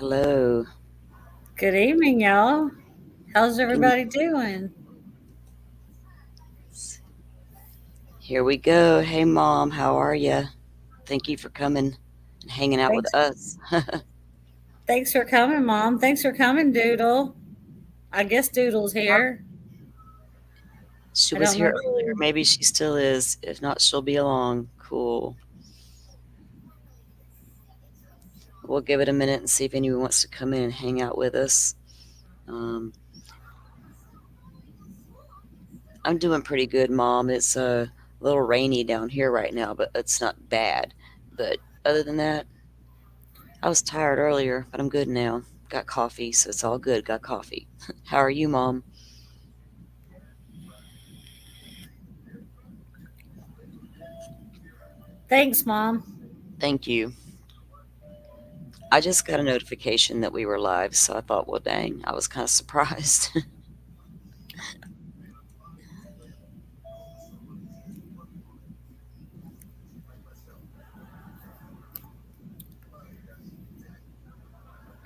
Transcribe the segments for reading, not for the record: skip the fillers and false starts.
Hello. Good evening, y'all. How's Can everybody doing? Here we go. Hey, Mom, how are you? Thank you for coming and hanging out with Thanks. us. Thanks for coming, Mom. Thanks for coming, Doodle. I guess Doodle's here. She I was don't know here if earlier. she. Maybe she still is. If not, she'll be along. Cool. We'll give it a minute and see if anyone wants to come in and hang out with us. Um, I'm doing pretty good, Mom. It's a little rainy down here right now, but it's not bad. But other than that, I was tired earlier, but I'm good now. Got coffee, so it's all good. Got coffee. How are you, Mom? Thanks, Mom. Thank you. I just got a notification that we were live, so I thought, well, dang, I was kind of surprised.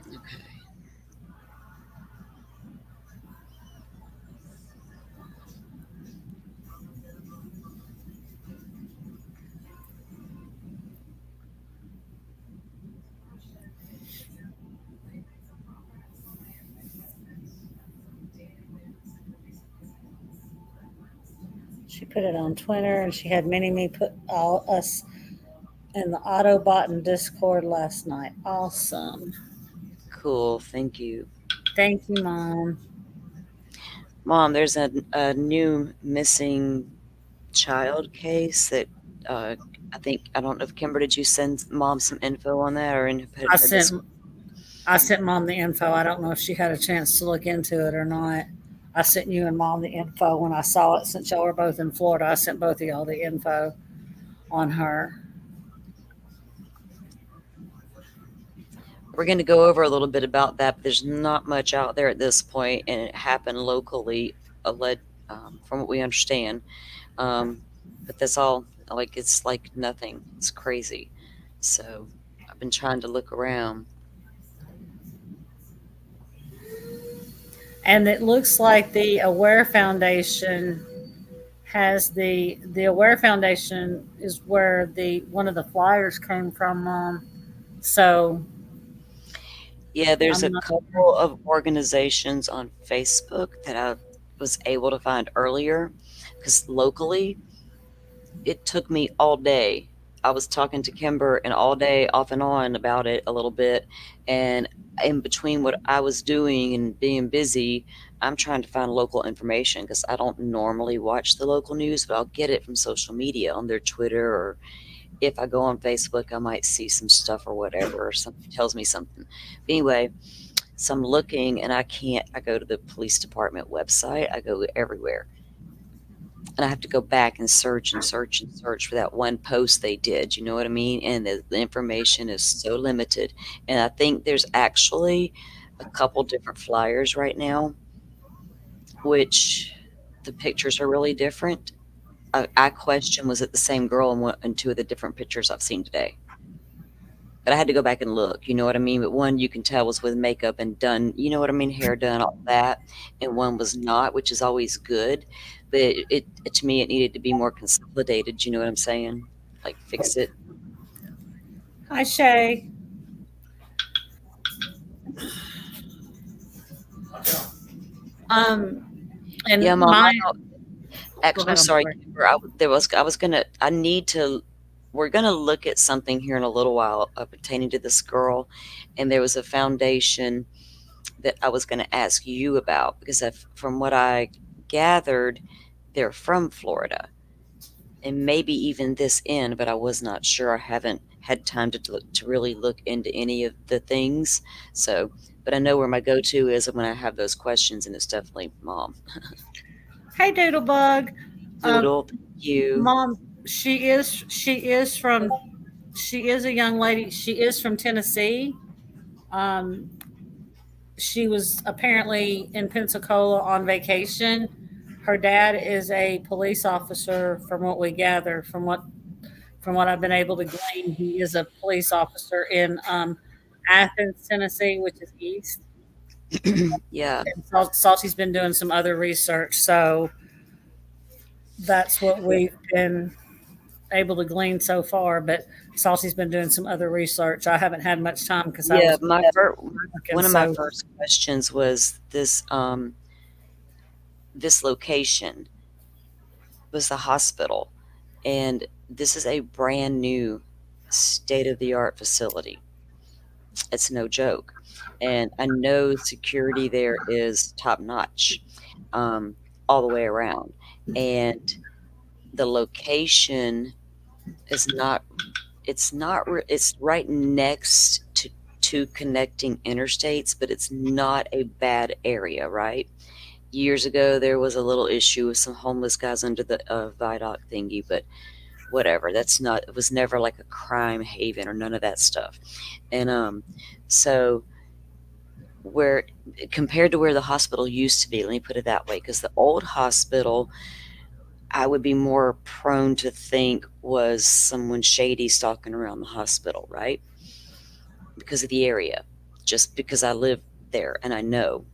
Okay. She put it on Twitter, and she had Mini Me put all us in the Autobot and Discord last night. Awesome. Cool. Thank you. Thank you, Mom. Mom, there's a new missing child case that uh, I don't know if Kimber, did you send Mom some info on that or in I her sent Discord? I sent Mom the info. I don't know if she had a chance to look into it or not. I sent you and Mom the info when I saw it. Since y'all were both in Florida, I sent both of y'all the info on her. We're going to go over a little bit about that, but there's not much out there at this point, and it happened locally, from what we understand. Um, but that's all, like, it's like nothing. It's crazy. So I've been trying to look around. And it looks like the Aware Foundation has the Aware Foundation is where the one of the flyers came from. So Yeah, there's a I'm not sure. couple of organizations on Facebook that I was able to find earlier because locally it took me all day. I was talking to Kimber and all day off and on about it a little bit. And in between what I was doing and being busy, I'm trying to find local information because I don't normally watch the local news, but I'll get it from social media on their Twitter, or if I go on Facebook, I might see some stuff or whatever, or something tells me something. But anyway, so I'm looking and I can't. I go to the police department website, I go everywhere. And I have to go back and search and search and search for that one post they did. You know what I mean? And the information is so limited. And I think there's actually a couple different flyers right now, which the pictures are really different. I question, was it the same girl in, in two of the different pictures I've seen today? But I had to go back and look, you know what I mean? But one you can tell was with makeup and done, you know what I mean, hair done, all that, and one was not, which is always good. But it to me, it needed to be more consolidated. You know what I'm saying? Like fix it. Hi, Shay. Um, and Yeah, Mom. my Go Actually, I'm ahead. I'm sorry, sorry. Kimber. I was gonna. I need to. We're gonna look at something here in a little while pertaining to this girl, and there was a foundation that I was going to ask you about because from what I gathered, they're from Florida and maybe even this end, but I was not sure. I haven't had time to look, to really look into any of the things. So, but I know where my go-to is when I have those questions, and it's definitely Mom. Hey, Doodlebug. Um, Doodle, thank you. Mom, she is a young lady. She is from Tennessee. Um, she was apparently in Pensacola on vacation. Her dad is a police officer, from what we gather, from what I've been able to glean. He is a police officer in Athens, Tennessee, which is east. Yeah. And Salty's been doing some other research, so that's what we've been able to glean so far. But Salty's been doing some other research. I haven't had much time because I Yeah, was working. one of my So first questions was this location was the hospital, and this is a brand new state of the art facility. It's no joke, and I know security there is top notch, um, all the way around, and the location is not. It's not. It's right next to two connecting interstates, but it's not a bad area, right? Years ago, there was a little issue with some homeless guys under the viaduct thingy, but whatever. That's not. It was never like a crime haven or none of that stuff. And so where compared to where the hospital used to be, let me put it that way, because the old hospital, I would be more prone to think was someone shady stalking around the hospital, right? Because of the area, just because I live there and I know.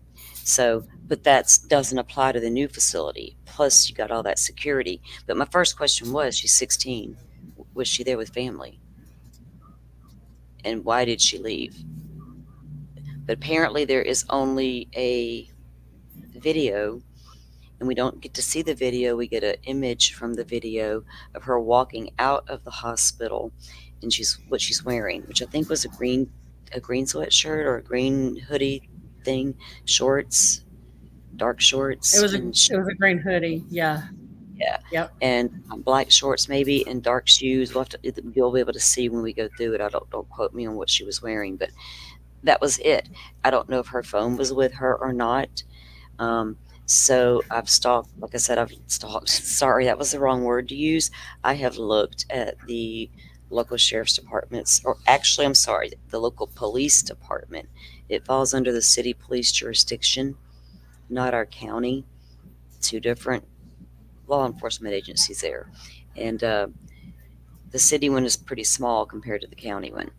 So, but that doesn't apply to the new facility. Plus, you got all that security. But my first question was, she's 16. Was she there with family? And why did she leave? But apparently, there is only a video, and we don't get to see the video. We get an image from the video of her walking out of the hospital, and she's what she's wearing, which I think was a green sweatshirt or a green hoodie thing, shorts, dark shorts, and it was a green hoodie. Yeah. yeah, Yep. and black shorts maybe, and dark shoes. We'll have to, you'll be able to see when we go through it. I don't quote me on what she was wearing, but that was it. I don't know if her phone was with her or not. Um, so I've stalked, like I said, I've stalked. Sorry, that was the wrong word to use. I have looked at the local sheriff's departments, or actually, I'm sorry, the local police department. It falls under the city police jurisdiction, not our county. Two different law enforcement agencies there, and the city one is pretty small compared to the county one,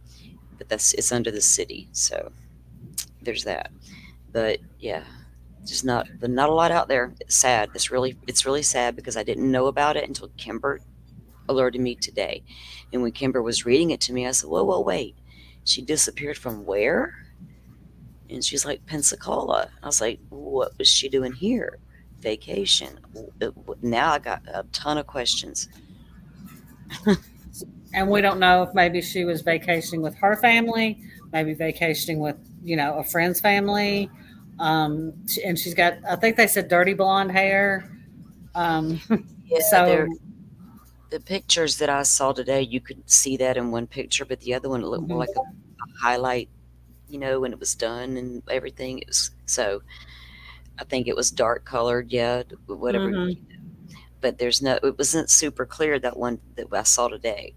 but that's it's under the city, so there's that. But yeah, just not a lot out there. It's sad. It's really sad because I didn't know about it until Kimber alerted me today. And when Kimber was reading it to me, I said, "Whoa, whoa, wait! She disappeared from where?" And she's like, "Pensacola." I was like, "What was she doing here? Vacation?" Now I got a ton of questions. And we don't know if maybe she was vacationing with her family, maybe vacationing with, a friend's family. And she's got, I think they said dirty blonde hair. Um, Yeah, so, the pictures that I saw today. You could see that in one picture, but the other one it looked more mhm, like a highlight. When it was done and everything. It was so I think it was dark colored, yeah, whatever. mhm. But there's no, it wasn't super clear that one that I saw today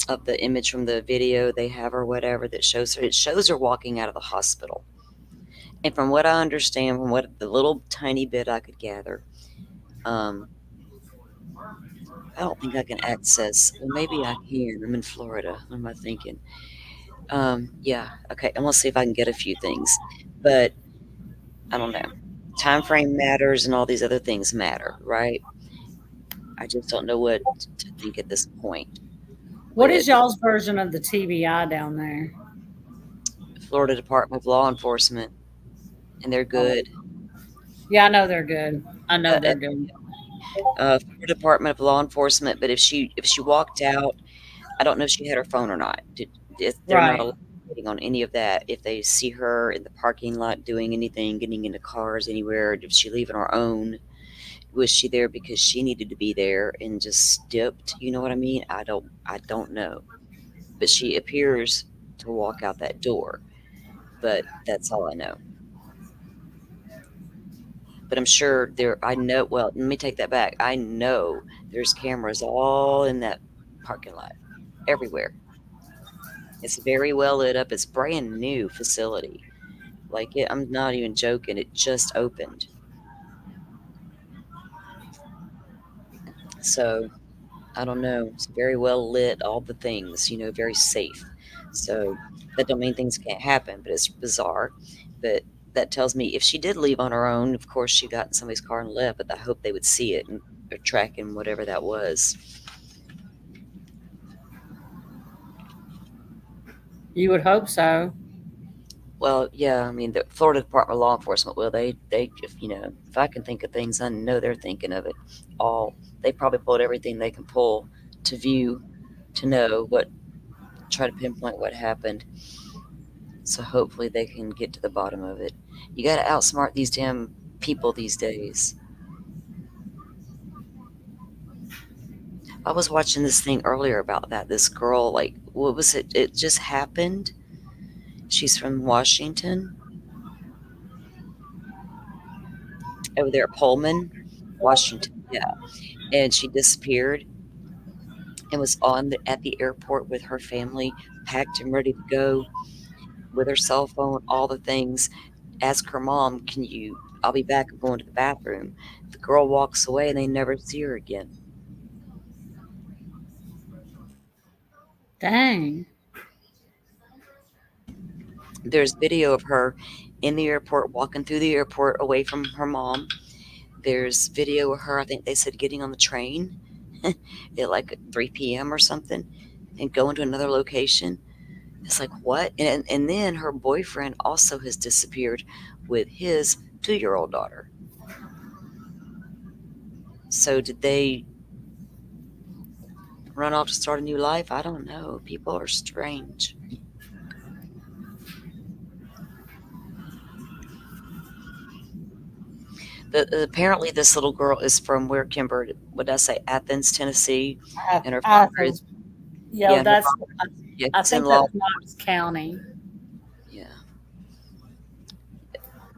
of the image from the video they have or whatever that shows her. It shows her walking out of the hospital. And from what I understand, from what the little tiny bit I could gather, um, I don't think I can access. Well, maybe I can. I'm in Florida. What am I thinking? Yeah. Okay. I'm gonna see if I can get a few things, but I don't know. Time frame matters, and all these other things matter, right? I just don't know what to think at this point What with is y'all's version of the TBI down there? Florida Department of Law Enforcement, and they're Oh, good. yeah, I know they're good. I know Uh, they're good. Florida Department of Law Enforcement, but if she walked out, I don't know if she had her phone or not. They're not Right. elaborating on any of that. If they see her in the parking lot doing anything, getting into cars anywhere, did she leave on her own? Was she there because she needed to be there and just dipped? You know what I mean? I don't know. But she appears to walk out that door. But that's all I know. But I'm sure there I know well, let me take that back. I know there's cameras all in that parking lot, everywhere. It's very well lit up. It's brand new facility. Like I'm not even joking. It just opened. So I don't know. It's very well lit, all the things, very safe. So That don't mean things can't happen, but it's bizarre. But that tells me if she did leave on her own, of course she got in somebody's car and left. But I hope they would see it and are tracking whatever that was. You would hope so. Well, yeah, I mean the Florida Department of Law Enforcement. Well, they if if I can think of things, I know they're thinking of it all. They probably pulled everything they can pull to view to know what try to pinpoint what happened. So hopefully they can get to the bottom of it. You got to outsmart these damn people these days. I was watching this thing earlier about that. This girl, like, what was it? It just happened. She's from Washington, over there at Pullman, Washington. Yeah, and she disappeared and was at the airport with her family, packed and ready to go with her cell phone, all the things. Ask her mom, "Can you? I'll be back. I'm going to the bathroom." The girl walks away, and they never see her again. Dang. There's video of her in the airport, walking through the airport away from her mom. There's video of her, I think they said, getting on the train at like 3 p.m. or something and going to another location. It's like, what? And then her boyfriend also has disappeared with his 2-year old daughter. So did they run off to start a new life? I don't know. People are strange. Apparently, this little girl is from where Kimber, what did I say, Athens, Tennessee, and her father is, Athens. yeah, Yeah, and her that's. father, yeah, I he's in think law. that's Knox County. Yeah,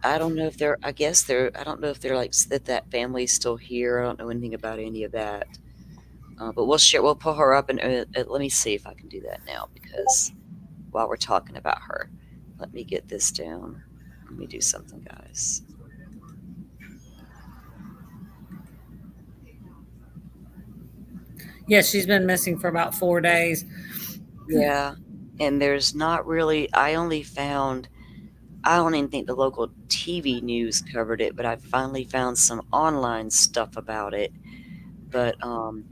I don't know if they're. I guess they're. I don't know if they're like that family's still here. I don't know anything about any of that. But we'll share. We'll pull her up and let me see if I can do that now because while we're talking about her, let me get this down. Let me do something, guys. Yeah, she's been missing for about 4 days. Yeah, and there's not really. I only found. I don't even think the local TV news covered it, but I finally found some online stuff about it. But I'm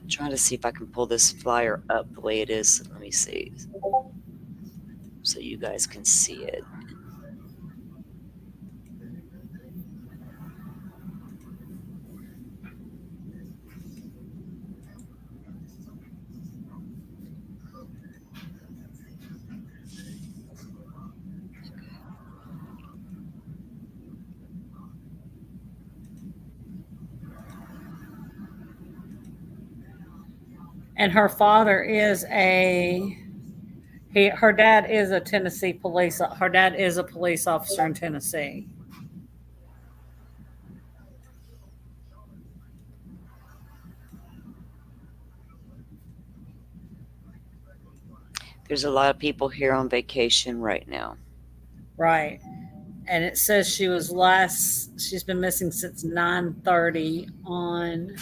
trying to see if I can pull this flyer up the way it is. Let me see, so you guys can see it. And her father is her dad is a Tennessee police. Her dad is a police officer in Tennessee. There's a lot of people here on vacation right now. Right. And it says she's been missing since 9:30 on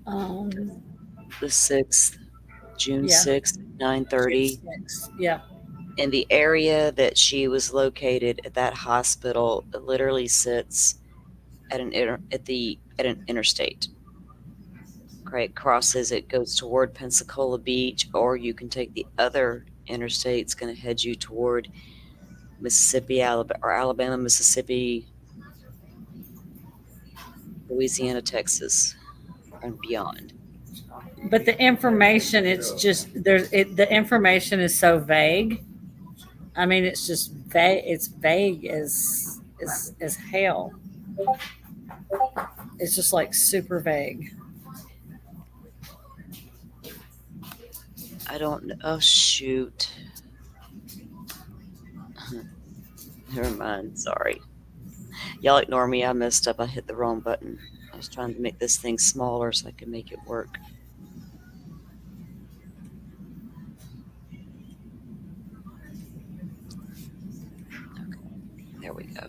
um The 6th, June yeah, 6th, June 9:30. 6th. Yeah. And the area that she was located at that hospital literally sits at an interstate. Right, crosses it goes toward Pensacola Beach, or you can take the other interstate. It's going to head you toward Mississippi, Alabama, or Alabama, Mississippi, Louisiana, Texas, and beyond. But the information, it's just the information is so vague. I mean, it's just vague. It's vague as hell. It's just like super vague. I don't know. Oh, shoot. Never mind. Sorry. Y'all ignore me. I messed up. I hit the wrong button. I was trying to make this thing smaller so I could make it work. Okay, there we go.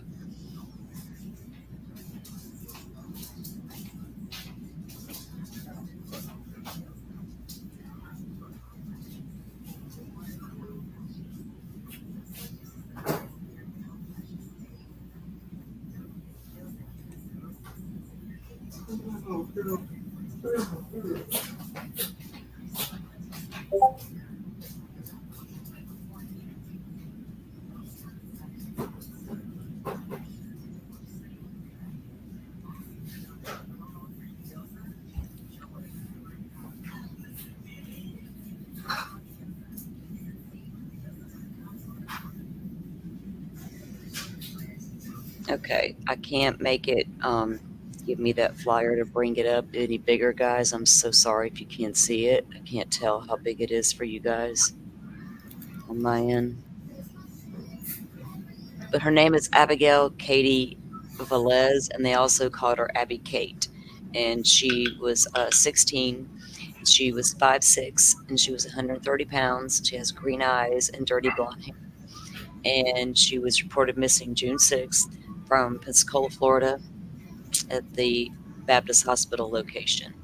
Okay, I can't make it give me that flyer to bring it up any bigger, guys. I'm so sorry if you can't see it. I can't tell how big it is for you guys on my end. But her name is Abigail Katie Velez, and they also called her Abby Kate. And she was 16. And she was 5'6", and she was 130 pounds. She has green eyes and dirty blonde hair. And she was reported missing June 6th from Pensacola, Florida, at the Baptist Hospital location.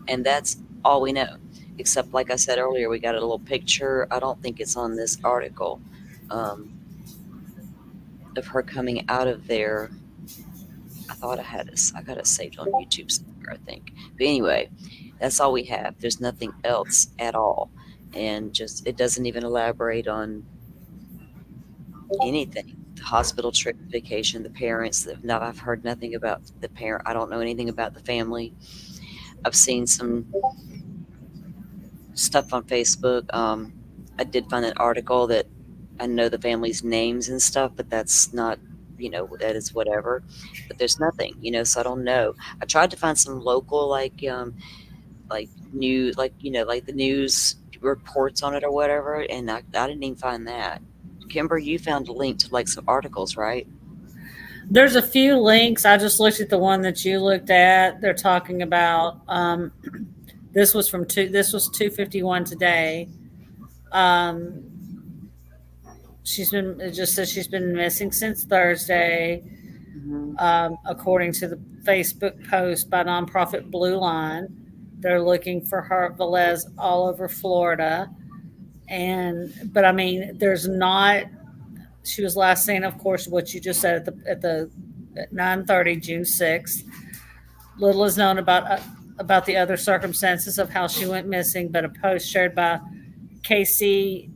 And that's all we know. Except, like I said earlier, we got a little picture. I don't think it's on this article, um, of her coming out of there. I thought I had this. I got it saved on YouTube somewhere, I think. But anyway, that's all we have. There's nothing else at all, and just it doesn't even elaborate on anything. The hospital trip, vacation, the parents. Now I've heard nothing about the parent. I don't know anything about the family. I've seen some stuff on Facebook. I did find an article that I know the family's names and stuff, but that's not, that is whatever. But there's nothing, so I don't know. I tried to find some local, like news, like the news reports on it or whatever, and I didn't even find that. Kimber, you found a link to like some articles, right? There's a few links. I just looked at the one that you looked at. They're talking about this was from two. This was 2:51 today. Um, she's been. It just says she's been missing since Thursday, Hmm. according to the Facebook post by nonprofit Blue Line. They're looking for her Velez all over Florida, but I mean, there's not. She was last seen, of course, what you just said at 9:30, June 6th. Little is known about the other circumstances of how she went missing, but a post shared by KCSO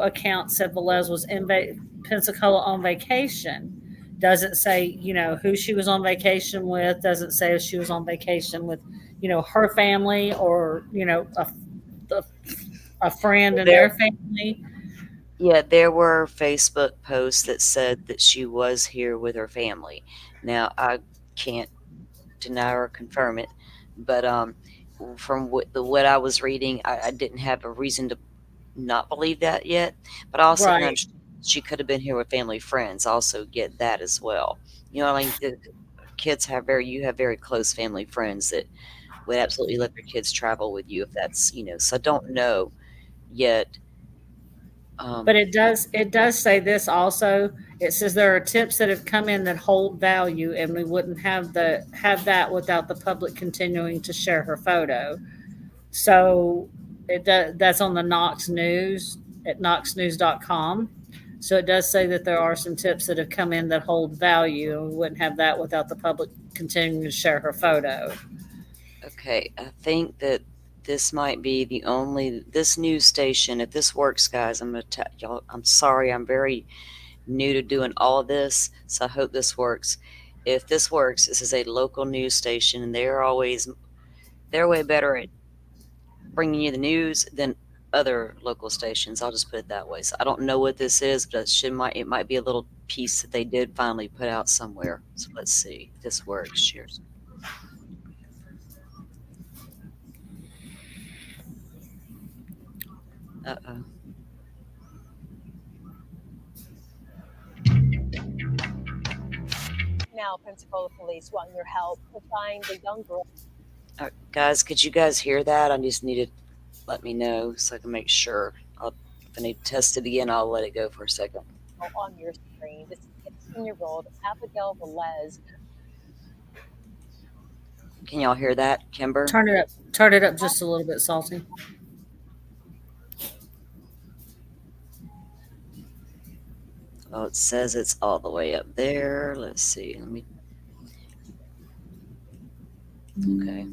account said Velez was in Pensacola on vacation. Doesn't say, who she was on vacation with. Doesn't say if she was on vacation with, her family or, a, a friend and There, their family. yeah, there were Facebook posts that said that she was here with her family. Now I can't deny or confirm it, but from what I was reading, I didn't have a reason to not believe that yet. But I also can Right. understand she could have been here with family friends. I also get that as well. I mean, the kids have very you have very close family friends that would absolutely let their kids travel with you if that's. So I don't know yet. But Um, it does say this also. It says there are tips that have come in that hold value, and we wouldn't have that without the public continuing to share her photo. So that's on the Knox News at knoxnews.com. So it does say that there are some tips that have come in that hold value, and we wouldn't have that without the public continuing to share her photo. okay, I think that this might be the only this news station. If this works, guys, I'm gonna tell y'all. I'm sorry. I'm very new to doing all of this, so I hope this works. If this works, this is a local news station, and they're way better at bringing you the news than other local stations. I'll just put it that way. So I don't know what this is, but it might be a little piece that they did finally put out somewhere. So let's see if this works. Cheers. Uh oh. Now, Pensacola police want your help to find the young girl Guys, could you guys hear that? I just need to let me know so I can make sure. If I need to test it again, I'll let it go for a second. on your screen. This 16-year-old Abigail Velez. Can y'all hear that, Kimber? Turn it up. Turn it up just a little bit, Salty. Oh, it says it's all the way up there. Let's see. Okay.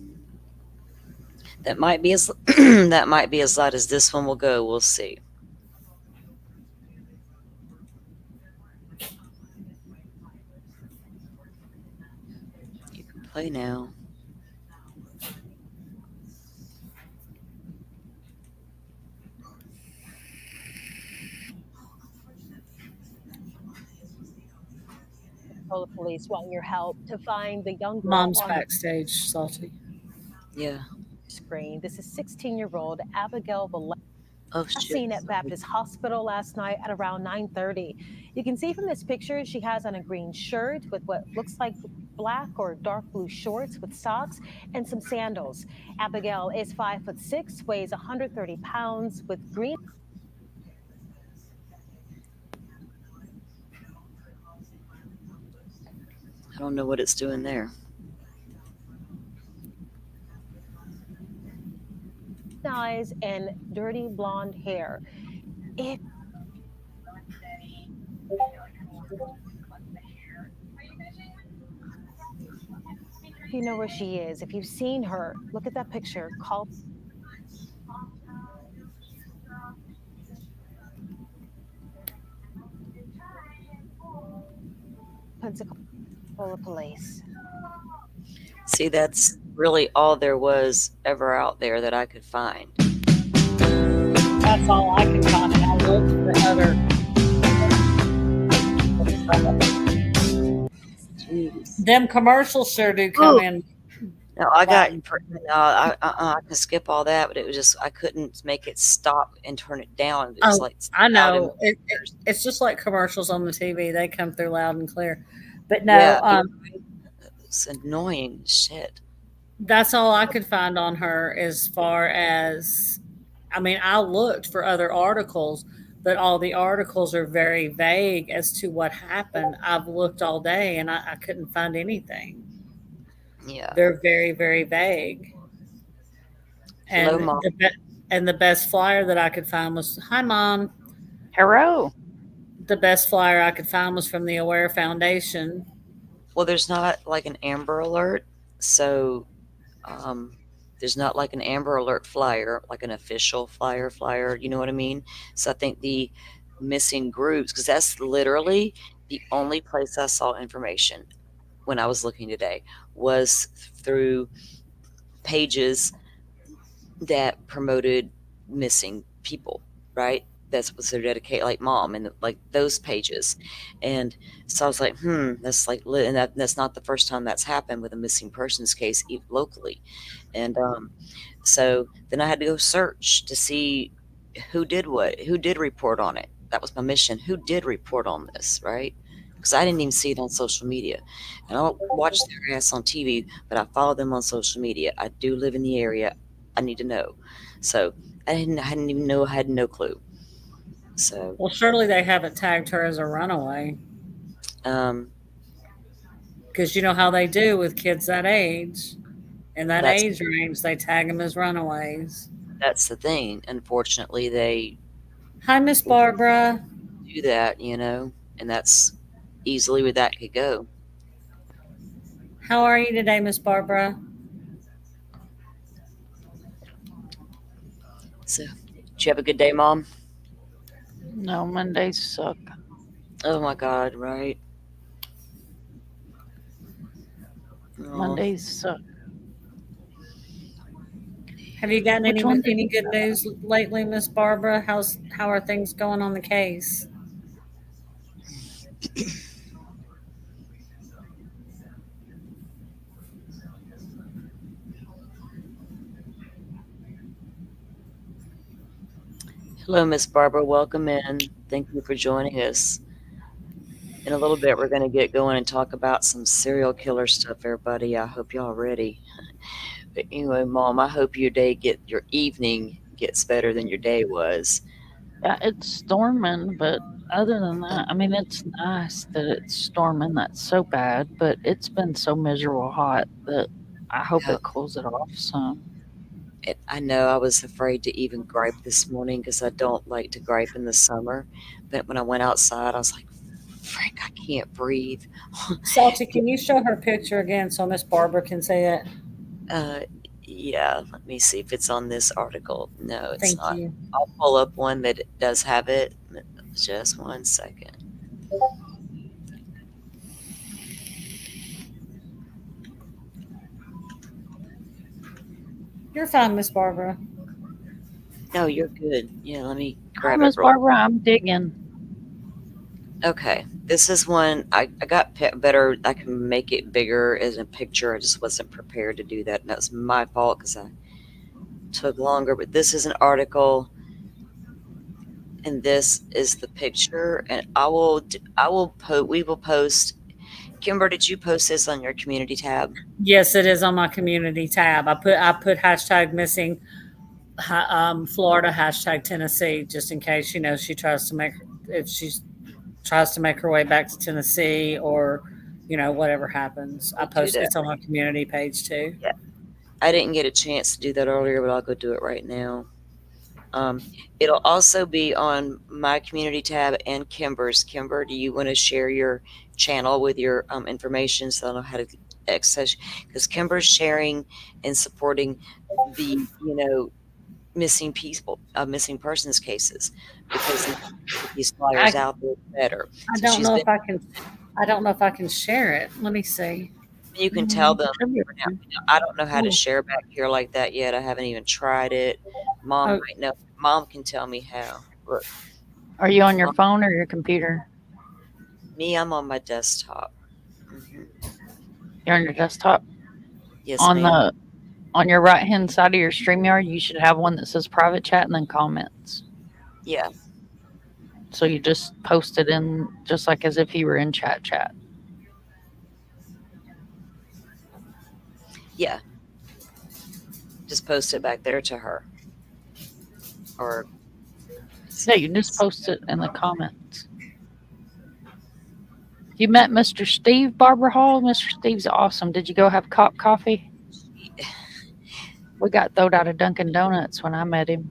That might be as that might be as light as this one will go. We'll see. You can play now. Pensacola police want your help to find the young girl Mom's on the backstage, Salty. Yeah. screen. This is 16-year-old Abigail Velez, Oh shit. seen at Baptist Hospital last night at around 9:30. You can see from this picture she has on a green shirt with what looks like black or dark blue shorts with socks and some sandals. Abigail is 5'6", weighs 130 pounds with green I don't know what it's doing there. eyes and dirty blonde hair. If you know where she is, if you've seen her, look at that picture. Call Pensacola police. See, that's really all there was ever out there that I could find. That's all I can find. I looked for other. Jeez. Them commercials sure do come Oh, in no, I got. loud and No, I can skip all that, but it was just I couldn't make it stop and turn it down. It was oh, like I loud in my know. ears. It's just like commercials on the TV. They come through loud and clear. But no, Yeah, it's annoying shit. that's all I could find on her as far as, I mean, I looked for other articles, but all the articles are very vague as to what happened. I've looked all day and I couldn't find anything. Yeah. They're very, very vague. Hello, And mom. the best flyer that I could find was, "Hi, Mom." Hello. The best flyer I could find was from the Aware Foundation. Well, there's not like an Amber Alert, so um, there's not like an Amber Alert flyer, like an official flyer. You know what I mean? So I think the missing groups, because that's literally the only place I saw information when I was looking today, was through pages that promoted missing people, right? That's what they're dedicated, like mom and like those pages. And so I was like, that's like, and that's not the first time that's happened with a missing persons case locally. And so then I had to go search to see who did what, who did report on it. That was my mission. Who did report on this, right? Because I didn't even see it on social media. And I don't watch their ass on TV, but I follow them on social media. I do live in the area. I need to know. So I didn't even know. I had no clue. So Well, surely they haven't tagged her as a runaway um, because you know how they do with kids that age. In that that's age range, they tag them as runaways. that's the thing. Unfortunately, they Hi, Miss Barbara. do that, and that's easily where that could go. How are you today, Miss Barbara? So, did you have a good day, Mom? No, Mondays suck. Oh my God, right? Oh, Mondays suck. Have you gotten Which one? any good news lately, Miss Barbara? How are things going on the case? hello, Miss Barbara. Welcome in. Thank you for joining us. In a little bit, we're going to get going and talk about some serial killer stuff, everybody. I hope y'all ready. But anyway, Mom, I hope your evening gets better than your day was. Yeah, it's storming, but other than Um, that, I mean, it's nice that it's storming. That's so bad, but it's been so miserable hot that I hope yeah, it cools it off some. I know I was afraid to even gripe this morning because I don't like to gripe in the summer. But when I went outside, I was like, Frank, I can't breathe. Salty, can you show her picture again so Miss Barbara can see it? Uh, yeah, let me see if it's on this article. No, it's Thank not. you. I'll pull up one that does have it. Just 1 second. You're fine, Miss Barbara. No, you're good. Yeah, let me Hi, grab it Miss real. Barbara. I'm digging. Okay, this is one I got better. I can make it bigger as a picture. I just wasn't prepared to do that, and that's my fault because I took longer. But this is an article, and this is the picture. And I will post. We will post. Kimber, did you post this on your community tab? Yes, it is on my community tab. I put hashtag missing Florida, hashtag Tennessee, just in case she tries to make, if she tries to make her way back to Tennessee, or whatever happens. I We'll do post that. it's on my community page too. Yeah, I didn't get a chance to do that earlier, but I'll go do it right now. Um, it'll also be on my community tab and Kimber's. Kimber, do you want to share your channel with your information so I know how to access? Because Kimber's sharing and supporting the missing people, missing persons cases, because the get these flyers I out there better. I So don't she's know been. if I can. I don't know if I can share it. Let me see. You can tell Mm, them should be for now. okay. I don't know how to Oh, share back here like that yet. I haven't even tried it. Mom oh, might know. Mom can tell me how. Look, Are you on your Mom, phone or your computer? me, I'm on my desktop. Hmm. You're on your desktop. Yes, On ma'am. the on your right hand side of your StreamYard, you should have one that says private chat and then comments. Yeah, So you just post it in just like as if you were in chat. yeah. Just post it back there to her. Or let's Yeah, see. you just post it in the comments. You met Mr. Steve, Barbara Hall? Mr. Steve's awesome. Did you go have coffee? We got throwed out of Dunkin' Donuts when I met him.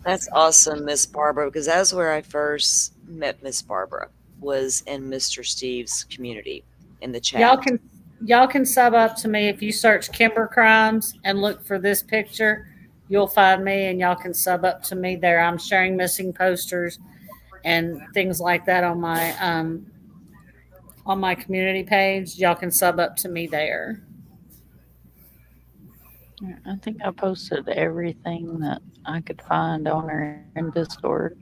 That's awesome, Miss Barbara, because that's where I first met Miss Barbara, was in Mr. Steve's community in the y'all chat. can y'all can sub up to me if you search Kimber Crimes and look for this picture. You'll find me, and y'all can sub up to me there. I'm sharing missing posters and things like that on my community page. Y'all can sub up to me there. Yeah, I think I posted everything that I could find on her in Discord.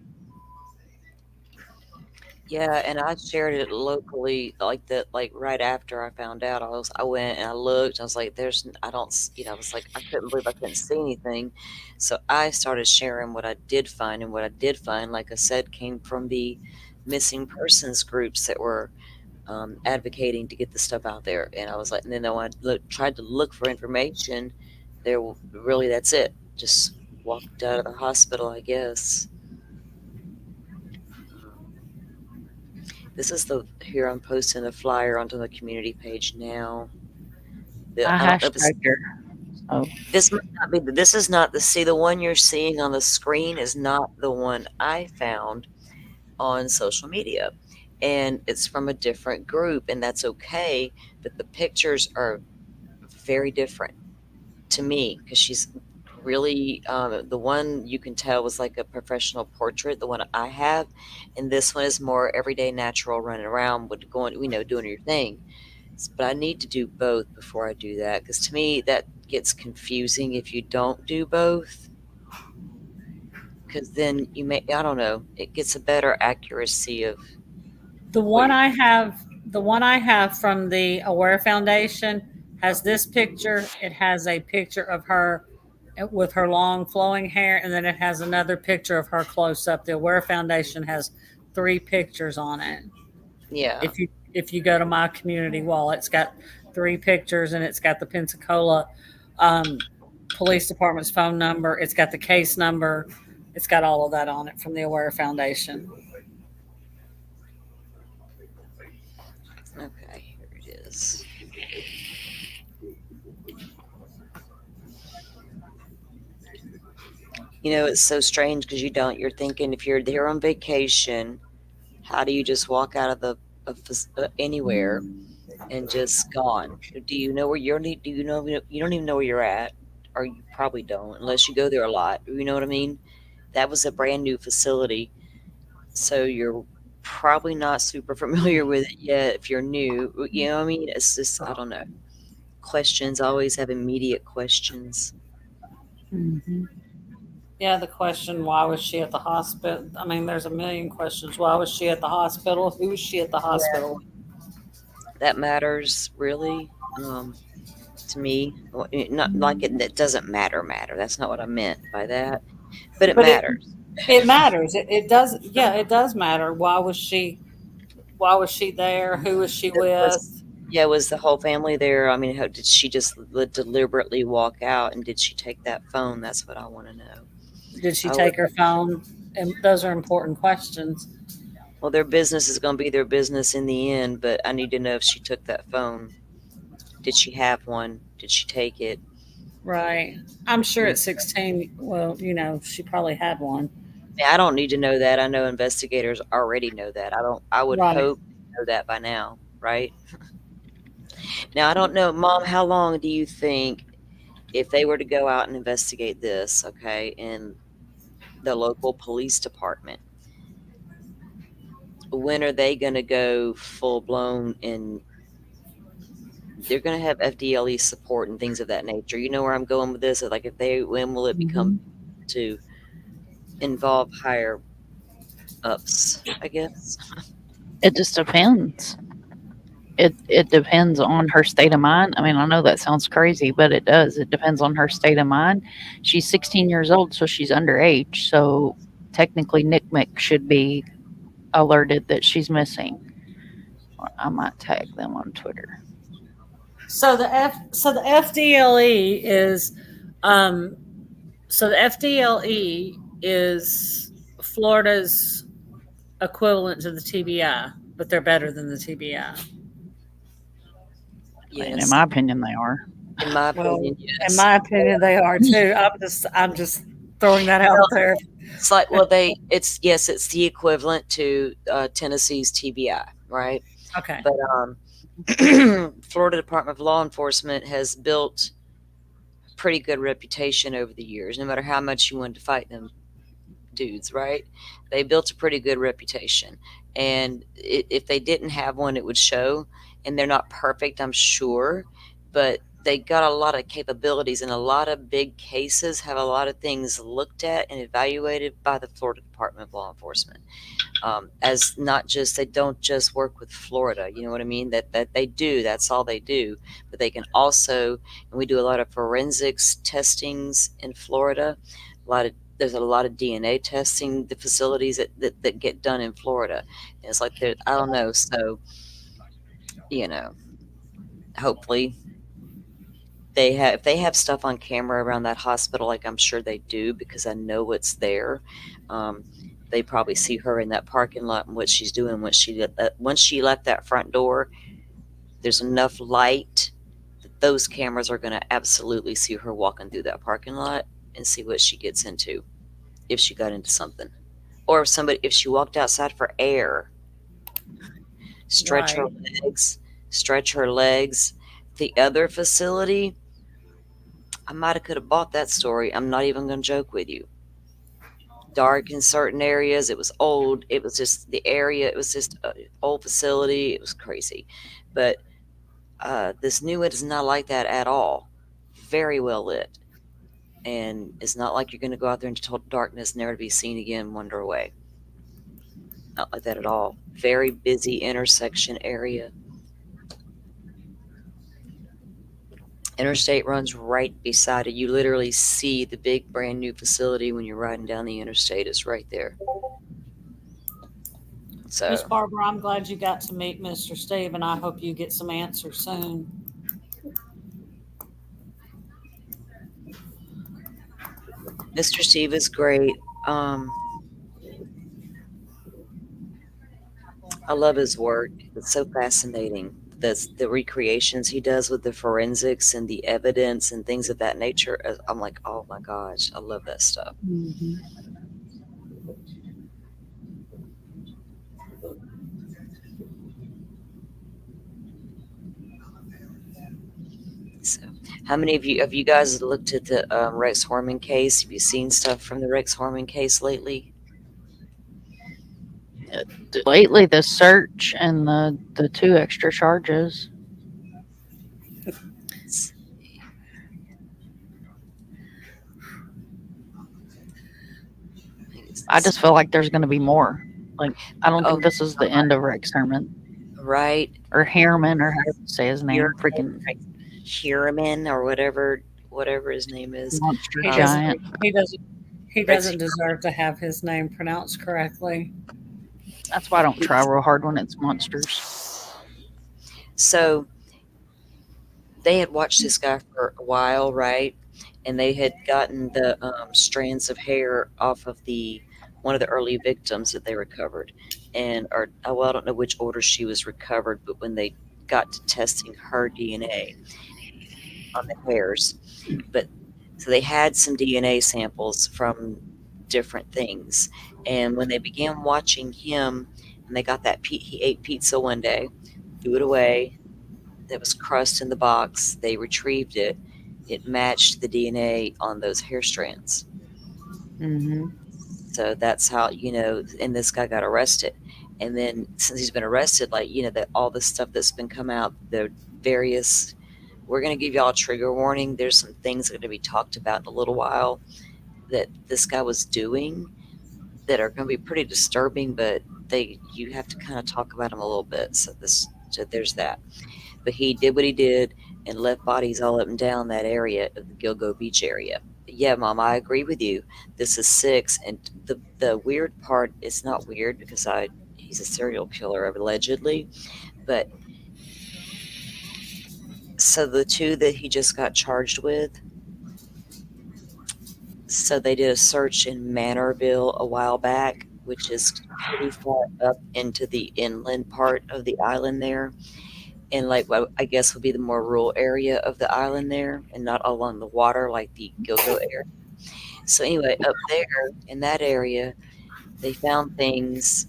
Yeah, and I shared it locally like that, like right after I found out. I went and I looked. I was like, "There's, I don't, I was like, I couldn't believe I couldn't see anything." So I started sharing what I did find, and what I did find, like I said, came from the missing persons groups that were advocating to get the stuff out there. And I was like, and then when I tried to look for information, really that's it. Just walked out of the hospital, I guess. This is the here I'm posting a flyer onto the community page now. I I don't know if it's hashtagged her. So this might not be this is not the see the one you're seeing on the screen is not the one I found on social media. And it's from a different group, and that's okay, but the pictures are very different to me because she's really the one you can tell was like a professional portrait, the one I have, and this one is more everyday natural running around with going, doing your thing. But I need to do both before I do that because to me that gets confusing if you don't do both, because then you may, I don't know, it gets a better accuracy of The what one you're. I have, the one I have from the Aware Foundation has this picture. It has a picture of her with her long flowing hair, and then it has another picture of her close up. The Aware Foundation has three pictures on it. Yeah, If you go to my community wall, it's got three pictures, and it's got the Pensacola um, Police Department's phone number. It's got the case number. It's got all of that on it from the Aware Foundation. okay, here it is. It's so strange because you're thinking if you're there on vacation, how do you just walk out of the of anywhere and just gone. Do you know where you're? Do you know you don't even know where you're at, or you probably don't unless you go there a lot. You know what I mean? That was a brand new facility, so you're probably not super familiar with it yet if you're new. You know what I mean? It's just I don't know. Questions always have immediate questions. Mm-hmm. Yeah, the question, why was she at the hospital? I mean, there's a million questions. Why was she at the hospital? Who was she at the Yeah, hospital? that matters really. To me, not like it doesn't matter. That's not what I meant by that, but it But matters. it matters. It does. Yeah, it does matter. Why was she? Why was she there? Who was she Was with? Yeah, was the whole family there? I mean, how did she just deliberately walk out, and did she take that phone? That's what I want to know. Did she I would. take her phone? And those are important questions. Well, their business is going to be their business in the end, but I need to know if she took that phone. Did she have one? Did she take it? Right. I'm sure Mm. at 16, well, she probably had one. I don't need to know that. I know investigators already know that. I don't. I would Right. hope they know that by now, right? Now, I don't know, Mom. How long do you think if they were to go out and investigate this, okay, in the local police department? When are they going to go full blown and they're going to have FDLE support and things of that nature? You know where I'm going with this? Like, if they, when will it become Mm-hmm. to involve higher ups, I guess? It just depends. It depends on her state of mind. I mean, I know that sounds crazy, but it does. It depends on her state of mind. She's 16 years old, so she's underage. So technically, Nick Mick should be alerted that she's missing. I might tag them on Twitter. So the FDLE is um so the FDLE is Florida's equivalent to the TBI, but they're better than the TBI. I mean, in Yes. my opinion, they are. In my Well, opinion, in yes. my opinion, they are too. I'm just throwing that Well, out there. it's like, well, it's, yes, it's the equivalent to Tennessee's TBI, right? Okay. But Florida Department of Law Enforcement has built a pretty good reputation over the years, no matter how much you wanted to fight them dudes, right? They built a pretty good reputation. And if they didn't have one, it would show. And they're not perfect, I'm sure, but they got a lot of capabilities, and a lot of big cases have a lot of things looked at and evaluated by the Florida Department of Law Enforcement. As not just, they don't just work with Florida, you know what I mean? That they do, that's all they do. But they can also, and we do a lot of forensics testings in Florida. A lot of There's a lot of DNA testing, the facilities that get done in Florida. And it's like I don't know. So, you know, hopefully they have, if they have stuff on camera around that hospital, like I'm sure they do because I know it's there. Um, they probably see her in that parking lot and what she's doing once she left that front door. There's enough light that those cameras are going to absolutely see her walking through that parking lot and see what she gets into, if she got into something, or if she walked outside for air, stretch her Right. legs, stretch her legs. The other facility, I might have could have bought that story. I'm not even going to joke with you. Dark in certain areas. It was old. It was just the area. It was just an old facility. It was crazy. But this new one is not like that at all. Very well lit. And it's not like you're going to go out there into total darkness, never to be seen again, wander away. Not like that at all. Very busy intersection area. Interstate runs right beside it. You literally see the big brand new facility when you're riding down the interstate. It's right there. Miss So, Barbara, I'm glad you got to meet Mr. Steve, and I hope you get some answers soon. Mr. Steve is great. I love his work. It's so fascinating. The recreations he does with the forensics and the evidence and things of that nature. I'm like, oh my gosh, I love that stuff. Mm-hmm. How many of you have you guys looked at the Rex Heuermann case? Have you seen stuff from the Rex Heuermann case lately? Lately, the search and the 2 extra charges. It's, I think I just feel like there's gonna be more. Like, I don't oh, think this is the end of Rex Herman right. or Harriman or however you say his name. Freaking Heuermann or whatever his name is. monster He Um, doesn't. giant. He doesn't. He Rex. doesn't deserve to have his name pronounced correctly. That's why I don't try real hard when it's monsters. So they had watched this guy for a while, right? And they had gotten the strands of hair off of the one of the early victims that they recovered, and or well, I don't know which order she was recovered, but when they got to testing her DNA on the hairs, but so they had some DNA samples from different things, and when they began watching him, and they got that he ate pizza one day, threw it away, that was crust in the box. They retrieved it. It matched the DNA on those hair strands. Mhm. So that's how, and this guy got arrested. And then since he's been arrested, like, that all this stuff that's been come out, the various, we're going to give y'all a trigger warning. There's some things that are going to be talked about in a little while that this guy was doing that are going to be pretty disturbing, but you have to kind of talk about them a little bit. So there's that. But he did what he did and left bodies all up and down that area of the Gilgo Beach area. Yeah, Mom, I agree with you. This is six, and the weird part is not weird because I he's a serial killer allegedly, but so the two that he just got charged with, so they did a search in Manorville a while back, which is pretty far up into the inland part of the island there, and like what I guess would be the more rural area of the island there, and not along the water like the Gilgo area. So anyway, up there in that area, they found things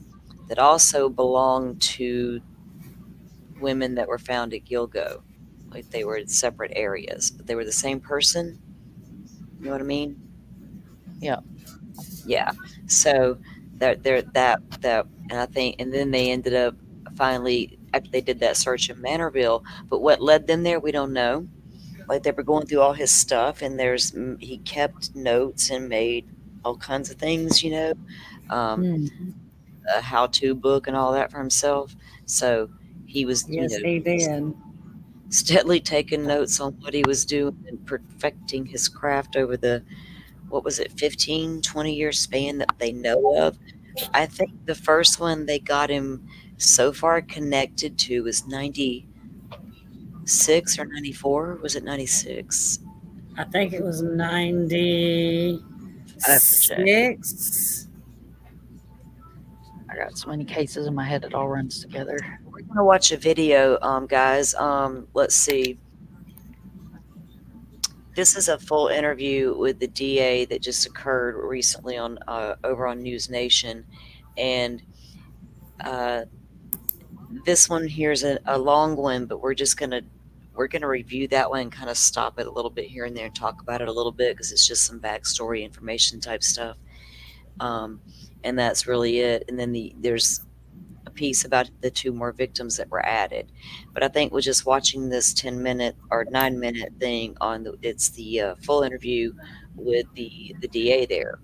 that also belonged to women that were found at Gilgo. Like they were in separate areas, but they were the same person. You know what I mean? Yeah. Yeah. So that and I think and then they ended up finally after they did that search in Manorville, but what led them there, we don't know. Like they were going through all his stuff, and he kept notes and made all kinds of things, um, Mhm. a how-to book and all that for himself. So he was, Yes, he did. steadily taking notes on what he was doing and perfecting his craft over the what was it 15, 20 year span that they know of. I think the first one they got him so far connected to was 96 or 94. Was it 96? I think it was 96. I have to check. I got so many cases in my head it all runs together. We're gonna watch a video, guys. Let's see. This is a full interview with the DA that just occurred recently on over on News Nation, and uh, this one here is a long one, but we're gonna review that one and kind of stop it a little bit here and there and talk about it a little bit because it's just some backstory information type stuff, um, and that's really it. And then there's a piece about the two more victims that were added. But I think with just watching this 10-minute or 9-minute thing it's the full interview with the DA there,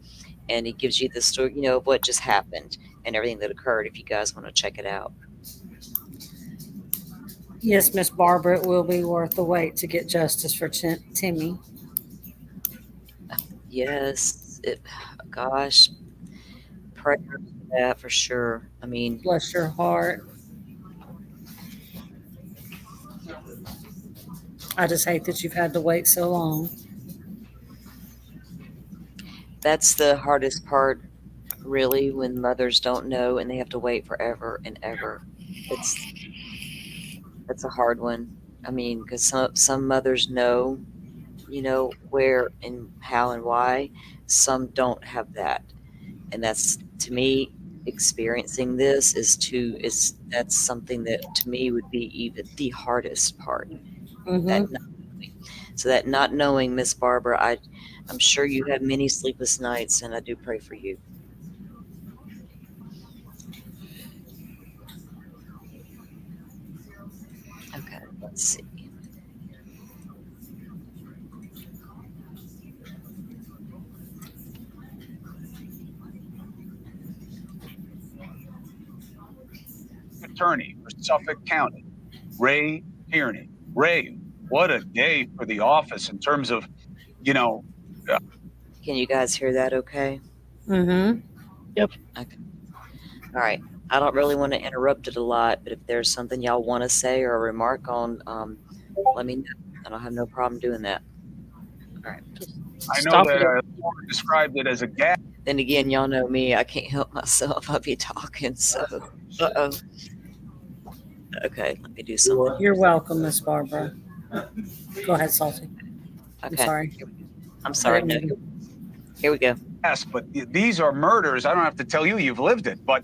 and it gives you the story, of what just happened and everything that occurred. If you guys want to check it out, Yes, Miss Barbara, it will be worth the wait to get justice for Timmy. yes, gosh, prayers for that for sure. I mean, Bless your heart. I just hate that you've had to wait so long. that's the hardest part, really, when mothers don't know and they have to wait forever and ever. It's That's a hard one. I mean, because some mothers know, where and how and why. Some don't have that, and that's to me experiencing this is that's something that to me would be even the hardest part. That Mm-hmm. So that not knowing, Miss Barbara, I'm sure you have many sleepless nights, and I do pray for you. Okay, let's see. Attorney for Suffolk County, Ray Tierney. Ray, what a day for the office in terms of, you know, uh, Can you guys hear that okay? Mm-hmm. Yep. Okay. All right. I don't really want to interrupt it a lot, but if there's something y'all want to say or a remark on, let me know. I don't have no problem doing that. All right. Just I know stop that it. Laura described it as a gas. Then again, y'all know me. I can't help myself. I'll be talking. So, uh-oh. Okay. Let me do something here. You're welcome, Miss Barbara. Go ahead, Salty. I'm Okay. sorry. I'm I sorry. didn't No, mean here we go. But these are murders. I don't have to tell you, you've lived it, but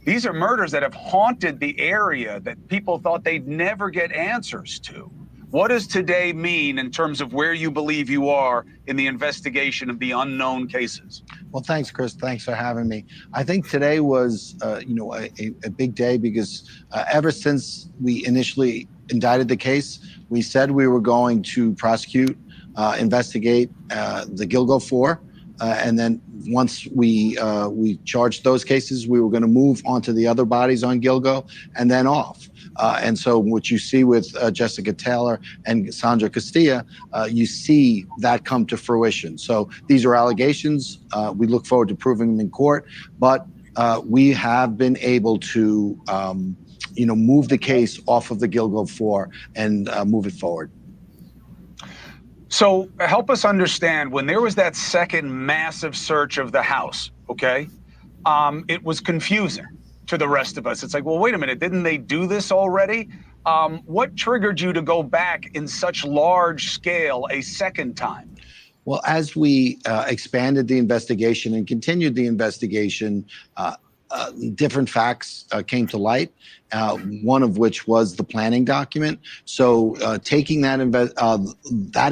these are murders that have haunted the area that people thought they'd never get answers to. What does today mean in terms of where you believe you are in the investigation of the unknown cases? Well, thanks, Chris. Thanks for having me. I think today was, a big day because ever since we initially indicted the case, we said we were going to prosecute, investigate the Gilgo Four, and then once we charged those cases, we were going to move on to the other bodies on Gilgo, and then off. And so, what you see with Jessica Taylor and Sandra Castilla, you see that come to fruition. So these are allegations. We look forward to proving them in court, but we have been able to, move the case off of the Gilgo Four and move it forward. So help us understand when there was that second massive search of the house, okay? It was confusing to the rest of us. It's like, well, wait a minute, didn't they do this already? What triggered you to go back in such large scale a second time? Well, as we expanded the investigation and continued the investigation, different facts came to light, one of which was the planning document. So taking that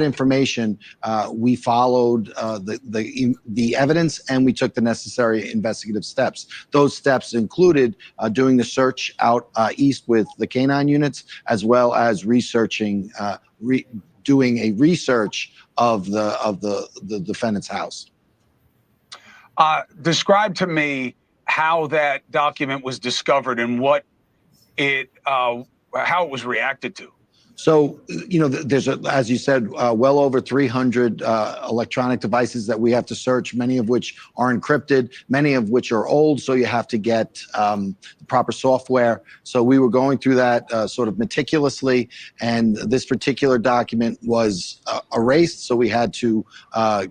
information, we followed the evidence and we took the necessary investigative steps. Those steps included doing the search out east with the canine units, as well as researching, doing a research of the defendant's house. Describe to me how that document was discovered and what it how it was reacted to. So, there's, as you said, well over 300 electronic devices that we have to search, many of which are encrypted, many of which are old, so you have to get the proper software. So we were going through that sort of meticulously, and this particular document was erased, so we had to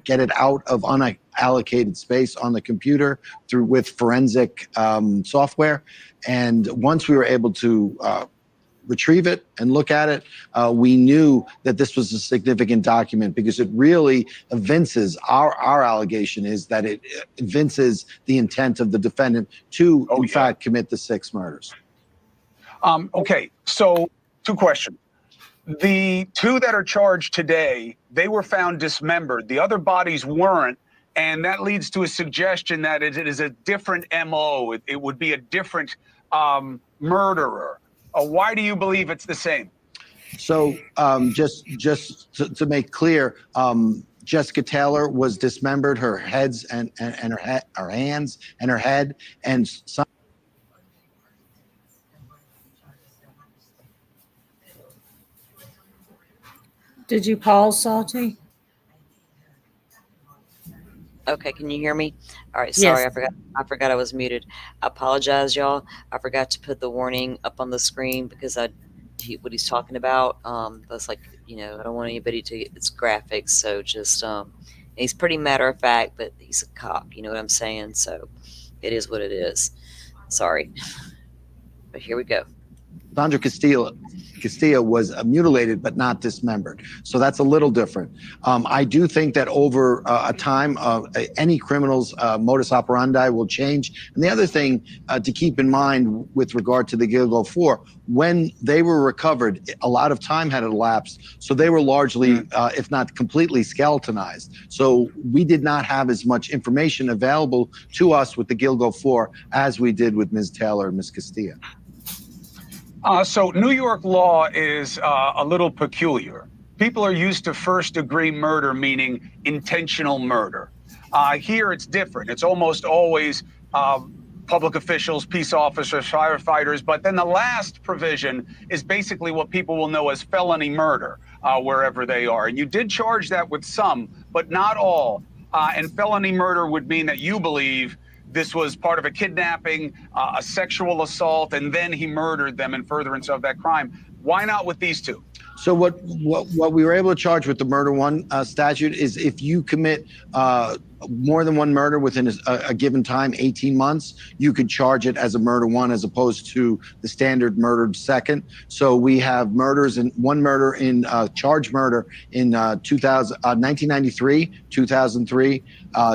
get it out of unallocated space on the computer with forensic software. And once we were able to retrieve it and look at it, we knew that this was a significant document because it really evinces, our allegation is that it evinces the intent of the defendant to, in fact, commit the 6 murders. Okay, so 2 questions. The 2 that are charged today, they were found dismembered. The other bodies weren't. And that leads to a suggestion that it is a different MO. It would be a different murderer. Why do you believe it's the same? So just to make clear, Jessica Taylor was dismembered, her heads and her hands and her head, and some. Did you pause, Salty? Okay, can you hear me? All right, sorry, Yes. I forgot I was muted. I apologize, y'all. I forgot to put the warning up on the screen because what he's talking about. That's like, I don't want anybody to. It's graphics, so just he's pretty matter of fact, but he's a cop. You know what I'm saying? So it is what it is. Sorry, but here we go. Sandra Castilla was mutilated but not dismembered. So that's a little different. I do think that over a time, any criminal's modus operandi will change. And the other thing to keep in mind with regard to the Gilgo 4, when they were recovered, a lot of time had elapsed. So they were largely, if not completely, skeletonized. So we did not have as much information available to us with the Gilgo 4 as we did with Ms. Taylor and Ms. Castilla. So New York law is a little peculiar. People are used to first-degree murder, meaning intentional murder. Here it's different. It's almost always public officials, peace officers, firefighters, but then the last provision is basically what people will know as felony murder, wherever they are. And you did charge that with some, but not all. And felony murder would mean that you believe this was part of a kidnapping, a sexual assault, and then he murdered them in furtherance of that crime. Why not with these two? So what we were able to charge with the murder one statute is if you commit more than one murder within a given time, 18 months, you could charge it as a murder one as opposed to the standard murdered second. So we have murders and one murder in charged murder in 1993, 2003,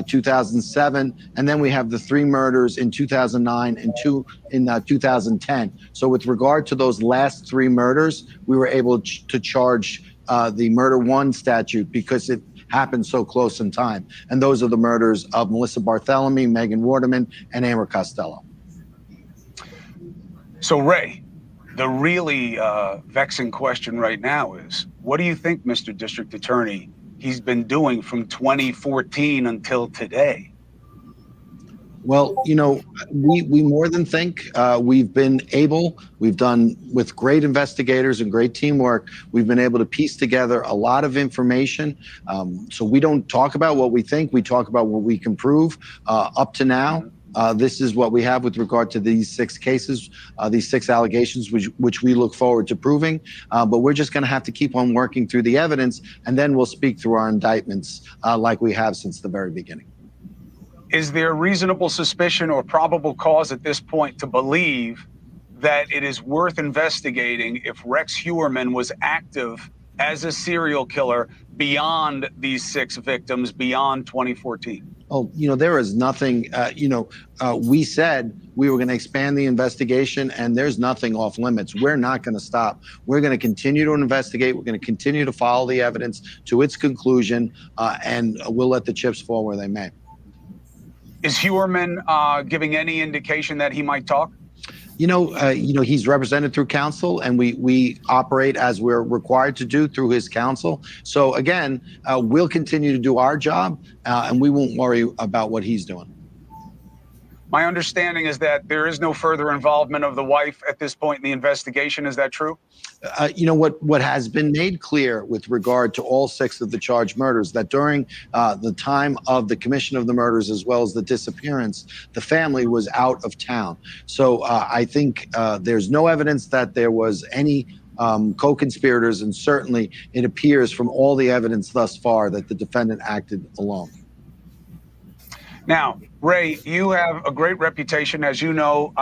2007, and then we have the three murders in 2009 and two in 2010. So with regard to those last three murders, we were able to charge the murder one statute because it happened so close in time. And those are the murders of Melissa Barthelemy, Megan Waterman, and Amber Costello. So Ray, the really vexing question right now is, what do you think, Mr. District Attorney, he's been doing from 2014 until today? Well, you know, we more than think we've done with great investigators and great teamwork, we've been able to piece together a lot of information. So we don't talk about what we think, we talk about what we can prove. Up to now, this is what we have with regard to these 6 cases, these 6 allegations, which we look forward to proving. But we're just going to have to keep on working through the evidence, and then we'll speak through our indictments like we have since the very beginning. Is there reasonable suspicion or probable cause at this point to believe that it is worth investigating if Rex Heuermann was active as a serial killer beyond these 6 victims, beyond 2014? Oh, you know, there is nothing, we said we were going to expand the investigation, and there's nothing off limits. We're not going to stop. We're going to continue to investigate. We're going to continue to follow the evidence to its conclusion, and we'll let the chips fall where they may. Is Heuermann giving any indication that he might talk? He's represented through counsel, and we operate as we're required to do through his counsel. So again, we'll continue to do our job, and we won't worry about what he's doing. My understanding is that there is no further involvement of the wife at this point in the investigation. Is that true? What has been made clear with regard to all 6 of the charged murders, that during the time of the commission of the murders as well as the disappearance, the family was out of town. So I think there's no evidence that there was any co-conspirators, and certainly it appears from all the evidence thus far that the defendant acted alone. Now, Ray, you have a great reputation, as you know,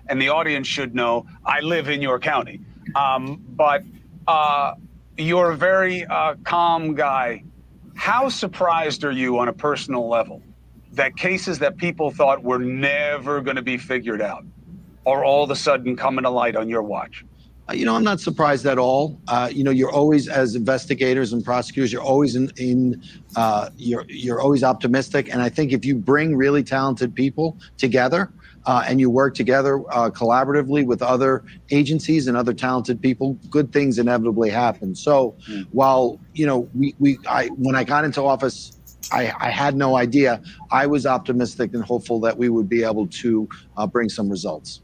and the audience should know. I live in your county, but you're a very calm guy. How surprised are you on a personal level that cases that people thought were never going to be figured out are all of a sudden coming to light on your watch? I'm not surprised at all. You're always, as investigators and prosecutors, you're always you're always optimistic. And I think if you bring really talented people together and you work together collaboratively with other agencies and other talented people, good things inevitably happen. So while, when I got into office, I had no idea, I was optimistic and hopeful that we would be able to bring some results.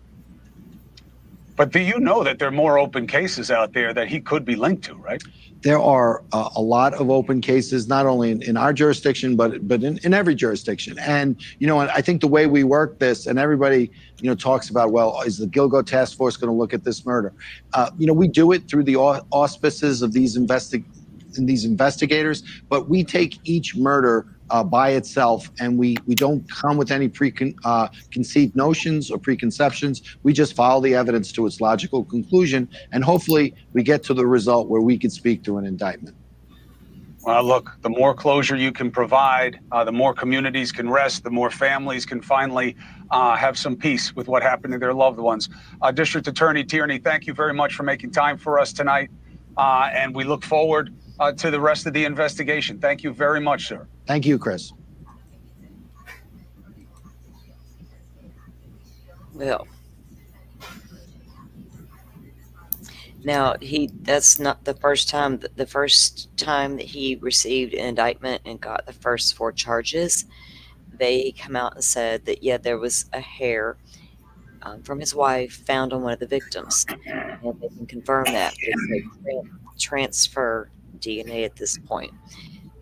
But do you know that there are more open cases out there that he could be linked to, right? There are a lot of open cases, not only in our jurisdiction, but in every jurisdiction. And, I think the way we work this, and everybody, talks about, well, is the Gilgo Task Force going to look at this murder? We do it through the auspices of these these investigators, but we take each murder by itself, and we don't come with any preconceived notions or preconceptions. We just follow the evidence to its logical conclusion, and hopefully we get to the result where we can speak to an indictment. Well, look, the more closure you can provide, the more communities can rest, the more families can finally have some peace with what happened to their loved ones. District Attorney Tierney, thank you very much for making time for us tonight. And we look forward to the rest of the investigation. Thank you very much, sir. Thank you, Chris. Well, now that's not the first time. The first time that he received an indictment and got the first 4 charges, they come out and said that, yeah, there was a hair from his wife found on one of the victims, and they can confirm that. They said transfer DNA at this point,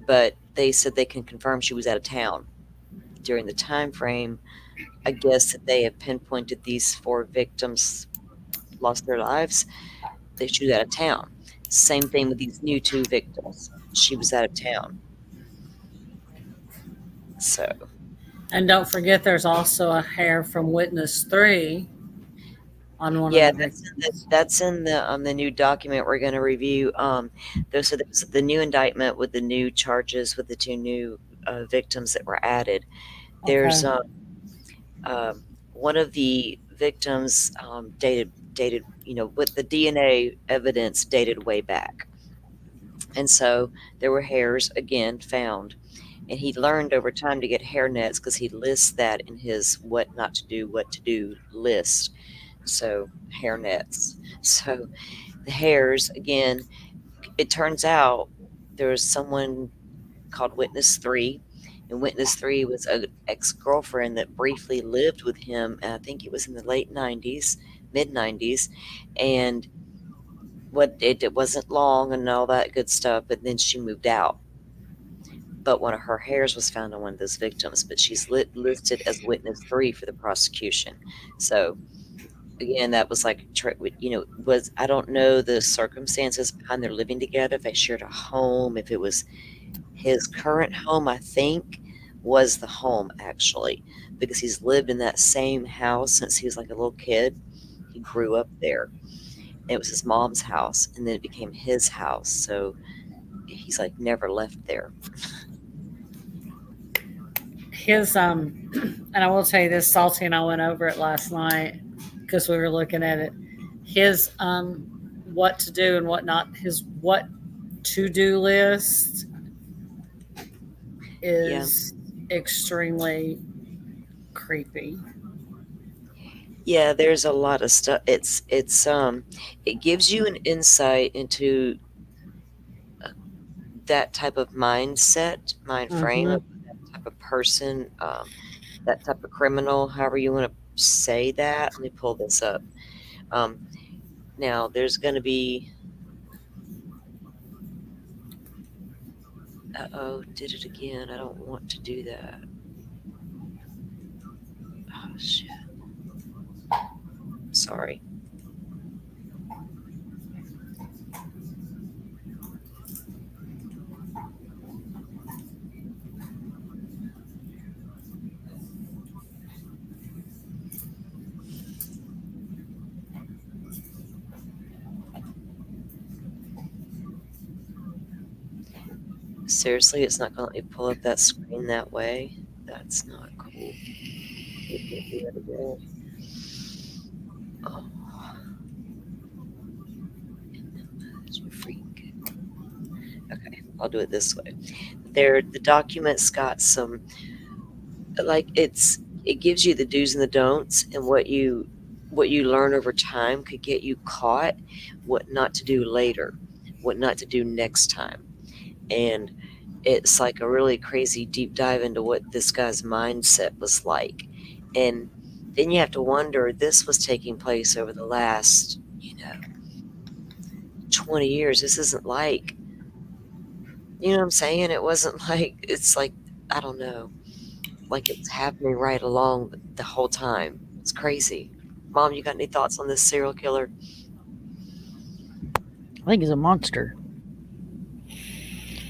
but they said they can confirm she was out of town during the time frame. I guess that they have pinpointed these 4 victims lost their lives. She was out of town. Same thing with these new 2 victims. She was out of town. So, And don't forget, there's also a hair from witness 3 on one yeah, of the victims. that's in the new document we're going to review. There's the new indictment with the new charges with the 2 new victims that were added. There's Okay. one of the victims dated, with the DNA evidence dated way back. And so there were hairs again found. And he learned over time to get hair nets because he lists that in his what not to do, what to do list. So hair nets. So the hairs, again, it turns out there was someone called Witness 3. And Witness 3 was an ex-girlfriend that briefly lived with him. And I think it was in the late 90s, mid 90s. And it wasn't long and all that good stuff, but then she moved out. But one of her hairs was found on one of those victims, but she's listed as Witness 3 for the prosecution. So again, that was like, I don't know the circumstances behind their living together, if they shared a home, if it was his current home, I think was the home actually, because he's lived in that same house since he was like a little kid. He grew up there. It was his mom's house, and then it became his house. So he's like never left there. His and I will tell you this, Salty and I went over it last night because we were looking at it. His what to do and what not, his what to do list is extremely creepy. Yeah, there's a lot of stuff. It gives you an insight into that type of mind frame, of that type of person, that type of criminal, however you want to say that. Let me pull this up. Now, there's going to be. Uh-oh, did it again. I don't want to do that. Oh, shit. Sorry. Seriously, it's not going to let me pull up that screen that way. That's not cool. We can't do that again. Oh. Freak. Okay, I'll do it this way. The documents got some, like, it gives you the do's and the don'ts, and what you learn over time could get you caught, what not to do later, what not to do next time. And it's like a really crazy deep dive into what this guy's mindset was like. And then you have to wonder, this was taking place over the last 20 years. This isn't like, you know what I'm saying? It wasn't like, it's like, I don't know, like it's happening right along the whole time. It's crazy. Mom, you got any thoughts on this serial killer? I think he's a monster.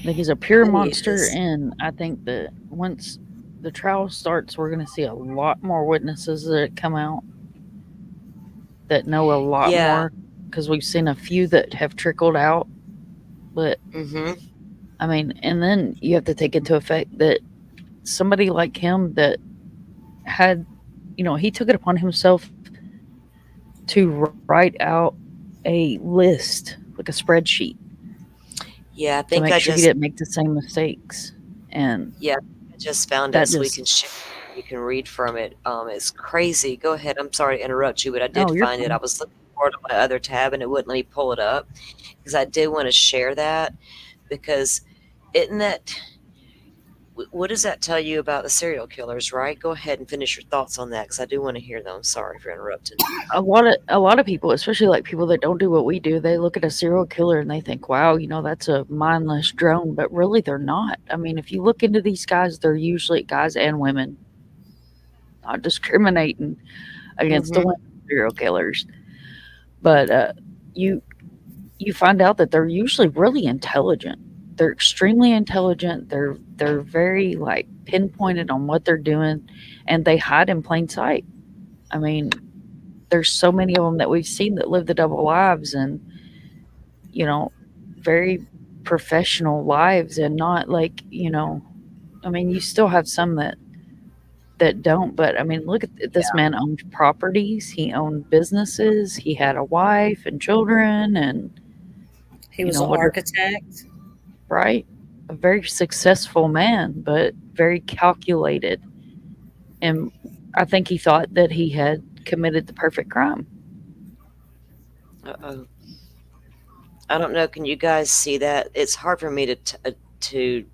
I think he's a pure He monster, is. and I think that once the trial starts, we're going to see a lot more witnesses that come out that know a lot Yeah. more because we've seen a few that have trickled out. But Mhm. I mean, and then you have to take into effect that somebody like him that had, he took it upon himself to write out a list, like a spreadsheet, Yeah, I to think make I sure he just didn't make the same mistakes. And yeah, I just found it that so we can just, share. You can read from it. It's crazy. Go ahead. I'm sorry to interrupt you, but I did no, you're find it. I fine. was looking for it on my other tab and it wouldn't let me pull it up because I did want to share that because isn't that what does that tell you about the serial killers, right? Go ahead and finish your thoughts on that because I do want to hear them. Sorry for interrupting. A lot of people, especially like people that don't do what we do, they look at a serial killer and they think, "Wow, that's a mindless drone." But really, they're not. I mean, if you look into these guys, they're usually guys and women, not discriminating against the Mm-hmm. women serial killers. But you you find out that they're usually really intelligent. They're extremely intelligent. They're very like pinpointed on what they're doing, and they hide in plain sight. I mean, there's so many of them that we've seen that live the double lives and you know very professional lives and not like I mean, you still have some that don't, but I mean, look at this man owned properties, he owned businesses, he had a wife and children, and He was an what are architect. right, a very successful man but very calculated, and I think he thought that he had committed the perfect crime. Uh-oh. I don't know. Can you guys see that? It's hard for me to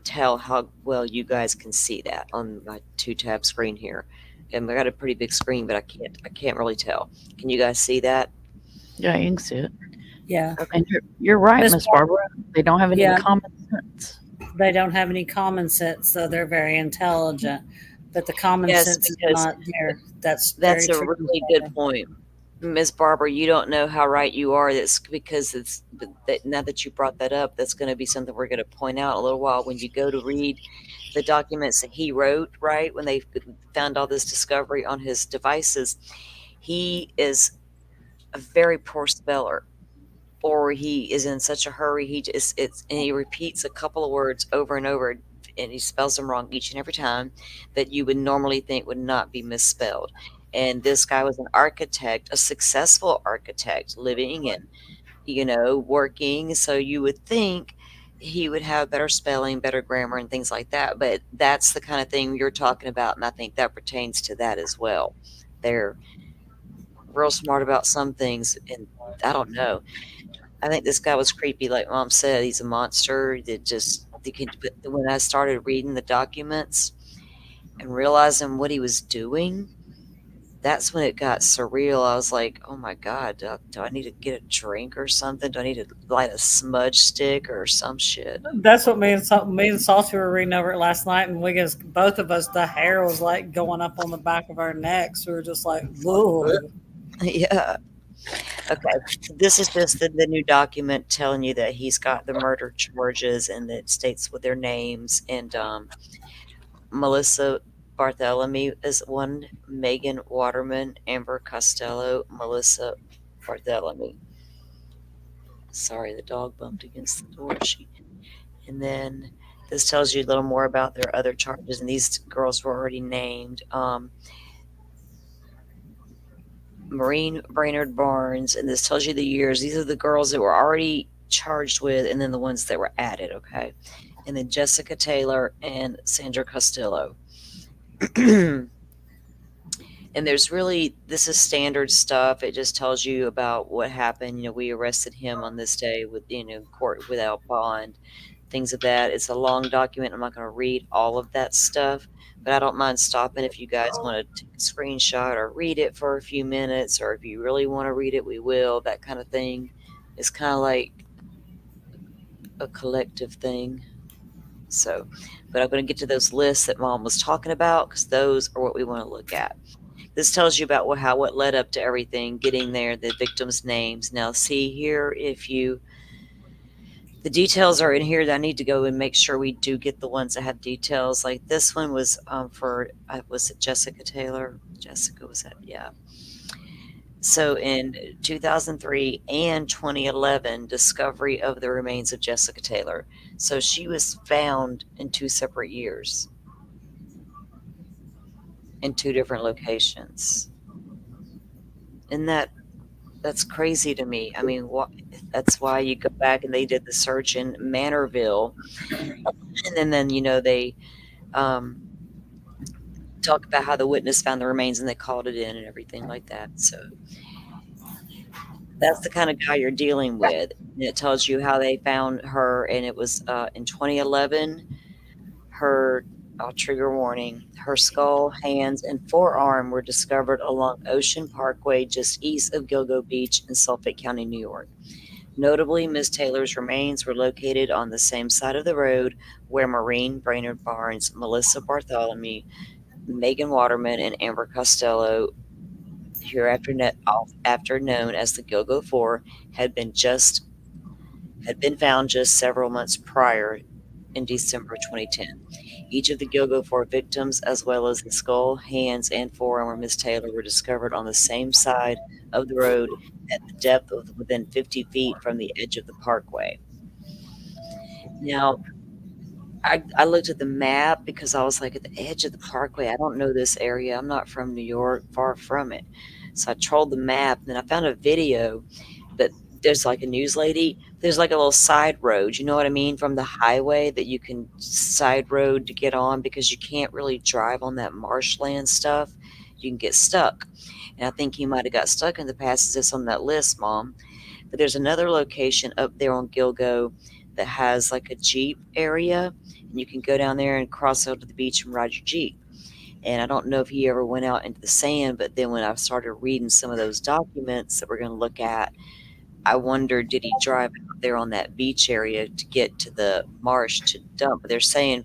tell how well you guys can see that on my two tab screen here. And I got a pretty big screen, but I can't really tell. Can you guys see that? Yeah, you can see it. Yeah. Okay. And you're right, Miss Miss Barbara. They don't have any Yeah, common sense. they don't have any common sense, so they're very intelligent. But the common Yes, sense is because not there. That's that's very a true. really good point. Miss Barbara, you don't know how right you are. That's because it's that now that you brought that up, that's going to be something we're going to point out in a little while when you go to read the documents that he wrote, right? When they found all this discovery on his devices, he is a very poor speller or he is in such a hurry he just it's and he repeats a couple of words over and over and he spells them wrong each and every time that you would normally think would not be misspelled. And this guy was an architect, a successful architect living and working, so you would think he would have better spelling, better grammar and things like that, but that's the kind of thing you're talking about and I think that pertains to that as well. They're real smart about some things and I don't know. I think this guy was creepy, like mom said, he's a monster that just but when I started reading the documents and realizing what he was doing, that's when it got surreal. I was like, "Oh my god, do I need to get a drink or something? Do I need to light a smudge stick or some shit?" That's what me and Saucy were reading over it last night, and we just both of us the hair was like going up on the back of our necks. We were just like, whoa. Yeah. Okay. So this is just the new document telling you that he's got the murder charges and it states with their names and Melissa Bartholomew is one, Megan Waterman, Amber Costello, Melissa Bartholomew. Sorry, the dog bumped against the door. And then this tells you a little more about their other charges, and these girls were already named. Maureen Brainerd Barnes, and this tells you the years. These are the girls that were already charged with, and then the ones that were added, okay? And then Jessica Taylor and Sandra Costello. And there's really this is standard stuff. It just tells you about what happened. We arrested him on this day with court without bond, things of that. It's a long document. I'm not going to read all of that stuff, but I don't mind stopping if you guys want to take a screenshot or read it for a few minutes, or if you really want to read it, we will. That kind of thing. It's kind of like a collective thing. So, but I'm going to get to those lists that mom was talking about because those are what we want to look at. This tells you about what led up to everything, getting there, the victims' names. Now, see here, if you The details are in here that I need to go and make sure we do get the ones that have details. Like this one was for was it Jessica Taylor? Jessica was that? Yeah. So in 2003 and 2011, discovery of the remains of Jessica Taylor. So she was found in two separate years in two different locations. And that's crazy to me. I mean, that's why you go back and they did the search in Manorville, and then they um, talk about how the witness found the remains and they called it in and everything like that. So that's the kind of guy you're dealing with. And it tells you how they found her, and it was in 2011. Her trigger warning: her skull, hands, and forearm were discovered along Ocean Parkway, just east of Gilgo Beach in Suffolk County, New York. Notably, Miss Taylor's remains were located on the same side of the road where Maureen Brainerd Barnes, Melissa Bartholomew, Megan Waterman, and Amber Costello, hereafter after known as the Go-Go Four, had been just had been found just several months prior in December 2010. Each of the Go-Go Four victims, as well as the skull, hands, and forearm of Miss Taylor, were discovered on the same side of the road at the depth of within 50 feet from the edge of the parkway. Now, I looked at the map because I was like, at the edge of the parkway. I don't know this area. I'm not from New York, far from it. So I trolled the map, and then I found a video that there's like a news lady. There's like a little side road. You know what I mean? From the highway that you can side road to get on because you can't really drive on that marshland stuff. You can get stuck. And I think he might have got stuck in the past. Is this on that list, Mom? But there's another location up there on Gilgo that has like a Jeep area, and you can go down there and cross over to the beach and ride your Jeep. And I don't know if he ever went out into the sand, but then when I started reading some of those documents that we're going to look at, I wondered, did he drive out there on that beach area to get to the marsh to dump? But they're saying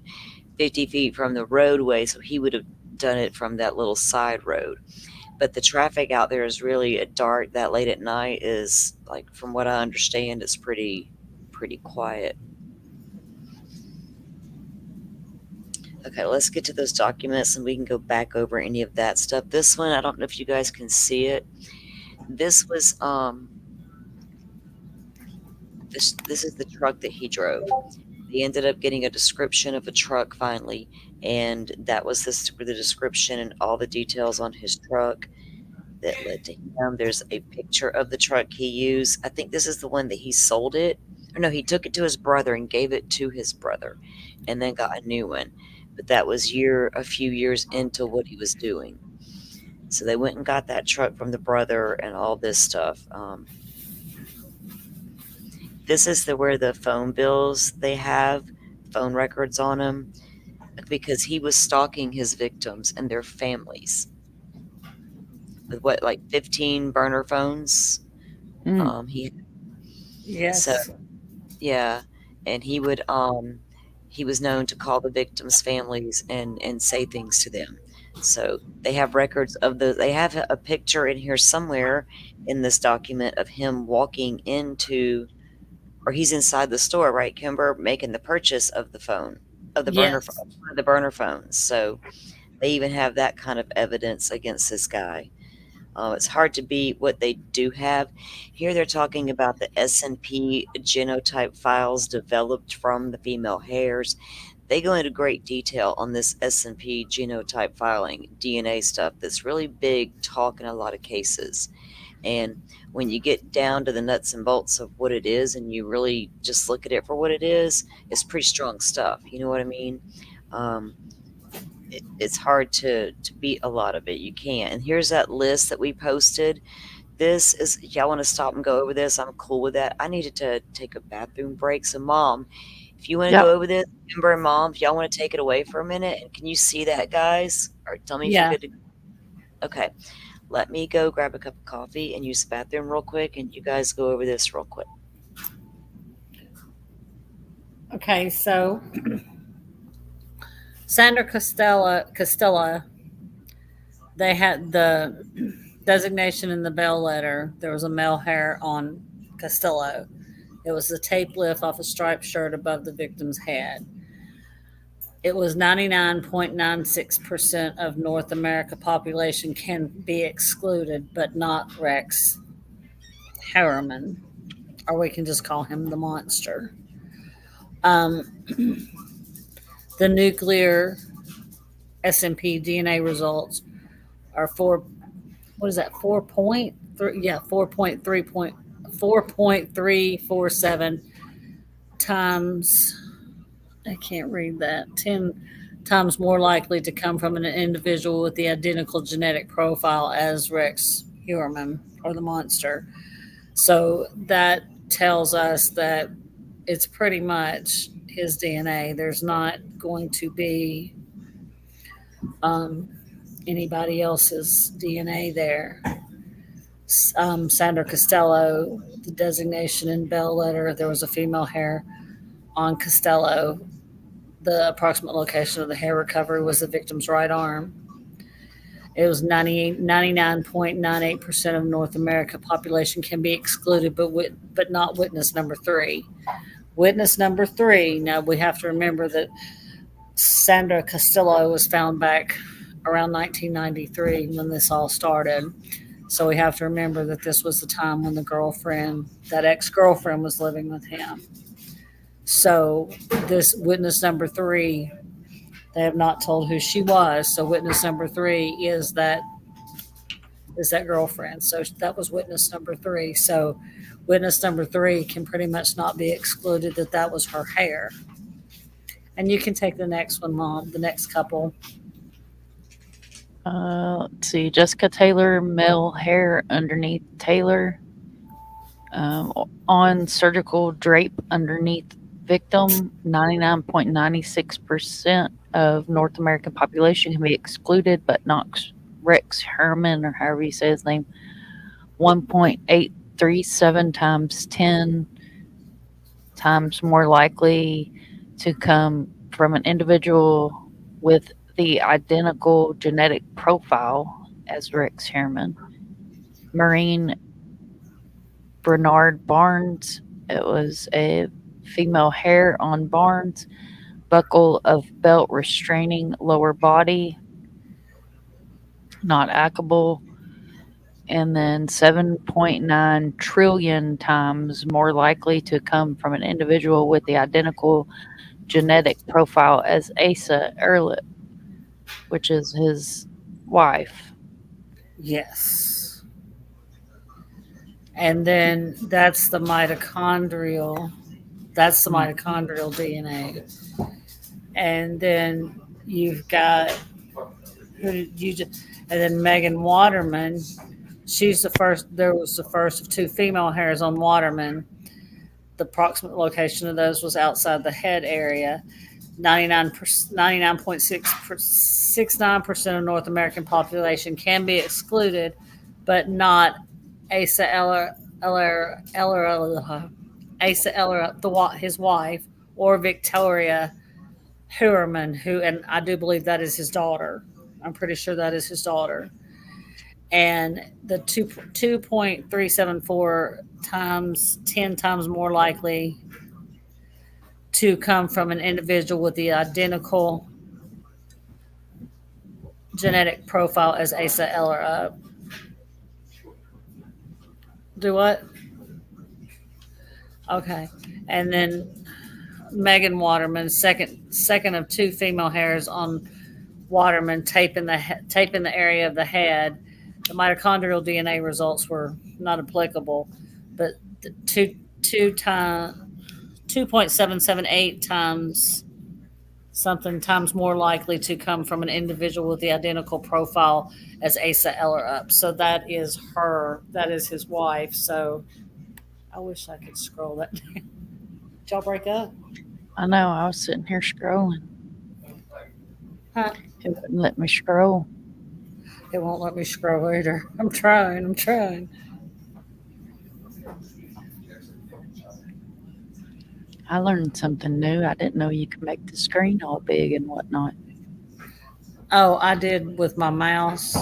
50 feet from the roadway, so he would have done it from that little side road. But the traffic out there is really at dark that late at night is like, from what I understand, it's pretty quiet. Okay, let's get to those documents and we can go back over any of that stuff. This one, I don't know if you guys can see it. This was this is the truck that he drove. They ended up getting a description of a truck finally, and that was the description and all the details on his truck that led to him. There's a picture of the truck he used. I think this is the one that he sold it. Or no, he took it to his brother and gave it to his brother and then got a new one. But that was a few years into what he was doing. So they went and got that truck from the brother and all this stuff. This is where the phone bills they have phone records on them because he was stalking his victims and their families with what, like 15 burner phones. Mm. He so Yes. yeah, and he was known to call the victims' families and say things to them. So they have records of they have a picture in here somewhere in this document of him walking into, or he's inside the store, right, Kimber, making the purchase of the phone, of the Yes. one of the burner phones. So they even have that kind of evidence against this guy. It's hard to beat what they do have. Here they're talking about the S&P genotype files developed from the female hairs. They go into great detail on this S&P genotype filing, DNA stuff that's really big talk in a lot of cases. And when you get down to the nuts and bolts of what it is and you really just look at it for what it is, it's pretty strong stuff. You know what I mean? Um, it's hard to beat a lot of it. You can't. And here's that list that we posted. This is, y'all want to stop and go over this? I'm cool with that. I needed to take a bathroom break. So, Mom, if you want to Yep. go over this, Amber and Mom, if y'all want to take it away for a minute, and can you see that, guys? Or tell me if you're Yeah. good to go. Okay, let me go grab a cup of coffee and use the bathroom real quick, and you guys go over this real quick. Okay. So Sandra Costello, they had the designation in the bail letter. There was a male hair on Costello. It was the tape lift off a striped shirt above the victim's head. It was 99.96% of North America population can be excluded, but not Rex Heuermann, or we can just call him the monster. Um, the nuclear SMP DNA results are what is that, 4.3, yeah, 4.347 times, I can't read that, 10 times more likely to come from an individual with the identical genetic profile as Rex Heuermann or the monster. So that tells us that it's pretty much his DNA. There's not going to be um, anybody else's DNA there. Sandra Costello, the designation in Bell letter, there was a female hair on Costello. The approximate location of the hair recovery was the victim's right arm. It was 99.98% of North America population can be excluded, but not witness number three. Witness number three, now we have to remember that Sandra Castillo was found back around 1993 when this all started. So we have to remember that this was the time when that ex-girlfriend was living with him. So this witness number three, they have not told who she was. So witness number three is that girlfriend. So that was witness number three. So witness number three can pretty much not be excluded that was her hair. And you can take the next one, Mom, the next couple. Let's see. Jessica Taylor, male hair underneath Taylor. On surgical drape underneath victim, 99.96% of North American population can be excluded, but not Rex Heuermann, or however you say his name. 1.837 times 10 times more likely to come from an individual with the identical genetic profile as Rex Heuermann. Maureen Bernard Barnes, it was a female hair on Barnes, buckle of belt restraining lower body, not applicable. And then 7.9 trillion times more likely to come from an individual with the identical genetic profile as Asa Earlip, which is his wife. Yes. And then that's the mitochondrial DNA. And then you've got and then Megan Waterman. There was the first of two female hairs on Waterman. The approximate location of those was outside the head area. 99.69% of North American population can be excluded, but not Asa Eller, his wife, or Victoria Heuermann, and I do believe that is his daughter. I'm pretty sure that is his daughter. And the 2.374 times 10 times more likely to come from an individual with the identical genetic profile as Asa Eller. Do what? Okay. And then Megan Waterman, second of two female hairs on Waterman, tape in the area of the head. The mitochondrial DNA results were not applicable, but the 2.778 times something times more likely to come from an individual with the identical profile as Asa Eller. So that is his wife. So I wish I could scroll that down. Did y'all break up? I know, I was sitting here scrolling. Huh? It wouldn't let me scroll. It won't let me scroll either. I'm trying. I learned something new. I didn't know you could make the screen all big and whatnot. Oh, I did with my mouse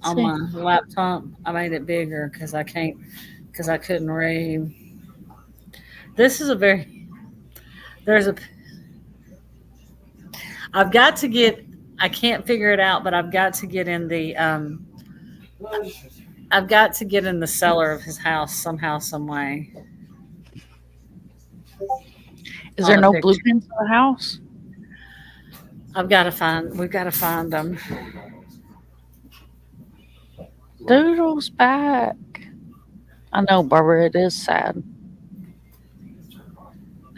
on my laptop. I made it bigger because I couldn't read. This is a very there's a I've got to get I can't figure it out, but I've got to get in the cellar of his house somehow, some way Is there on a no picture. blueprints of the house? We've got to find them. Doodle's back. I know, Barbara, it is sad.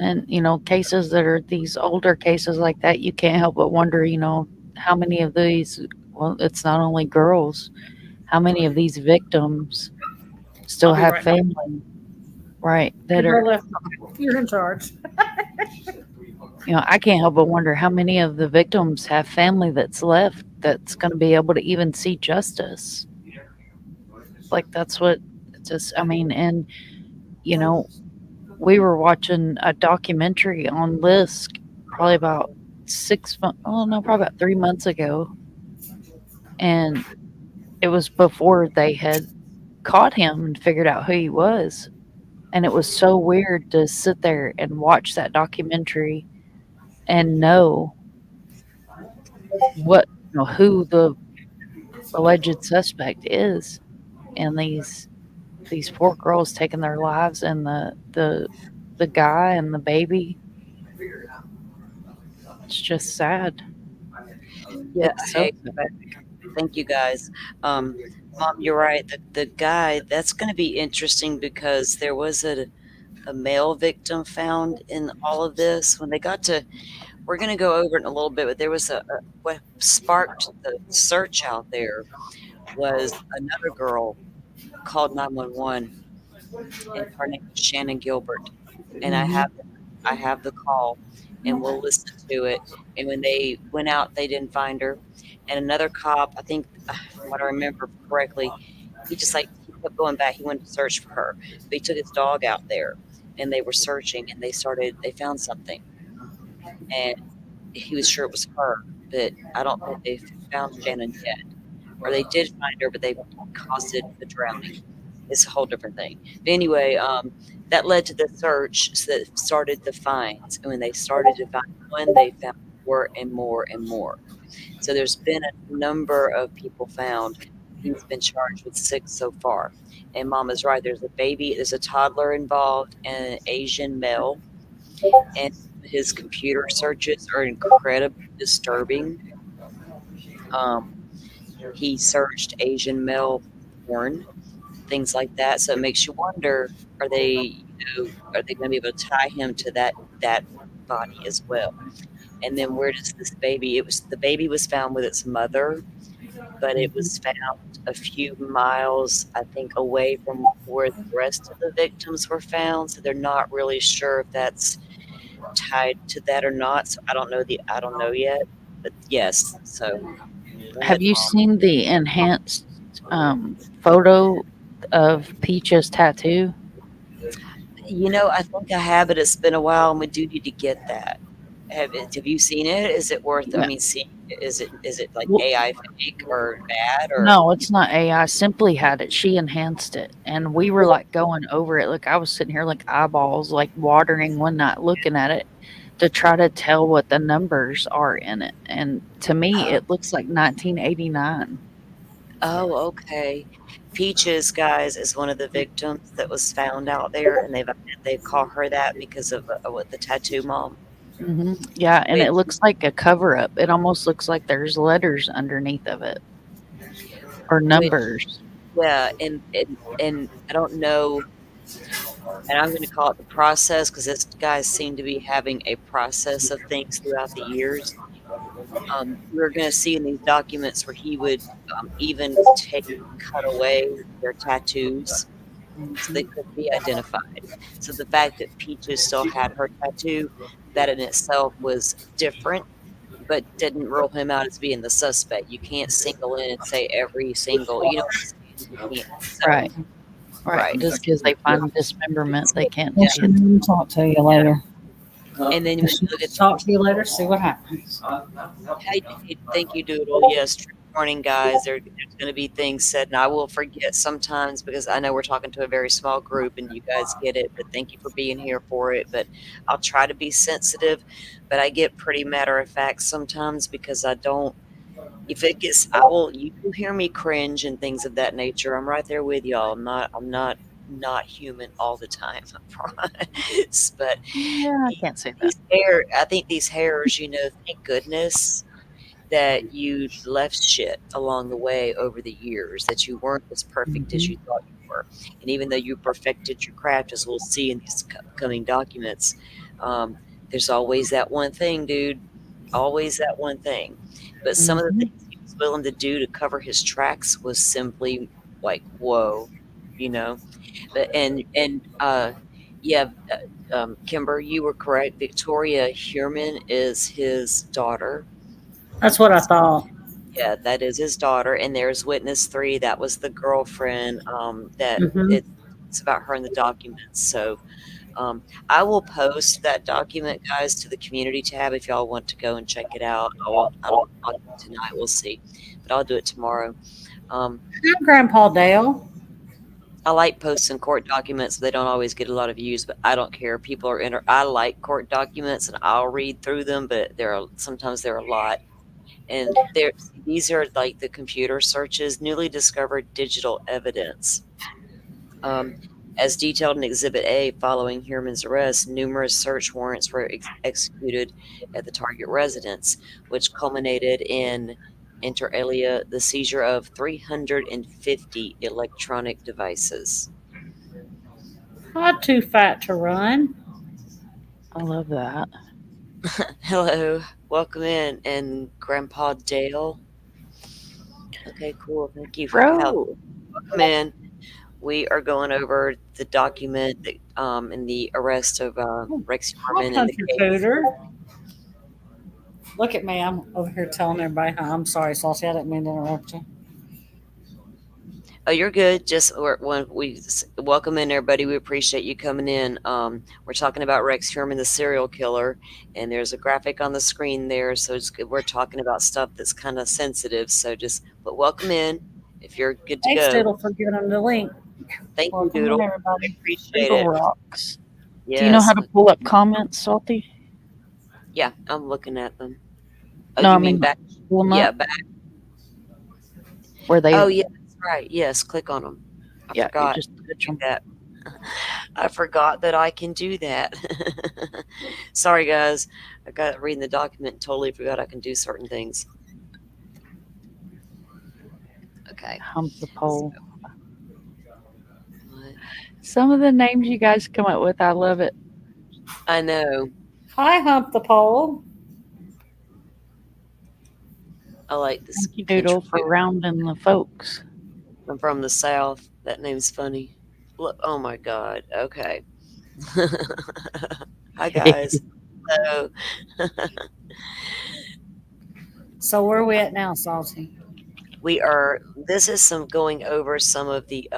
And, cases that are these older cases like that, you can't help but wonder, how many of these, well, it's not only girls, how many of these victims I'll still be have right back. family, right, You that go are, left. You're in charge. I can't help but wonder how many of the victims have family that's left that's going to be able to even see justice. Like, that's what, just, I mean, and, you know, we were watching a documentary on Lisk probably about 6 months, oh no, probably about 3 months ago. And it was before they had caught him and figured out who he was. And it was so weird to sit there and watch that documentary and know who the alleged suspect is. And these poor girls taking their lives, and the guy and the baby. It's just sad. Yeah, It's so hey, sad. thank you guys. Um, Mom, you're right. The guy, that's going to be interesting because there was a male victim found in all of this. When they got to, we're going to go over it in a little bit, but there was what sparked the search out there was another girl called 911, and her name was Shannon Gilbert. And I have the call, and we'll listen to it. And when they went out, they didn't find her. And another cop, I think, from what I remember correctly, he just like he kept going back. He wanted to search for her, but he took his dog out there, and they were searching, and they found something, and he was sure it was her, but I don't think they found Shannon yet, or they did find her, but they caused it a drowning. It's a whole different thing. But anyway, that led to the search so that started the finds. And when they started to find one, they found more and more and more. So there's been a number of people found. He's been charged with 6 so far. And Mama's right. There's a baby, there's a toddler involved, and an Asian male. And his computer searches are incredibly disturbing. Um, he searched Asian male porn, things like that. So it makes you wonder: are are they going to be able to tie him to that body as well? And then where does this baby? The baby was found with its mother, but it was found a few miles, I think, away from where the rest of the victims were found. So they're not really sure if that's tied to that or not. So I don't know yet. But yes, so go ahead, Have you Mom. seen the enhanced photo of Peach's tattoo? I think I have it. It's been a while, and we do need to get that. Have you seen it? Is it worth? I Yeah. mean, see, is it like Well, AI fake or bad or? no, it's not AI. Simply had it. She enhanced it, and we were like going over it. Like, I was sitting here like eyeballs like watering one night looking at it to try to tell what the numbers are in it. And to me, Oh, it looks like 1989. oh, okay. Peaches, guys, is one of the victims that was found out there, and they've called her that because of what the tattoo mom, Yeah, and it which looks like a cover up. It almost looks like there's letters underneath of it or which numbers. yeah, and I don't know, and I'm going to call it the process because this guy seemed to be having a process of things throughout the years. We're going to see in these documents where he would even cut away their tattoos so they couldn't be identified. So the fact that Peaches still had her tattoo, that in itself was different, but didn't rule him out as being the suspect. You can't single in and say every single, you know what I'm saying? You can't. So, Right, right. right. Just because they find dismemberment, they can't Well, Yeah. she say it's. will talk to you later. And then when you look at Talk to you later. See what happens. hey, thank you, Doodle. Yes, true warning, guys. There's going to be things said, and I will forget sometimes because I know we're talking to a very small group, and you guys get it. But thank you for being here for it. But I'll try to be sensitive, but I get pretty matter of fact sometimes because I don't. If it gets, I will. You will hear me cringe and things of that nature. I'm right there with y'all. I'm not human all the time. I promise. But Yeah, I can't say that. these hair, I think these hairs. Thank goodness that you left shit along the way over the years, that you weren't as perfect as you thought you were. And even though you perfected your craft, as we'll see in these upcoming documents, um, there's always that one thing, dude. Always that one thing. But some of the Mhm. things he was willing to do to cover his tracks was simply like, whoa, you know? But, yeah, Kimber, you were correct. Victoria Heuermann is his daughter. That's what I thought. Yeah, that is his daughter, and there's witness 3, that was the girlfriend, that Hmm. it's about her in the documents, so, I will post that document, guys, to the community tab if y'all want to go and check it out. I don't I'll do it tonight, we'll see, but I'll do it tomorrow. Um, I'm Grandpa Dale. I like posting court documents, they don't always get a lot of views, but I don't care, people are I like court documents, and I'll read through them, but sometimes they're a lot. And these are like the computer searches, newly discovered digital evidence. Um, as detailed in Exhibit A, following Heuermann's arrest, numerous search warrants were executed at the target residence, which culminated in, inter alia, the seizure of 350 electronic devices. Not too fat to run. I love that. Hello, welcome in, and Grandpa Dale. Okay, cool. Thank you for Bro, welcome in. We are going over the document that, in the arrest of Rex Hi, Heuermann in the country case. cooter. Look at me. I'm over here telling everybody hi. I'm sorry, Saucy. I didn't mean to interrupt you. Oh, you're good. Just when welcome in everybody. We appreciate you coming in. We're talking about Rex Heuermann, the serial killer, and there's a graphic on the screen there. So we're talking about stuff that's kind of sensitive. But welcome in if you're good to Thanks, go. Doodle, for giving them the link. Thank you, Welcome in, Doodle. I everybody. appreciate Doodle it. rocks. Do you know Yes. how to pull up comments, Salty? Yeah, I'm looking at them. Oh, No, I you mean mean back? pull them Yeah, up back. where they. Oh, yeah, that's right. Yes, click on them. I Yeah, you forgot just touch to do them. that. I forgot that I can do that. Sorry, guys. I got reading the document and totally forgot I can do certain things. Okay. Hump the So, pole. what? Some of the names you guys come up with, I love it. I know. Hi, Hump the Pole. I like this Thank you, country Doodle, for food. rounding the folks. I'm from the South. That name's funny. Look, oh my God. Okay. Hi, guys. Hello. So where are we at now, Salty? This is some going over some of the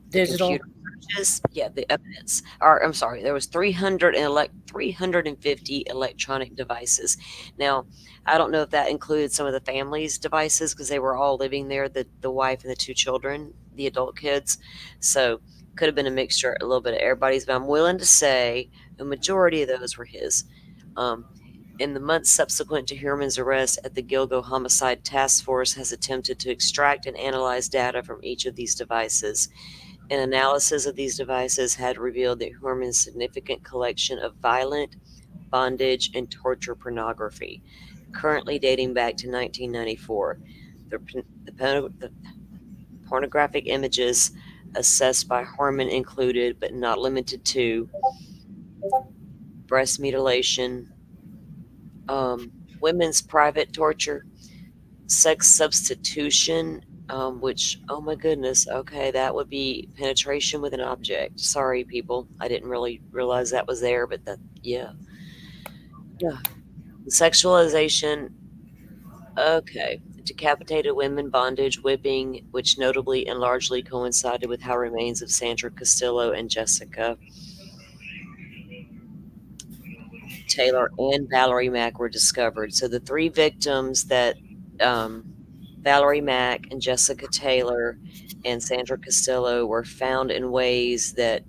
Digital. computer searches. Yeah, the evidence. Or I'm sorry, there was 350 electronic devices. Now, I don't know if that includes some of the family's devices because they were all living there, the wife and the 2 children, the adult kids. So could have been a mixture, a little bit of everybody's, but I'm willing to say a majority of those were his. Um, in the months subsequent to Heuermann's arrest, at the Gilgo Homicide Task Force has attempted to extract and analyze data from each of these devices. An analysis of these devices had revealed that Heuermann's significant collection of violent, bondage, and torture pornography, currently dating back to 1994. The pornographic images assessed by Heuermann included, but not limited to, breast mutilation, women's private torture, sex substitution, which, oh my goodness, okay, that would be penetration with an object. Sorry, people, I didn't really realize that was there, but yeah, yeah. Sexualization, okay. Decapitated women, bondage, whipping, which notably and largely coincided with how remains of Sandra Castillo and Jessica Taylor and Valerie Mack were discovered. So the 3 victims that um, Valerie Mack and Jessica Taylor and Sandra Castillo were found in ways that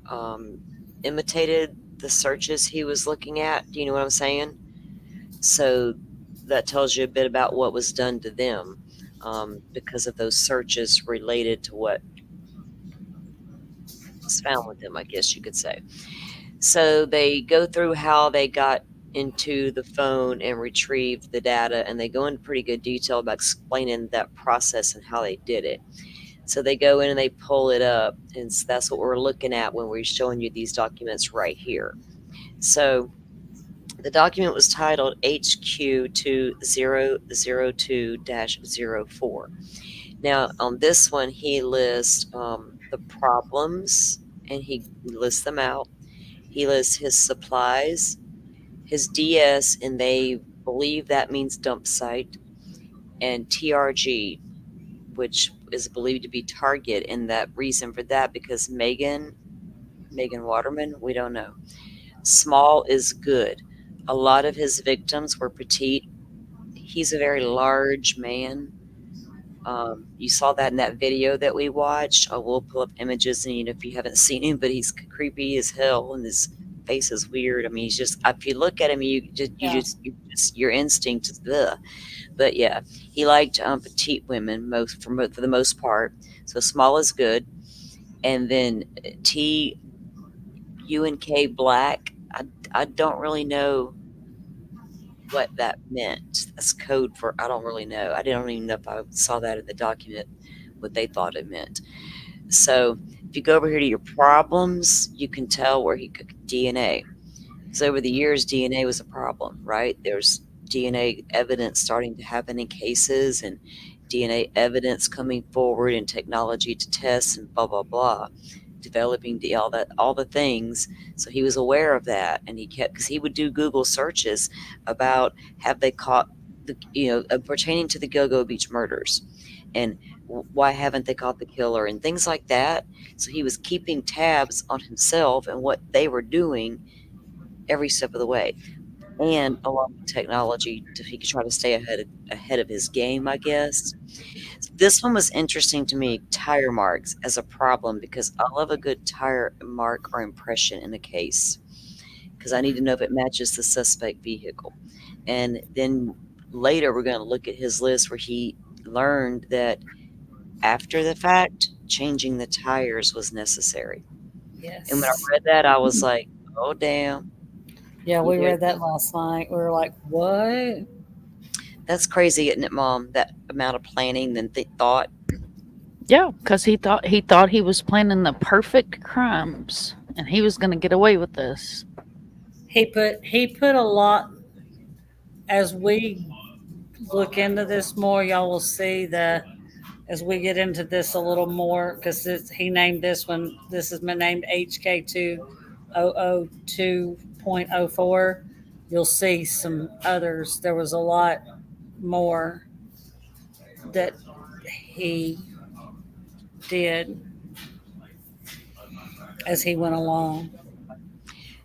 um, imitated the searches he was looking at. Do you know what I'm saying? So that tells you a bit about what was done to them because of those searches related to what was found with them, I guess you could say. So they go through how they got into the phone and retrieved the data, and they go into pretty good detail about explaining that process and how they did it. So they go in and they pull it up, and that's what we're looking at when we're showing you these documents right here. So the document was titled HQ2002-04. Now, on this one, he lists the problems and he lists them out. He lists his supplies, his DS, and they believe that means dump site, and TRG, which is believed to be target. And that reason for that because Megan Waterman, we don't know. Small is good. A lot of his victims were petite. He's a very large man. You saw that in that video that we watched. I will pull up images, and if you haven't seen him, but he's creepy as hell, and his face is weird. I mean, he's just if you look at him, Yeah. your instinct is the. But yeah, he liked petite women for the most part. So small is good, and then T U and K black. I don't really know what that meant. That's code for I don't really know. I don't even know if I saw that in the document what they thought it meant. So if you go over here to your problems, you can tell where he could DNA. Because over the years, DNA was a problem, right? There's DNA evidence starting to happen in cases and DNA evidence coming forward and technology to test and blah blah blah, developing all the things. So he was aware of that, and he kept because he would do Google searches about have they caught the pertaining to the Go-Go Beach murders, and why haven't they caught the killer and things like that. So he was keeping tabs on himself and what they were doing every step of the way, and along with technology, he could try to stay ahead of his game, I guess. This one was interesting to me, tire marks as a problem, because I love a good tire mark or impression in a case, because I need to know if it matches the suspect vehicle. And then later, we're going to look at his list where he learned that after the fact, changing the tires was necessary. And when I Yes. read that, I was like, oh, damn. Yeah, You we know, read that last night. We were like, what? that's crazy, isn't it, Mom? That amount of planning and thought. Yeah, because he thought he was planning the perfect crimes, and he was going to get away with this. He put a lot as we look into this more, y'all will see that as we get into this a little more, because he named this one, this has been named HK2002.04. You'll see some others. There was a lot more that he did as he went along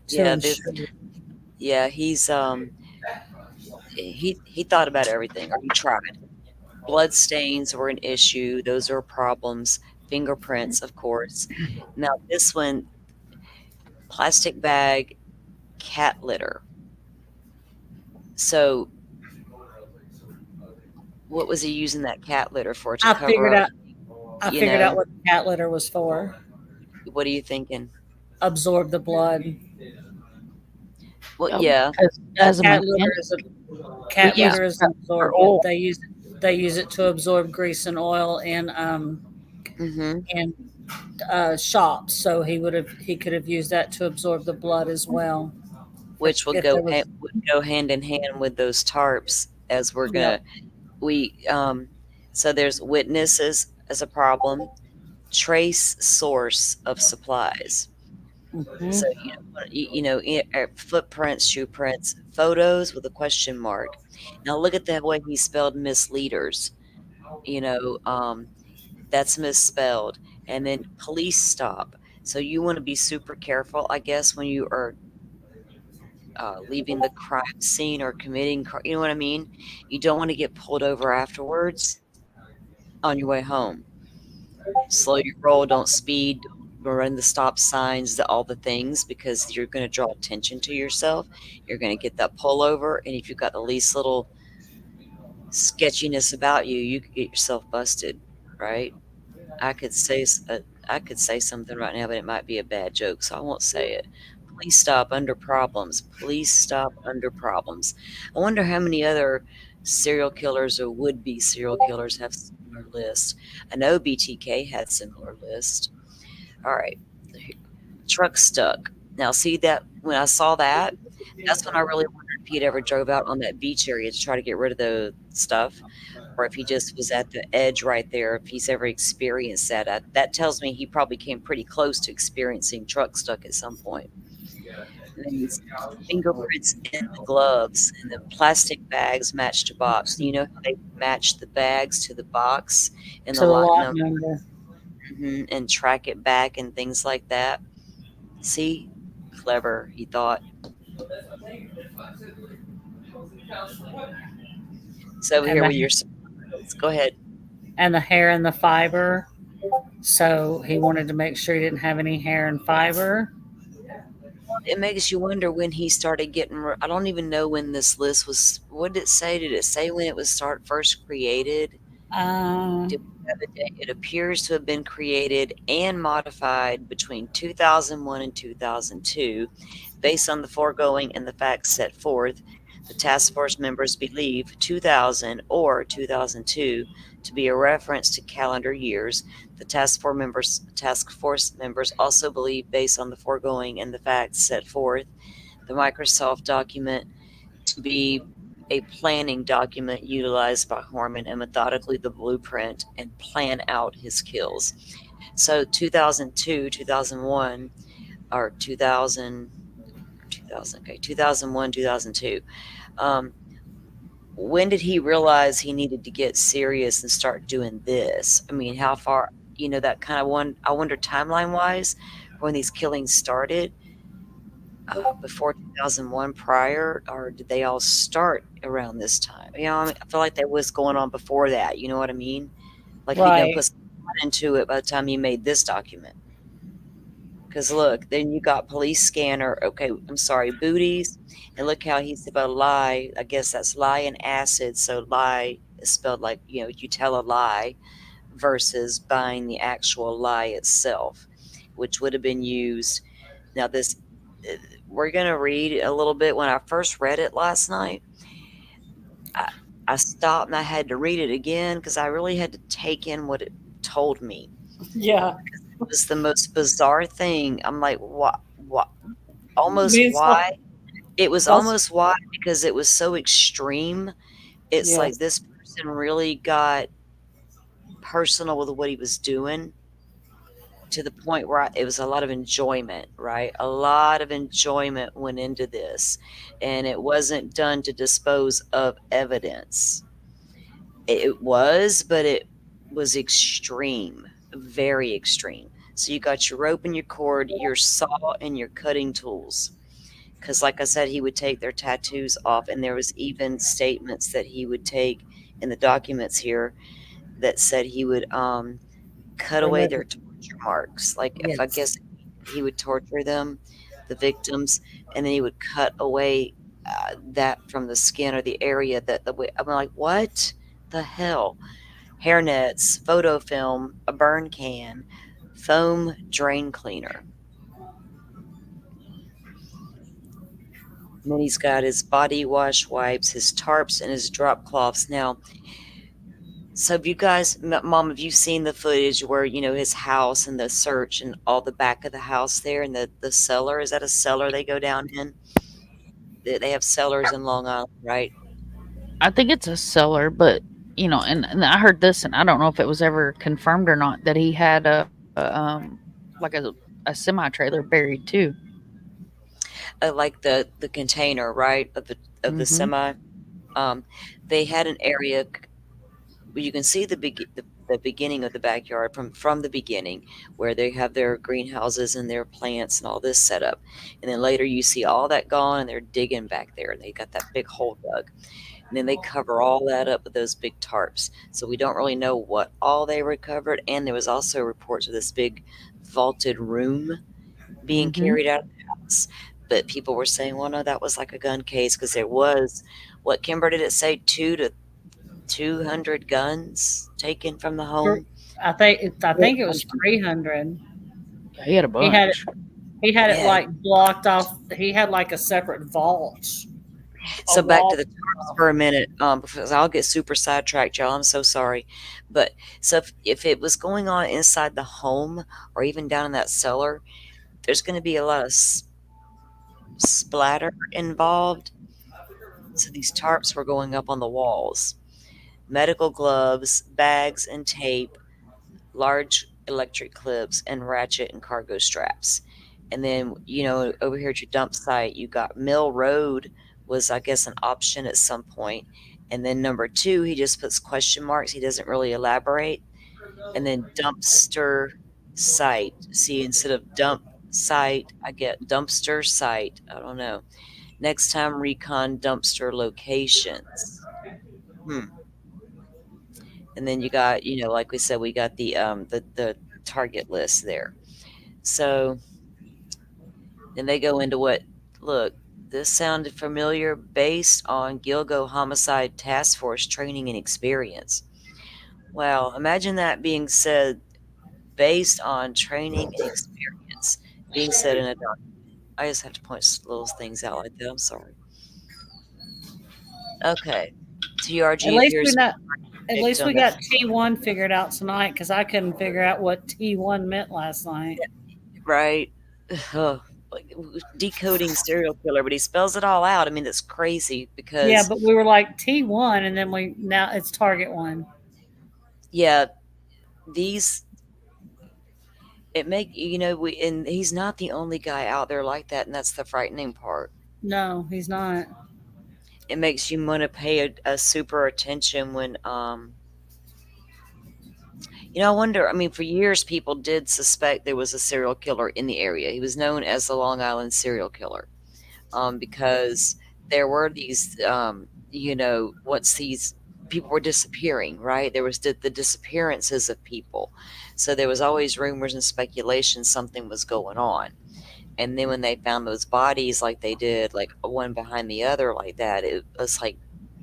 to Yeah, this. ensure. Yeah, he thought about everything, or he tried. Blood stains were an issue; those are problems. Fingerprints, of course. Now this one, plastic bag, cat litter. So what was he using that cat litter for? To I cover figured up, out. I you figured out know? what the cat litter was for. What are you thinking? Absorb the blood. Well, yeah, As a Cat litter mechanic, is a well, cat yeah, litter is an for absorbent. oil. They use it to absorb grease and oil hmm in shops. So he could have used that to absorb the blood as well. which will If there was, would go hand in hand with those tarps as we're yep. gonna we so there's witnesses as a problem, trace source of supplies. So Hmm. footprints, shoe prints, photos with a question mark. Now look at the way he spelled misleaders. You know, that's misspelled. And then police stop. So you want to be super careful, I guess, when you are leaving the crime scene or committing, you know what I mean? You don't want to get pulled over afterwards on your way home. Slow your roll, don't speed, don't run the stop signs, all the things, because you're going to draw attention to yourself. You're going to get that pullover, and if you've got the least little sketchiness about you, you could get yourself busted, right? I could say I could say something right now, but it might be a bad joke, so I won't say it. Please stop under problems. Please stop under problems. I wonder how many other serial killers or would-be serial killers have similar lists. I know BTK had similar list. All right, truck stuck. Now, see that when I saw that, that's when I really wondered if he'd ever drove out on that beach area to try to get rid of the stuff, or if he just was at the edge right there, if he's ever experienced that. That tells me he probably came pretty close to experiencing truck stuck at some point. And then these fingerprints in the gloves and the plastic bags matched to box. You know how they match the bags to the box and To the the lot lot number, number. and track it back and things like that. See, clever, he thought. So over And here the with your go ahead. and the hair and the fiber. So he wanted to make sure he didn't have any hair and fiber. It makes you wonder when he started getting. I don't even know when this list was. What did it say? Did it say when it was start first created? Um, Did we have a date? It appears to have been created and modified between 2001 and 2002. Based on the foregoing and the facts set forth, the task force members believe 2000 or 2002 to be a reference to calendar years. The task force members also believe, based on the foregoing and the facts set forth, the Microsoft document to be a planning document utilized by Horman and methodically the blueprint and plan out his kills. So 2002, 2001, or 2000, 2000, okay, 2001, 2002. Um, when did he realize he needed to get serious and start doing this? I mean, how far, that kind of one, I wonder timeline wise, when these killings started, before 2001 prior, or did they all start around this time? I mean, I feel like that was going on before that. You know what I mean? Like if he didn't right. put some thought into it by the time he made this document. Because look, then you got police scanner. Okay, I'm sorry, booties, and look how he's about lie. I guess that's lie and acid. So lie is spelled like you tell a lie versus buying the actual lie itself, which would have been used. Now this, uh, we're gonna read a little bit. When I first read it last night, I, I stopped and I had to read it again because I really had to take in what it told me. Yeah. It was the most bizarre thing. I'm like, what? What? Almost Means why? It was that's almost why because it was so extreme. It's like yes. this person really got personal with what he was doing to the point where it was a lot of enjoyment, right? A lot of enjoyment went into this, and it wasn't done to dispose of evidence. It was, but it was extreme, very extreme. So you got your rope and your cord, your saw and your cutting tools. Because, like I said, he would take their tattoos off, and there was even statements that he would take in the documents here that said he would cut away Remember. their torture marks. Like if I Yes. guess he would torture them, the victims, and then he would cut away that from the skin or the area that the way. I'm like, what the hell? Hair nets, photo film, a burn can, foam drain cleaner. And then he's got his body wash wipes, his tarps, and his drop cloths. Now, so have you guys, Mom, have you seen the footage where, his house and the search and all the back of the house there and the cellar? Is that a cellar they go down in? They have cellars in Long Island, right? I think it's a cellar, but and I heard this, and I don't know if it was ever confirmed or not that he had like a semi trailer buried too. Like the container, right, of the Hmm. semi. Um, they had an area. You can see the the beginning of the backyard from the beginning, where they have their greenhouses and their plants and all this set up. And then later you see all that gone and they're digging back there. They got that big hole dug. And then they cover all that up with those big tarps. So we don't really know what all they recovered. And there was also reports of this big vaulted room being Mm-hmm. carried out of the house. But people were saying, well, no, that was like a gun case because there was, what, Kimber, did it say 200 guns taken from the home? I think it was 300. Yeah, he had a He had it. bunch. He had it Yeah. like blocked off. He had like a separate vault. A So back to wall. the tarps for a minute, because I'll get super sidetracked, y'all. I'm so sorry. But so if it was going on inside the home or even down in that cellar, there's going to be a lot of splatter involved. So these tarps were going up on the walls. Medical gloves, bags, and tape, large electric clips, and ratchet and cargo straps. And then, over here at your dump site, you got Mill Road was, I guess, an option at some point. And then number two, he just puts question marks. He doesn't really elaborate. And then dumpster site. See, instead of dump site, I get dumpster site. I don't know. Next time, recon dumpster locations. Hmm. And then you got, like we said, we got the target list there. So then they go into what, look, this sounded familiar based on Gilgo Homicide Task Force training and experience. Well, imagine that being said based on training and experience being said in a document. I just have to point little things out like that. I'm sorry. Okay. At TRG least we appears not. At least we victim. got T1 figured out tonight because I couldn't figure out what T1 meant last night. Right? Ugh, like, decoding serial killer, but he spells it all out. I mean, that's crazy Yeah, because, but we were like T1, and then now it's Target One. yeah, these and he's not the only guy out there like that, and that's the frightening part. No, he's not. It makes you want to pay a super attention when I wonder. I mean, for years people did suspect there was a serial killer in the area. He was known as the Long Island serial killer, because there were these, once these people were disappearing, right? There was the disappearances of people. So there was always rumors and speculation something was going on. And then when they found those bodies like they did, like one behind the other like that, it was like,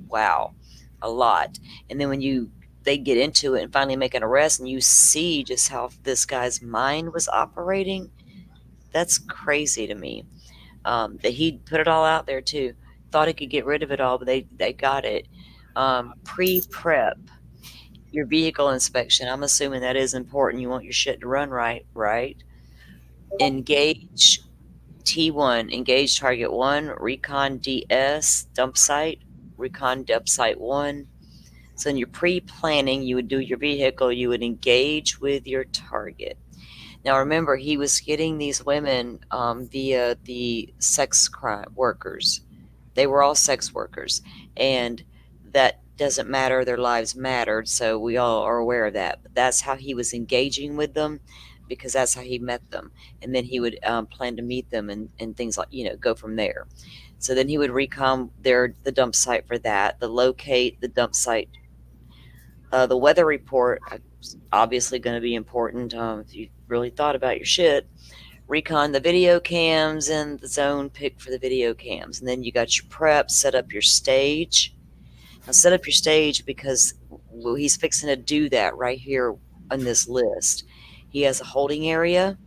wow, a lot. And then when they get into it and finally make an arrest and you see just how this guy's mind was operating, that's crazy to me. That he put it all out there too. Thought he could get rid of it all, but they got it. Pre-prep, your vehicle inspection. I'm assuming that is important. You want your shit to run right, right? Engage T1, engage target 1, recon DS, dump site, recon dump site 1. So in your pre-planning, you would do your vehicle, you would engage with your target. Now remember, he was getting these women via the sex crime workers. They were all sex workers, and that doesn't matter. Their lives mattered, so we all are aware of that. But that's how he was engaging with them, because that's how he met them, and then he would plan to meet them and things like go from there. So then he would recon the dump site for that, the locate the dump site, the weather report. Obviously going to be important if you really thought about your shit. Recon the video cams and the zone pick for the video cams. And then you got your prep, set up your stage. Now, set up your stage because he's fixing to do that right here on this list. He has a holding area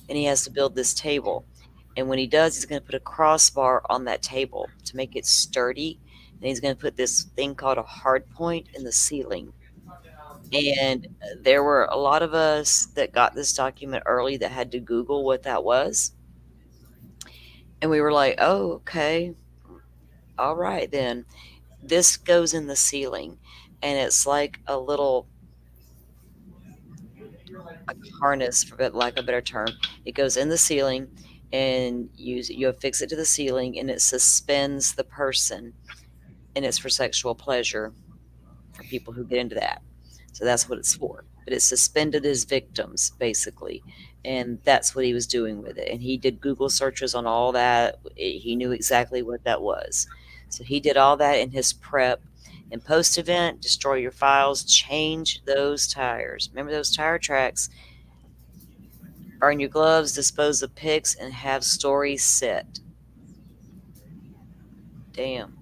and he has to build this table. And when he does, he's going to put a crossbar on that table to make it sturdy. And he's going to put this thing called a hard point in the ceiling. And there were a lot of us that got this document early that had to Google what that was. And we were like, oh, okay. All right, then. This goes in the ceiling. And it's like a little harness, for lack of a better term. It goes in the ceiling and you affix it to the ceiling and it suspends the person. And it's for sexual pleasure for people who get into that. So that's what it's for. But it suspended his victims, basically. And that's what he was doing with it. And he did Google searches on all that. He knew exactly what that was. So he did all that in his prep. And post event, destroy your files, change those tires. Remember those tire tracks? Burn your gloves, dispose of pics, and have stories set. Damn.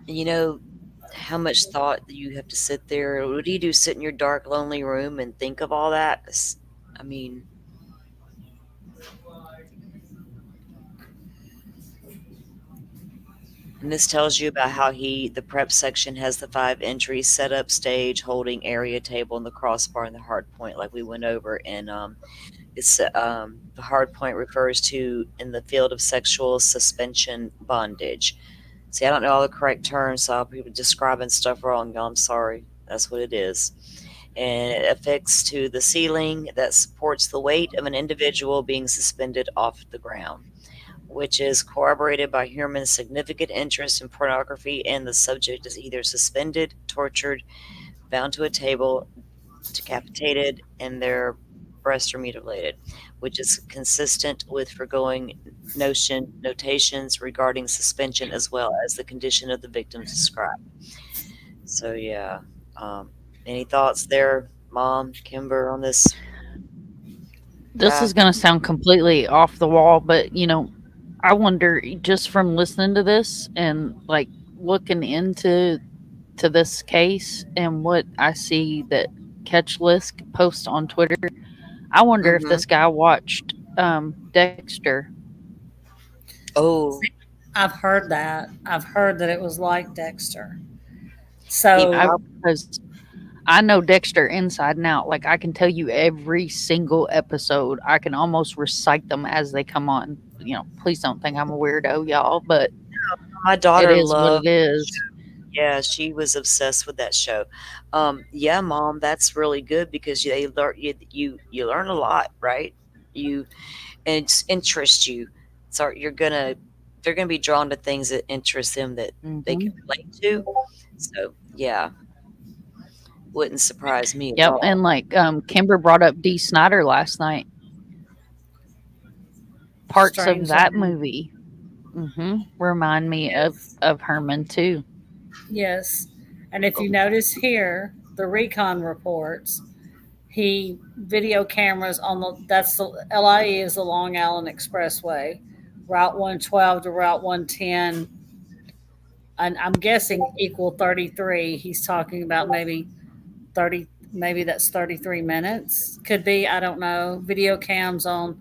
And you know how much thought you have to sit there? What do you do? Sit in your dark, lonely room and think of all that? I mean, and this tells you about how the prep section has the 5 entries: setup, stage, holding, area, table, and the crossbar and the hard point, like we went over. And it's the hard point refers to in the field of sexual suspension bondage. See, I don't know all the correct terms, so I'll be describing stuff wrong, y'all. I'm sorry. That's what it is. And it affixed to the ceiling that supports the weight of an individual being suspended off the ground, which is corroborated by Heuermann's significant interest in pornography, and the subject is either suspended, tortured, bound to a table, decapitated, and their breasts are mutilated, which is consistent with foregoing notations regarding suspension as well as the condition of the victims described. So yeah, um, any thoughts there, Mom, Kimber, on this This guy? is going to sound completely off the wall, but I wonder, just from listening to this and like looking into this case and what I see that Catch Lisk posts on Twitter, I wonder if Mm-hmm. this guy watched Dexter. Oh, I've heard that. I've heard that it was like Dexter. he So, I probably. because I know Dexter inside and out. Like I can tell you every single episode. I can almost recite them as they come on. Please don't think I'm a weirdo, y'all, but My it daughter is what loved. it is. Yeah, she was obsessed with that show. Yeah, Mom, that's really good because they learn you learn a lot, right? You and it's interests you. So they're gonna be drawn to things that interest them that they can Hmm. relate to. So yeah, wouldn't surprise me at Yep, all. and like Kimber brought up D. Snyder last night. Parts of strange that land. movie remind me Yes. of Herman too. Yes. And if you notice here, the recon reports, he video cameras on that's the LIE is the Long Island Expressway, Route 112 to Route 110, and I'm guessing equal 33. He's talking about maybe 30, maybe that's 33 minutes. Could be, I don't know. Video cams on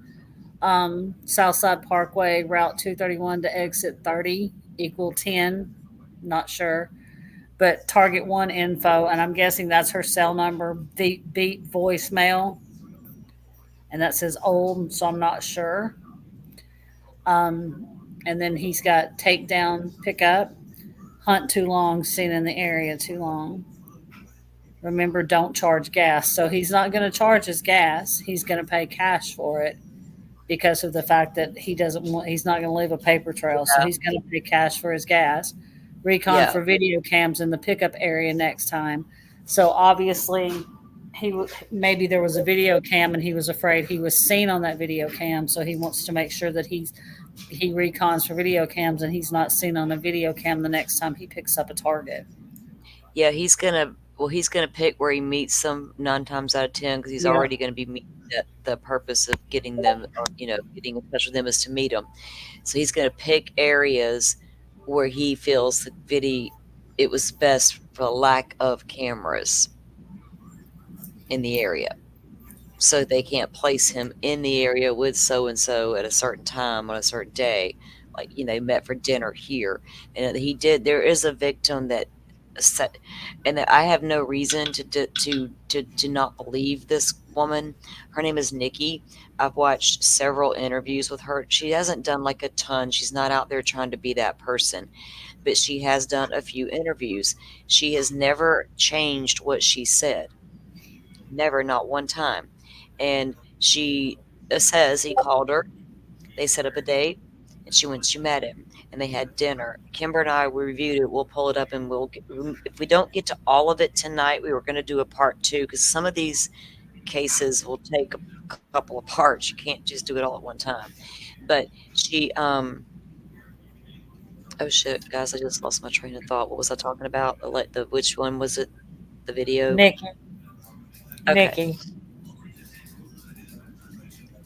Southside Parkway, Route 231 to exit 30, equal 10. Not sure. But Target One info, and I'm guessing that's her cell number, beat voicemail, and that says old, so I'm not sure. And then he's got takedown, pickup, hunt too long, seen in the area too long. Remember, don't charge gas. So he's not going to charge his gas. He's going to pay cash for it because of the fact that he doesn't want. He's not going to leave a paper trail. So Yeah, he's going to pay cash for his gas. Recon yeah, for video cams in the pickup area next time. So obviously, maybe there was a video cam and he was afraid he was seen on that video cam. So he wants to make sure that he recons for video cams and he's not seen on a video cam the next time he picks up a target. yeah. He's gonna pick where he meets them 9 times out of 10 because he's Yeah. already gonna be meeting the purpose of getting them, or getting in touch with them is to meet them. So he's gonna pick areas where he feels it was best for lack of cameras in the area. So they can't place him in the area with so and so at a certain time on a certain day. Like, met for dinner here. And he did. There is a victim that said, and I have no reason to not believe this woman. Her name is Nikki. I've watched several interviews with her. She hasn't done like a ton. She's not out there trying to be that person, but she has done a few interviews. She has never changed what she said. Never, not one time. And she says he called her. They set up a date. and she met him, and they had dinner. Kimber and I, we reviewed it. We'll pull it up, and if we don't get to all of it tonight, we were going to do a part two because some of these cases will take a couple of parts. You can't just do it all at one time. But she, oh shit, guys, I just lost my train of thought. What was I talking about? The which one was it? The video. Nikki. Okay. Nikki.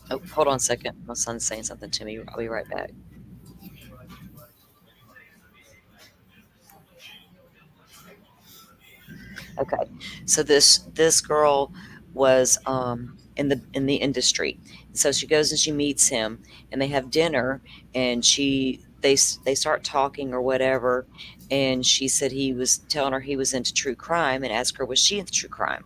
Oh, hold on a second. My son's saying something to me. I'll be right back. Okay. So this girl was in the industry. So she goes and she meets him and they have dinner and they start talking or whatever, and she said he was telling her he was into true crime and asked her was she into true crime.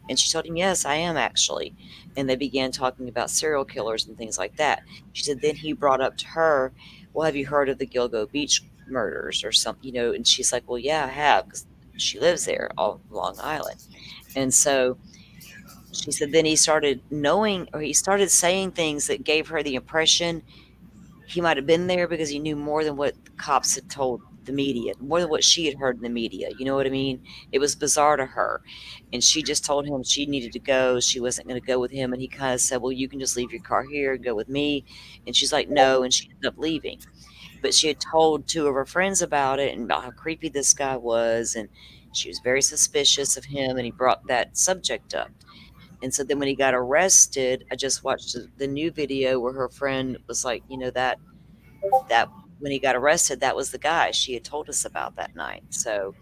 And she told him, "Yes, I am actually." And they began talking about serial killers and things like that. She said then he brought up to her, "Well, have you heard of the Gilgo Beach murders or something?" And she's like, "Well, yeah, I have, because she lives there on Long Island." And so she said then he started knowing, or he started saying things that gave her the impression he might have been there because he knew more than what the cops had told the media, more than what she had heard in the media. You know what I mean? It was bizarre to her. And she just told him she needed to go. She wasn't going to go with him. And he kind of said, "Well, you can just leave your car here and go with me." And she's like, "No." And she ended up leaving. But she had told two of her friends about it and about how creepy this guy was. And she was very suspicious of him. And he brought that subject up. And so then when he got arrested, I just watched the new video where her friend was like, that when he got arrested, that was the guy she had told us about that night. So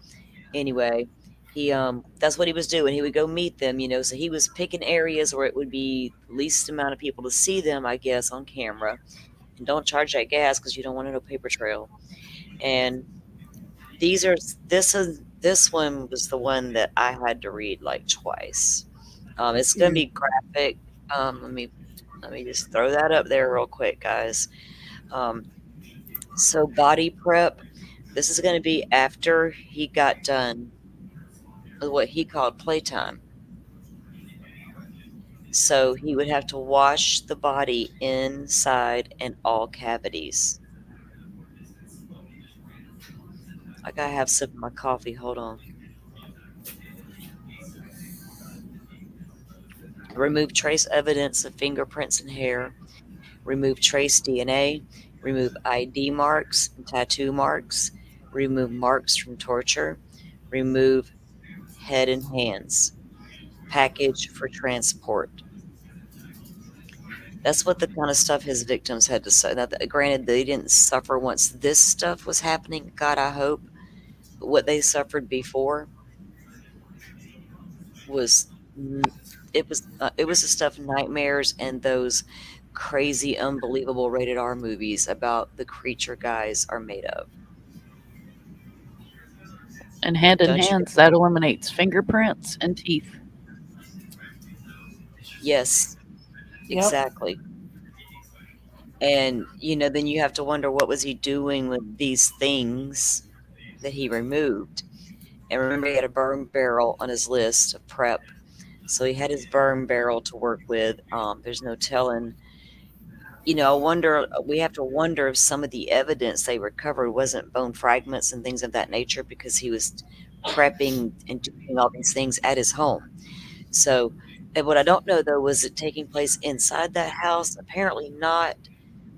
anyway, he that's what he was doing. He would go meet them, so he was picking areas where it would be the least amount of people to see them, I guess, on camera. And don't charge that gas because you don't want no paper trail. And these are this one was the one that I had to read like twice. It's gonna Mm. be graphic. Let me just throw that up there real quick, guys. Um, so body prep. This is gonna be after he got done with what he called playtime. So he would have to wash the body inside and all cavities. I gotta have a sip of my coffee. Hold on. Remove trace evidence of fingerprints and hair. Remove trace DNA. Remove ID marks and tattoo marks. Remove marks from torture. Remove head and hands. Package for transport. That's what the kind of stuff his victims had to say. Now, granted, they didn't suffer once this stuff was happening. God, I hope. But what they suffered before was it was the stuff nightmares and those crazy, unbelievable rated R movies about the creature guys are made of. And hand in Don't you? hands, that eliminates fingerprints and teeth. Yes, Yep. exactly. And then you have to wonder what was he doing with these things that he removed. And remember, he had a burn barrel on his list of prep. So he had his burn barrel to work with. There's no telling. I wonder, we have to wonder if some of the evidence they recovered wasn't bone fragments and things of that nature because he was prepping and doing all these things at his home. So, and what I don't know though, was it taking place inside that house? Apparently not.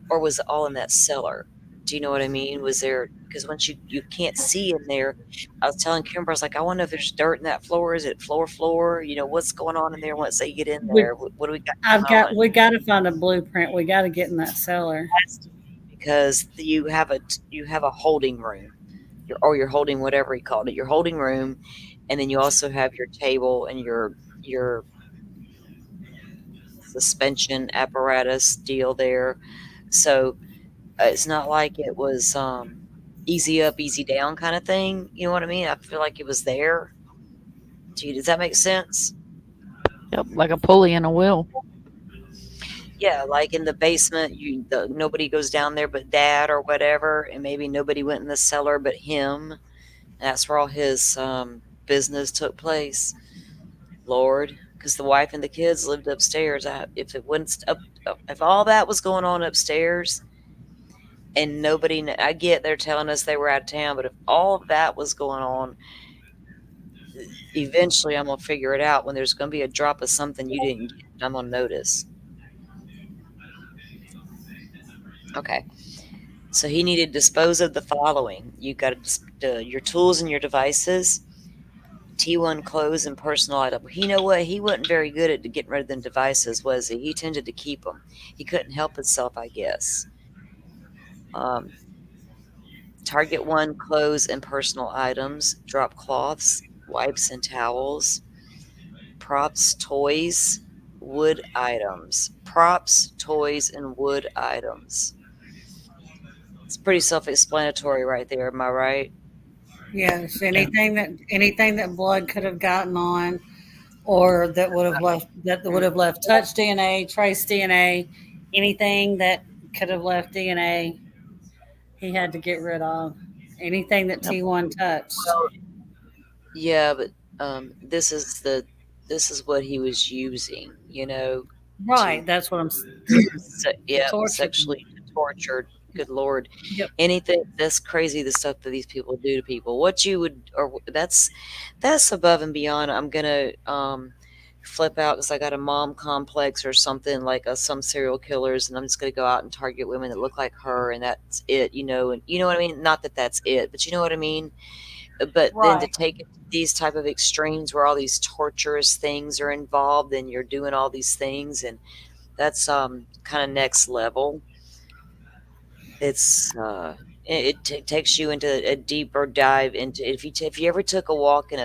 Or was it all in that cellar? Do you know what I mean? Was there, because once you can't see in there, I was telling Kimber, I was like, I wonder if there's dirt in that floor. Is it floor? What's going on in there once they get in We there? What do we got I've going got on? we got to find a blueprint. We got to get in that cellar. Has to be, because you have a holding room, or you're holding whatever he called it, your holding room, and then you also have your table and your suspension apparatus deal there. So it's not like it was easy up, easy down kind of thing. You know what I mean? I feel like it was there. Does that make sense? Yep, like a pulley in a wheel. Yeah, like in the basement, nobody goes down there but dad or whatever, and maybe nobody went in the cellar but him. That's where all his business took place. Lord, because the wife and the kids lived upstairs. If it wasn't if all that was going on upstairs, and nobody. I get they're telling us they were out of town, but if all of that was going on, eventually I'm gonna figure it out when there's gonna be a drop of something you didn't get. I'm gonna notice. Okay. So he needed to dispose of the following. You got your tools and your devices, T1 clothes and personal items. You know what? He wasn't very good at getting rid of them devices, was he? He tended to keep them. He couldn't help himself, I guess. Um, Target one, clothes and personal items, drop cloths, wipes and towels, props, toys, wood items. Props, toys, and wood items. It's pretty self-explanatory right there. Am I right? Yes, Yeah. anything that blood could have gotten on, or that would Mm. have left touch DNA, trace DNA, anything that could have left DNA, he had to get rid of. Anything that Yep. T1 touched. Well, yeah, but this is what he was using, to Right, that's what I'm. To yeah, torture them. sexually tortured. Good Lord, Yep. anything that's crazy. The stuff that these people do to people. What you would, or that's above and beyond. I'm gonna flip out because I got a mom complex or something like some serial killers, and I'm just gonna go out and target women that look like her, and that's it. And you know what I mean. Not that that's it, but you know what I mean. But then to Right. take it to these type of extremes where all these torturous things are involved and you're doing all these things, and that's kind of next level. It's takes you into a deeper dive into if you ever took a walk in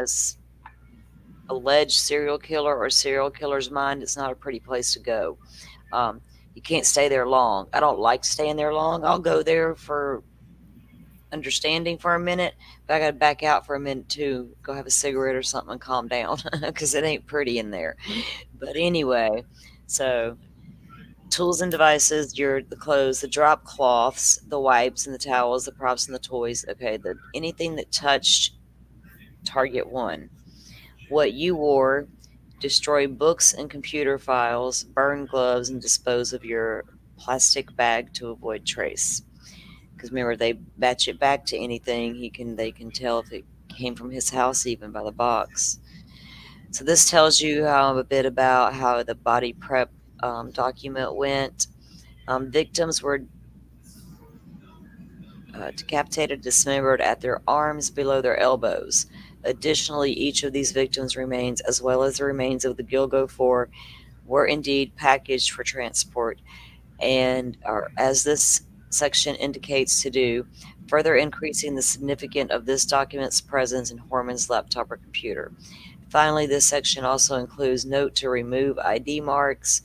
alleged serial killer or serial killer's mind, it's not a pretty place to go. um, you can't stay there long. I don't like staying there long. I'll go there for understanding for a minute, but I got to back out for a minute to go have a cigarette or something and calm down because it ain't pretty in there. But anyway, so tools and devices, the clothes, the drop cloths, the wipes and the towels, the props and the toys. Okay, anything that touched target one. What you wore, destroy books and computer files, burn gloves, and dispose of your plastic bag to avoid trace. Because remember, they batch it back to anything they can tell if it came from his house even by the box. So this tells you a bit about how the body prep document went. Victims were decapitated, dismembered at their arms below their elbows. Additionally, each of these victims' remains, as well as the remains of the Gilgo Four, were indeed packaged for transport, and are, as this section indicates to do, further increasing the significance of this document's presence in Horman's laptop or computer. Finally, this section also includes note to remove ID marks.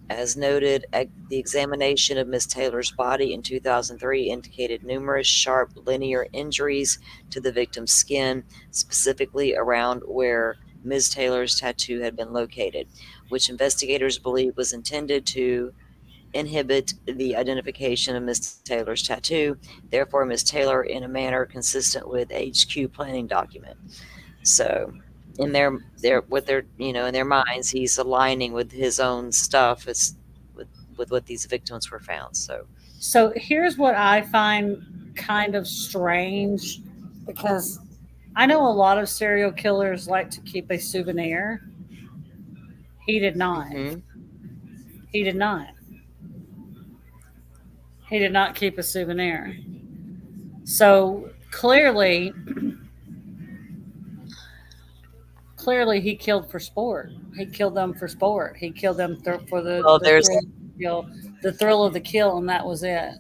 As noted, the examination of Miss Taylor's body in 2003 indicated numerous sharp linear injuries to the victim's skin, specifically around where Ms. Taylor's tattoo had been located, which investigators believe was intended to inhibit the identification of Miss Taylor's tattoo, therefore Miss Taylor in a manner consistent with HQ planning document. So in in their minds, he's aligning with his own stuff as with what these victims were found. So So here's what I find kind of strange, because I know a lot of serial killers like to keep a souvenir. He did not. mhm. He did not. He did not keep a souvenir. So clearly he killed for sport. He killed them for sport. He killed them for Well, the thrill of the kill, the thrill of the kill, and that was it.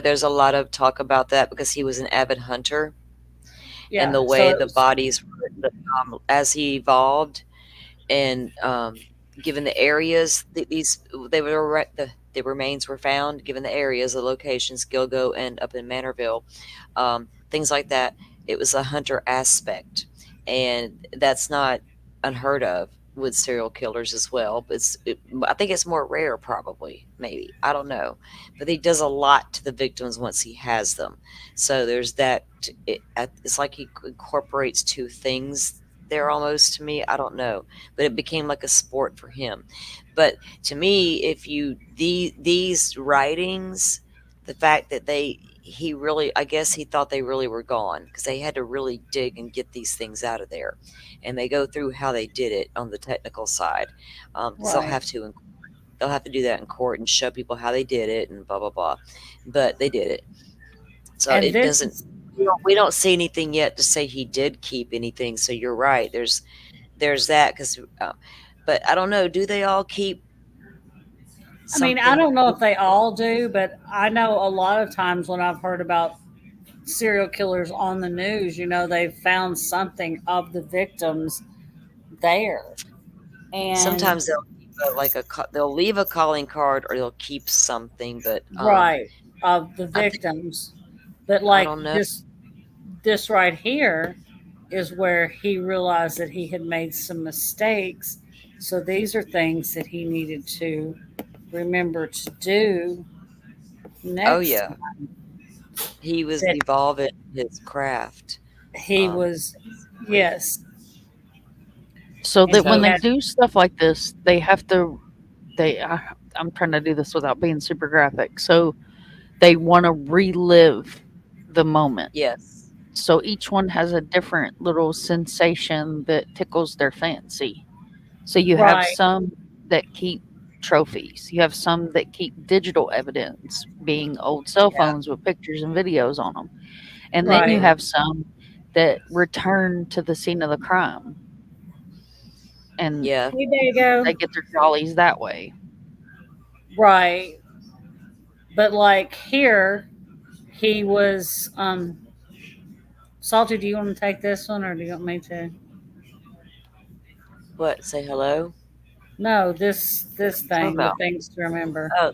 there's a lot of talk about that because he was an avid hunter, and Yeah. the So way it the was. bodies as he evolved, and given the areas these they were the remains were found, given the areas, the locations, Gilgo and up in Manorville, things like that. It was a hunter aspect, and that's not unheard of with serial killers as well. But I think it's more rare, probably, maybe, I don't know, but he does a lot to the victims once he has them. So there's that. It's like he incorporates two things there almost to me. I don't know, but it became like a sport for him. But to me, if you these writings, the fact that he really, I guess he thought they really were gone because they had to really dig and get these things out of there, and they go through how they did it on the technical side, because Right. they'll have to do that in court and show people how they did it and blah blah blah, but they did it. So And it this doesn't. is, We don't see anything yet to say he did keep anything. So you're right. There's that because, but I don't know. Do they all keep I mean, I something? don't know if they all do, but I know a lot of times when I've heard about serial killers on the news, they've found something of the victims there. And Sometimes they'll keep they'll leave a calling card or they'll keep something. But right, of the I think victims. But I like don't know. this right here is where he realized that he had made some mistakes. So these are things that he needed to remember to do Oh next yeah, time. he was That evolving his craft. he was, Basically. yes, So and that he when So they had, do stuff like this, they have to I'm trying to do this without being super graphic. So they want to relive the moment. yes, So each one has a different little sensation that tickles their fancy. So you have right, some that keep trophies. You have some that keep digital evidence, being old cell yeah, phones with pictures and videos on them. And then you right, hmm have some that return to the scene of the crime and yeah. hey, there you go, they get their jollies that way. right. But like here, he was, Salty, do you want to take this one or do you want me to? What? Say hello. No, this Talk thing, the about. things to remember. Oh,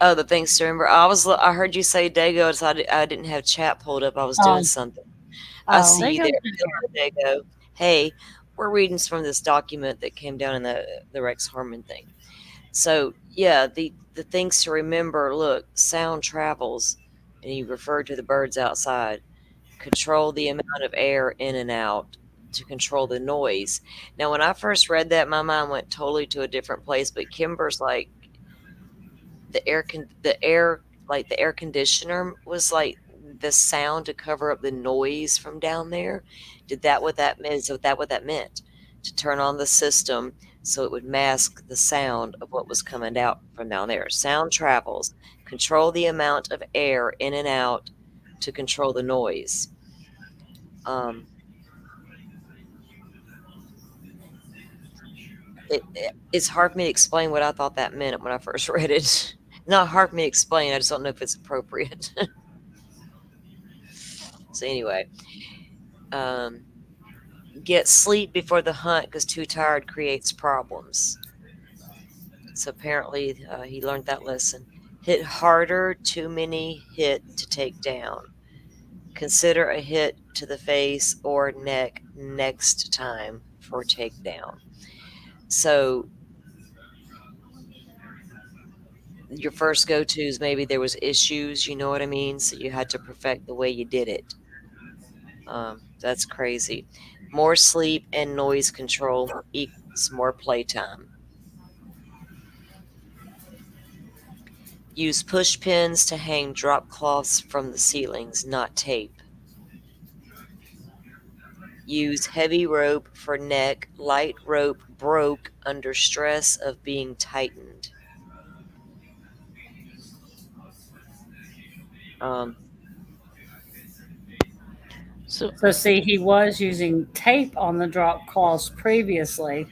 oh, the things to remember. I heard you say Dago, so I didn't have chat pulled up. I was doing Oh, something. I oh, see you there. Dago's in here. Hello, Dago. Hey, we're reading from this document that came down in the Rex Harmon thing. So yeah, the things to remember. Look, sound travels, and you referred to the birds outside. Control the amount of air in and out to control the noise. Now, when I first read that, my mind went totally to a different place. But Kimber's like, the air, like the air conditioner was like the sound to cover up the noise from down there. Did that what that meant? Is that what that meant? To turn on the system so it would mask the sound of what was coming out from down there. Sound travels. Control the amount of air in and out to control the noise. Um, it's hard for me to explain what I thought that meant when I first read it. Not hard for me to explain. I just don't know if it's appropriate. So anyway, um, get sleep before the hunt because too tired creates problems. So apparently, he learned that lesson. Hit harder, too many hit to take down. Consider a hit to the face or neck next time for takedown. So your first go tos, maybe there was issues, you know what I mean? So you had to perfect the way you did it. That's crazy. More sleep and noise control equals more playtime. Use push pins to hang drop cloths from the ceilings, not tape. Use heavy rope for neck. Light rope broke under stress of being tightened. Um, So so see, he was using tape on the drop cloths previously,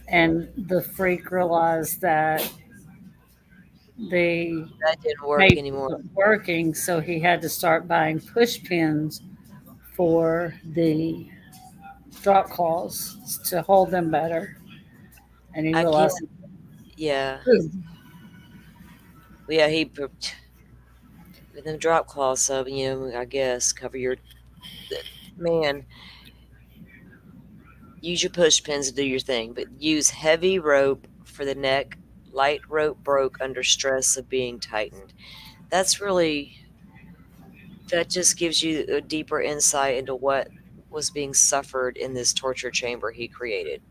and the freak realized that the that didn't work tape anymore. wasn't working, so he had to start buying push pins for the drop cloths to hold them better. And he I can't. realized, Yeah, "Ooh, yeah. With them drop cloths up. I guess cover your man. Use your push pins to do your thing, but use heavy rope for the neck. Light rope broke under stress of being tightened. That's really that just gives you a deeper insight into was being suffered in this torture chamber he created.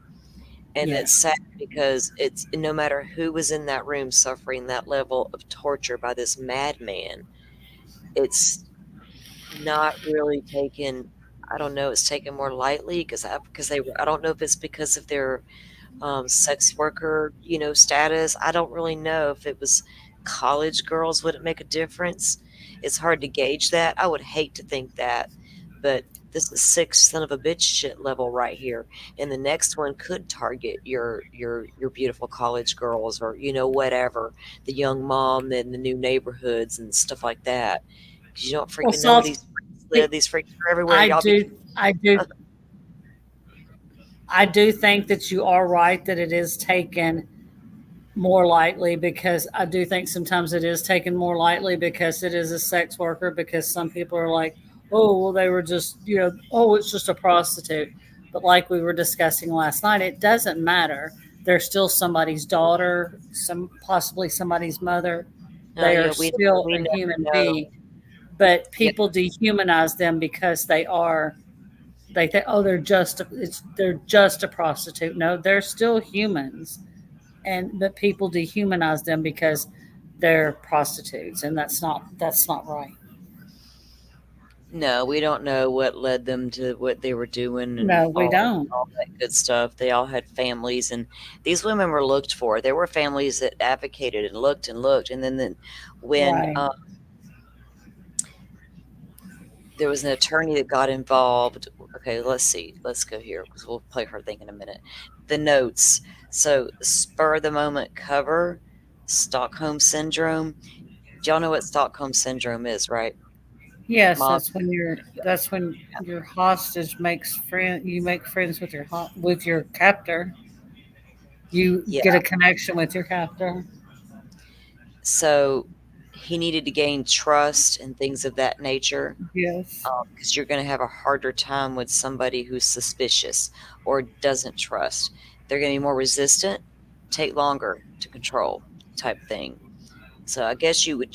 And it's Yes. sad because it's no matter who was in that room suffering that level of torture by this madman, it's not really taken. I don't know. It's taken more lightly because they. I don't know if it's because of their sex worker, status. I don't really know if it was college girls would it make a difference. It's hard to gauge that. I would hate to think that, but this is sick son of a bitch shit level right here. And the next one could target your beautiful college girls or whatever, the young mom in the new neighborhoods and stuff like that. Because you don't Well, freaking know where so these freaks live. These freaks are everywhere. I Y'all be do, I do, I do think that you are right that it is taken more lightly, because I do think sometimes it is taken more lightly because it is a sex worker, because some people are like, oh, well, they were just, oh, it's just a prostitute. But like we were discussing last night, it doesn't matter. They're still somebody's daughter, possibly somebody's mother. oh They are yeah, still we a never human know. being, but Yeah. people dehumanize them because they think, oh, they're just a prostitute. No, they're still humans, and but people dehumanize them because they're prostitutes, and that's not right. No, we don't know what led them to what they were doing and No, we don't. all that good stuff. They all had families, and these women were looked for. There were families that advocated and looked, and then when Right. there was an attorney that got involved. Okay, let's see. Let's go here because we'll play her thing in a minute. The notes. So spur of the moment cover, Stockholm syndrome. Do y'all know what Stockholm syndrome is, right? Yes, Mom. that's when your hostage makes friend. You make friends with with your captor. You Yeah. get a connection with your captor. So he needed to gain trust and things of that nature, Yes. because you're going to have a harder time with somebody who's suspicious or doesn't trust. They're going to be more resistant, take longer to control, type thing. So I guess you would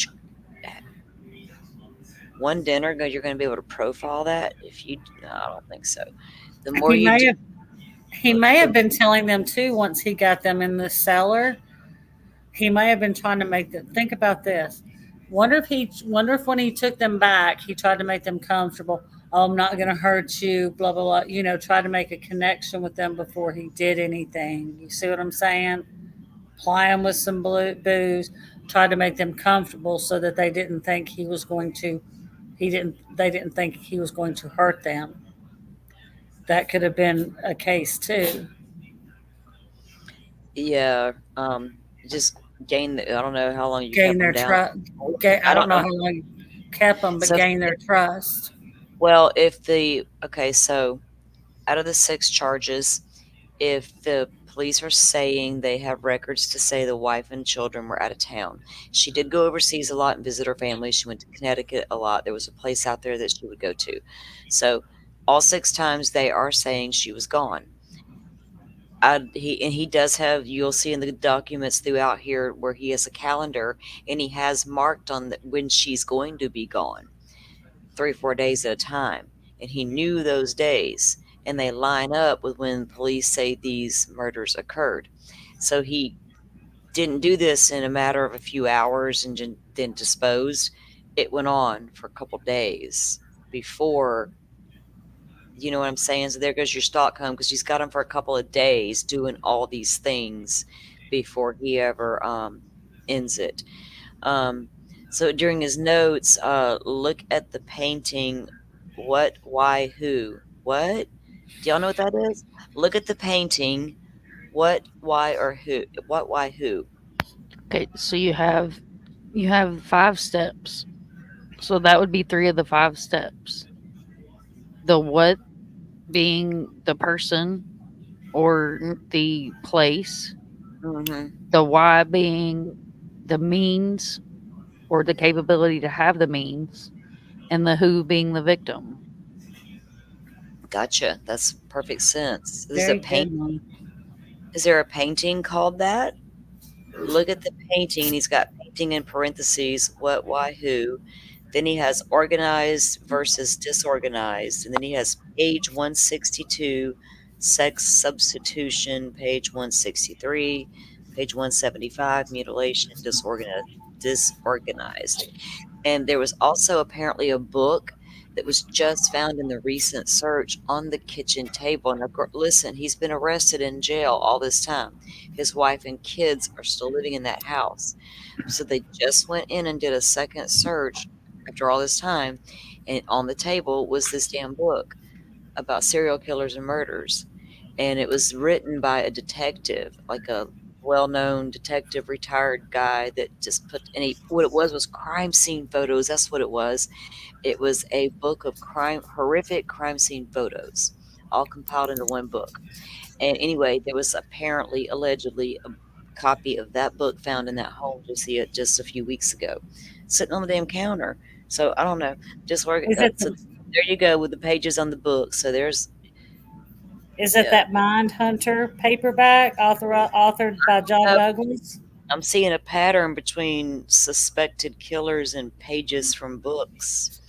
one dinner you're going to be able to profile that. If you, no, I don't think so. The more He you may do, have he may have the been telling them too once he got them in the cellar. He may have been trying to make them think about this. Wonder if when he took them back, he tried to make them comfortable. Oh, I'm not going to hurt you. Blah blah blah. Try to make a connection with them before he did anything. You see what I'm saying? Ply them with some booze. Try to make them comfortable so that they didn't think he was going to. He didn't. They didn't think he was going to hurt them. That could have been a case too. yeah, just gain. I don't know how long you Gain kept them their down. trust. I I don't don't know know. how long you kept them, but So gain their trust. well, if the okay, so out of the six charges, if the police are saying they have records to say the wife and children were out of town. She did go overseas a lot and visit her family. She went to Connecticut a lot. There was a place out there that she would go to. So all six times they are saying she was gone. He does have, you'll see in the documents throughout here where he has a calendar and he has marked on when she's going to be gone, 3 or 4 days at a time, and he knew those days, and they line up with when police say these murders occurred. So he didn't do this in a matter of a few hours and then disposed. It went on for a couple days before. You know what I'm saying? So there goes your Stockholm because he's got him for a couple of days doing all these things before he ever ends it. Um, so during his notes, look at the painting. What, why, who? What? Do y'all know what that is? Look at the painting. What, why, or who? What, why, who? Okay, so you have 5 steps. So that would be 3 of the 5 steps. The what being the person or the place, Mm-hmm. the why being the means or the capability to have the means, and the who being the victim. Gotcha. That's perfect sense. Very good one. Is there a painting called that? Look at the painting. He's got painting in parentheses. What, why, who? Then he has organized versus disorganized. And then he has page 162, sex substitution, page 163, page 175, mutilation, disorganized. And there was also apparently a book that was just found in the recent search on the kitchen table. And listen, he's been arrested in jail all this time. His wife and kids are still living in that house. So they just went in and did a second search after all this time. And on the table was this damn book about serial killers and murders. And it was written by a detective, like a well-known detective, retired guy that just put any what it was crime scene photos. That's what it was. It was a book of horrific crime scene photos, all compiled into one book. And anyway, there was apparently, allegedly, a copy of that book found in that home just a few weeks ago, sitting on the damn counter. So I don't know, Is it so the, there you go with the pages on the book. So there's is it yeah, that Mind Hunter paperback authored by John uh, Douglas? I'm seeing a pattern between suspected killers and pages from books.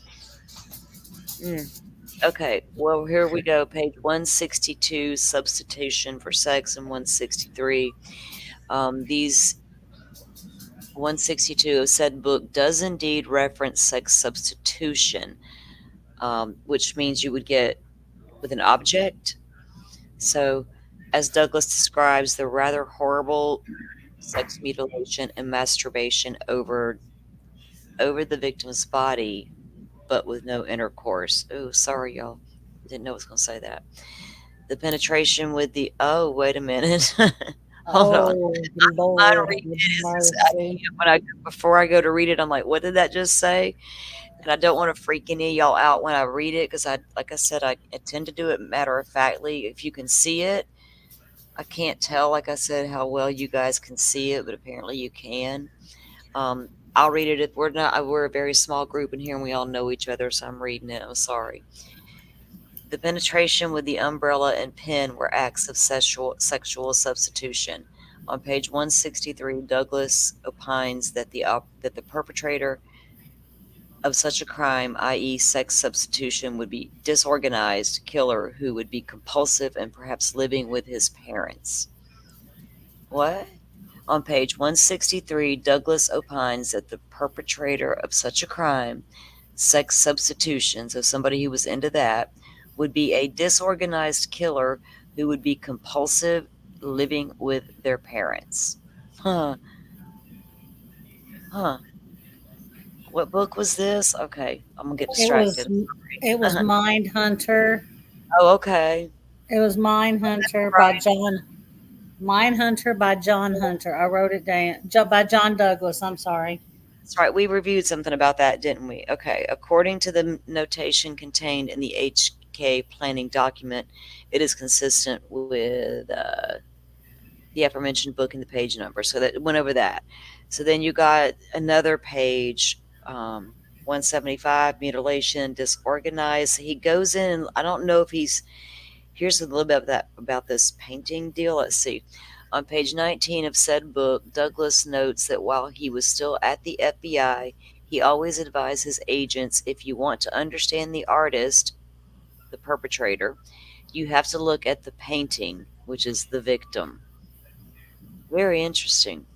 Mm. Okay, well, here we go. Page 162, substitution for sex, and 163. These 162 of said book does indeed reference sex substitution, which means you would get with an object. So, as Douglas describes, the rather horrible sex mutilation and masturbation over the victim's body, but with no intercourse. Oh, sorry, y'all. Didn't know I was going to say that. The penetration with the oh, wait a minute. Hold on. Oh, Mine Lord read have it is I mercy. can't when I before I go to read it, I'm like, "What did that just say?" And I don't wanna freak any of y'all out when I read it because like I said, I tend to do it matter of factly. If you can see it, I can't tell, like I said, how well you guys can see it, but apparently you can. I'll read it if we're a very small group in here and we all know each other, so I'm reading it. I'm sorry. The penetration with the umbrella and pen were acts of sexual substitution. On page 163, Douglas opines that the perpetrator of such a crime, i.e., sex substitution, would be disorganized killer who would be compulsive and perhaps living with his parents. What? On page 163, Douglas opines that the perpetrator of such a crime, sex substitution, so somebody who was into that, would be a disorganized killer who would be compulsive, living with their parents. Huh, huh. What book was this? Okay, I'm gonna get It was distracted. it was Mind Hunter. Oh, okay. It was Mind Hunter by Right. John Mind Hunter by John Hunter. I wrote it down. By John Douglas. I'm sorry. That's right. We reviewed something about that, didn't we? Okay. According to the notation contained in the HK planning document, it is consistent with the aforementioned book and the page number. So that went over that. So then you got another page, 175, mutilation, disorganized. He goes in, and I don't know if here's a little bit of that about this painting deal. Let's see. On page 19 of said book, Douglas notes that while he was still at the FBI, he always advised his agents if you want to understand the artist, the perpetrator, you have to look at the painting, which is the victim. Very interesting.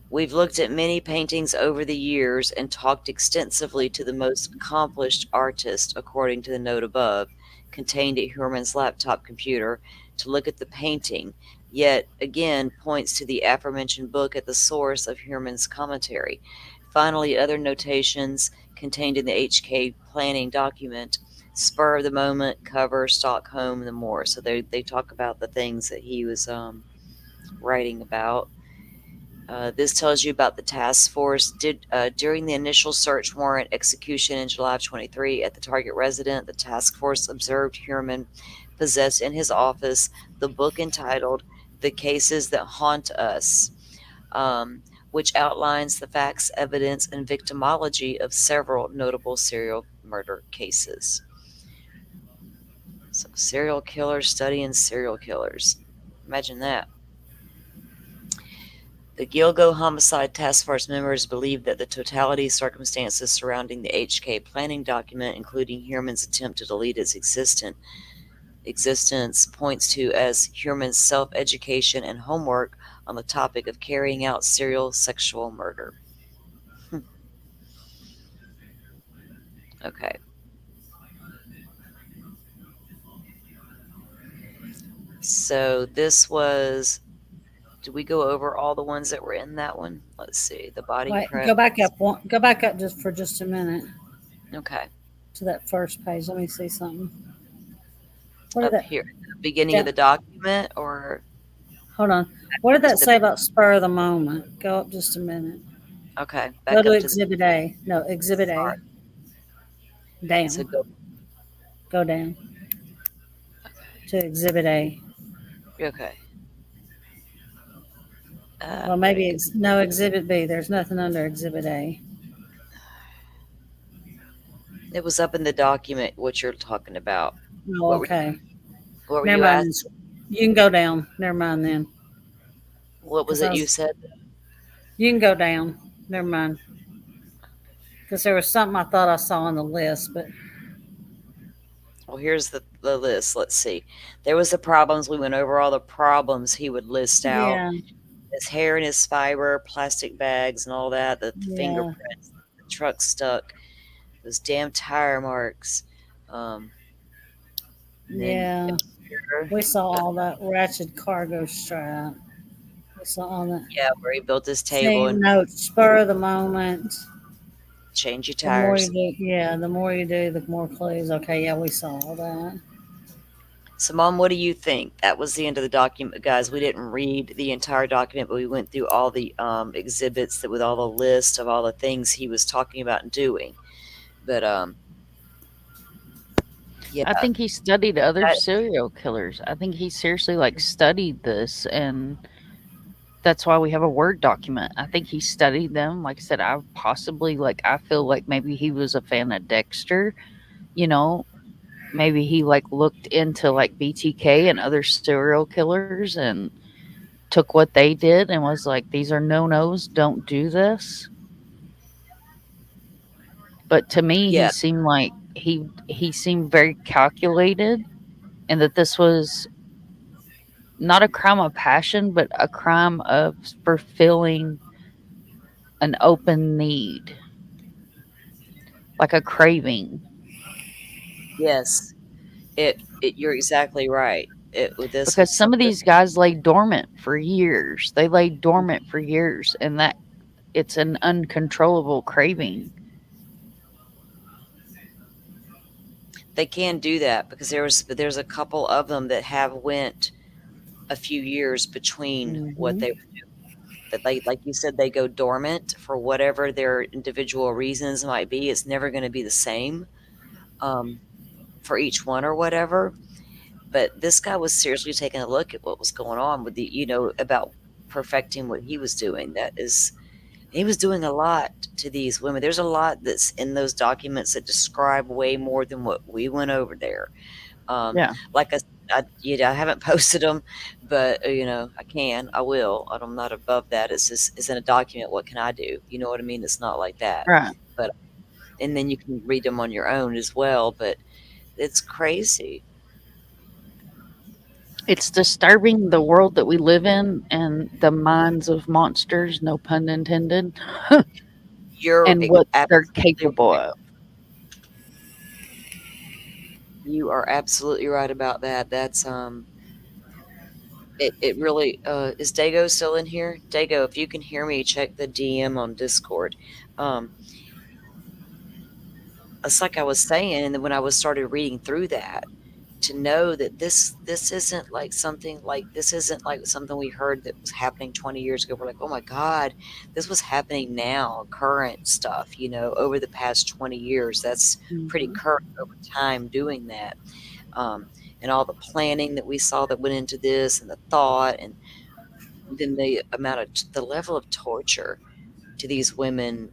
We've looked at many paintings over the years and talked extensively to the most accomplished artist, according to the note above, contained at Heuermann's laptop computer, to look at the painting, yet again points to the aforementioned book at the source of Heuermann's commentary. Finally, other notations contained in the HK planning document, spur of the moment, cover, Stockholm, and more. So they talk about the things that he was writing about. This tells you about the task force. During the initial search warrant execution in July of 23 at the target resident, the task force observed Heuermann possessed in his office the book entitled The Cases That Haunt Us, um, which outlines the facts, evidence, and victimology of several notable serial murder cases. So, serial killers studying serial killers. Imagine that. The Gilgo homicide task force members believe that the totality of circumstances surrounding the HK planning document, including Heuermann's attempt to delete its existence, points to as Heuermann's self-education and homework on the topic of carrying out serial sexual murder. Okay. So this was, did we go over all the ones that were in that one? Let's see. The body Wait, prep. go back up one. Go back up just for just a minute Okay. to that first page. Let me see something. What did Up that? here. Beginning of Yeah, the document or hold on. What did that say exhibit? about spur of the moment? Go up just a minute. Okay. Go Back to up to the Exhibit A. No, Exhibit A. start. So Down. go. Go down to Exhibit A. Okay. Well, Where maybe did it it's no Exhibit B. There's nothing under Exhibit A. go? It was up in the document what you're talking about. Oh, What were you, okay. what were Never you mind. asking? You can go down. Never mind then, What was because I it you was. said? You can go down. Never mind, because there was something I thought I saw on the list, but Well, here's the list. Let's see. There was the problems. We went over all the problems he would list out. yeah, His hair and his fiber, plastic bags and all that, the yeah, fingerprints, the truck stuck, those damn tire marks. Um, and then yeah. here, We saw uh, all that ratchet cargo strap. We saw all that. yeah, where he built his table Same and note, spur of the moment. change your The more tires. you do, yeah, the more you do, the more clues. Okay, yeah, we saw all that. So, Mom, what do you think? That was the end of the document, guys. We didn't read the entire document, but we went through all the exhibits that with all the list of all the things he was talking about and doing. But yeah, I think he studied other that, serial killers. I think he seriously like studied this, and that's why we have a Word document. I think he studied them. Like I said, I possibly like I feel like maybe he was a fan of Dexter, you know, maybe he like looked into like BTK and other serial killers and took what they did and was like, these are no-nos, don't do this. But to me, he yeah, seemed like he seemed very calculated, and that this was not a crime of passion, but a crime of fulfilling an open need, like a craving. yes, you're exactly right. This Because was some of something these guys lay dormant for years. They lay dormant for years, and that it's an uncontrollable craving. they can do that because there's a couple of them that have went a few years between what Hmm. they that they like you said they go dormant for whatever their individual reasons might be. It's never going to be the same um, for each one or whatever. But this guy was seriously taking a look at what was going on with about perfecting what he was doing. That is, he was doing a lot to these women. There's a lot that's in those documents that describe way more than what we went over there. Yeah, Like I haven't posted them, but I will. I'm not above that. It's just it's in a document. What can I do? You know what I mean? It's not like that. right. But and then you can read them on your own as well. But it's crazy. It's disturbing the world that we live in and the minds of monsters, no pun intended, You're and what they're absolutely capable right. of. You are absolutely right about that. That's it really is Dago still in here? Dago, if you can hear me, check the DM on Discord. Um it's like I was saying, and then when I was started reading through that, to know that this isn't like something like this isn't like something we heard that was happening 20 years ago. We're like, oh my God, this was happening now, current stuff, over the past 20 years. That's pretty Hmm. current over time doing that. Um, and all the planning that we saw that went into this and the thought and then the level of torture to these women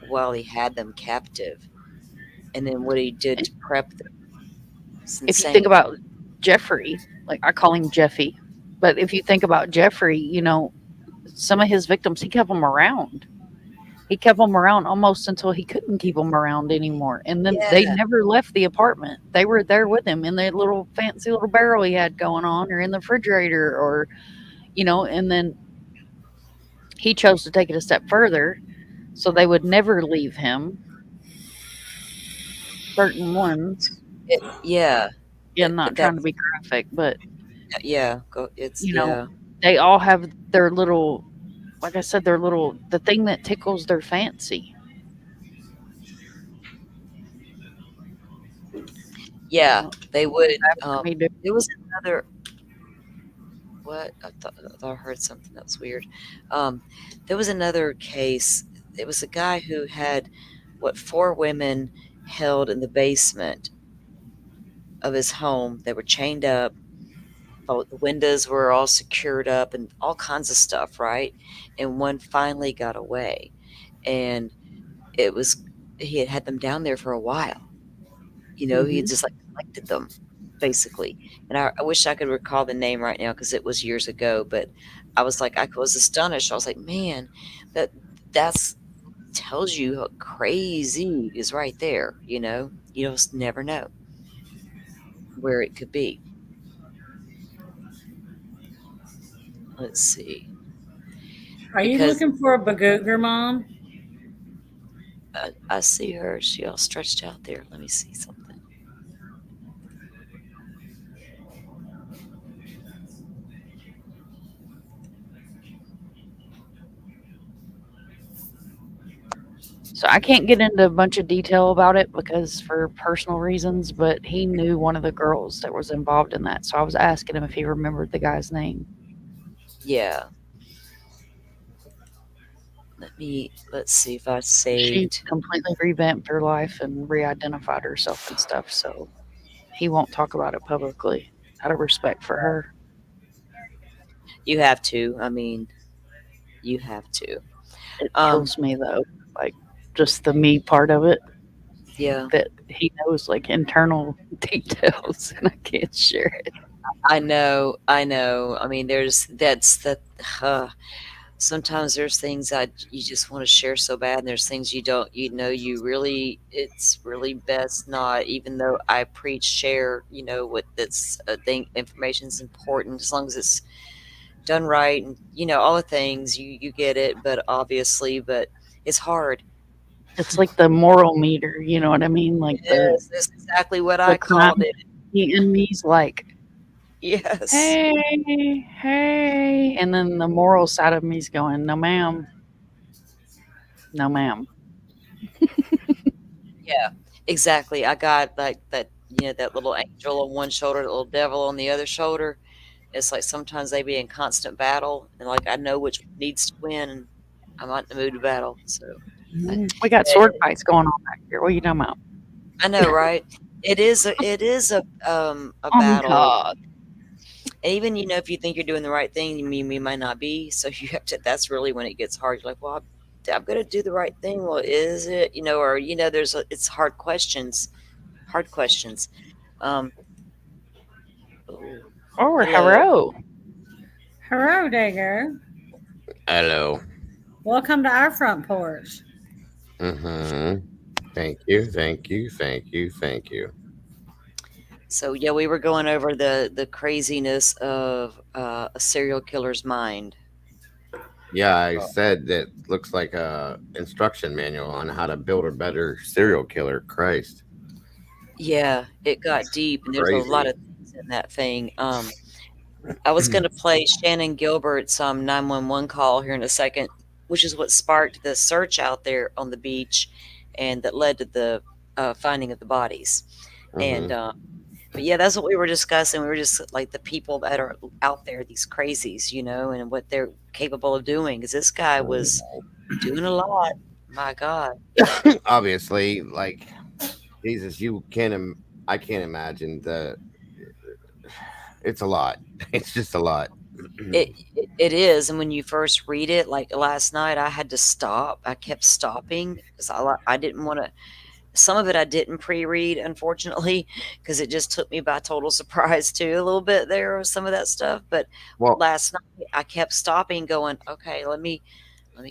while he had them captive and then what he did And to prep them. It's if you insane. think about Jeffrey, like I call him Jeffy, but if you think about Jeffrey, some of his victims, he kept them around. He kept them around almost until he couldn't keep them around anymore, and then they Yeah, never left the apartment. They were there with him in that little fancy little barrel he had going on, or in the refrigerator, or and then he chose to take it a step further, so they would never leave him, certain ones. yeah, Again, not trying to that's be graphic, but, yeah. Go, it's you know, yeah, they all have their little, like I said, their little the thing that tickles their fancy. yeah. Well, They would. after me do. There was another. What I thought I heard something that was weird. Um, there was another case. It was a guy who had what four women held in the basement of his home. They were chained up. The windows were all secured up and all kinds of stuff, right? And one finally got away, and it was he had had them down there for a while. He had Mhm. just like collected them basically. And I wish I could recall the name right now because it was years ago. But I was like, I was astonished. I was like, man, that that's tells you how crazy is right there. You just never know where it could be. Let's see, Are you because looking for a Bagooger, Mom? I see her. She all stretched out there. Let me see something. So I can't get into a bunch of detail about it because for personal reasons, but he knew one of the girls that was involved in that. So I was asking him if he remembered the guy's name. Yeah, let's see if I She saved. completely revamped her life and re-identified herself and stuff. So he won't talk about it publicly out of respect for her. You have to. I mean, you have to. It Um, kills me though, like just the me part of it, yeah, that he knows like internal details and I can't share it. I know. I know. I mean, there's that's the. Uh, Sometimes there's things that you just want to share so bad, and there's things you don't. You really. It's really best not. Even though I preach share, what that's a thing. Information is important as long as it's done right, and all the things you get it. But obviously, but it's hard. It's like the moral meter, you know what I mean? Like the Yes, that's exactly what the I crime called it. in me's like, Yes. hey, hey, and then the moral side of me's going, no, ma'am, no, ma'am. Yeah, exactly. I got like that, that little angel on one shoulder, that little devil on the other shoulder. It's like sometimes they be in constant battle, and like I know which one needs to win, and I'm not in the mood to battle. So I, We got yeah, sword fights going on back here. What are you talking about? I know, right? It is a Oh my battle, god. and even if you think you're doing the right thing, you might not be. So you have to. That's really when it gets hard. You're like, well, I'm gonna do the right thing. Well, is it? Or it's hard questions. Hard questions. Um, oh, Oh, hello. hello. Hello, Digger. Hello. Welcome to our front porch. Mm-hmm. Thank you, thank you, thank you, thank you. So yeah, we were going over the craziness of a serial killer's mind. Yeah, I said that looks like a instruction manual on how to build a better serial killer. Christ, Yeah, it got deep, and there's a lot crazy. of things in that thing. I was going to play Shannon Gilbert's 911 call here in a second, which is what sparked the search out there on the beach, and that led to the finding of the bodies. And Mm-hmm. but yeah, that's what we were discussing. We were just like the people that are out there, these crazies, and what they're capable of doing. Because this guy was doing a lot. My God. Obviously, like Jesus, you can't. I can't imagine the. It's a lot. It's just a lot. It is, and when you first read it, like last night, I had to stop. I kept stopping because I didn't want to. Some of it I didn't pre-read, unfortunately, because it just took me by total surprise too, a little bit there with some of that stuff. But Well, last night I kept stopping, going, "Okay, let me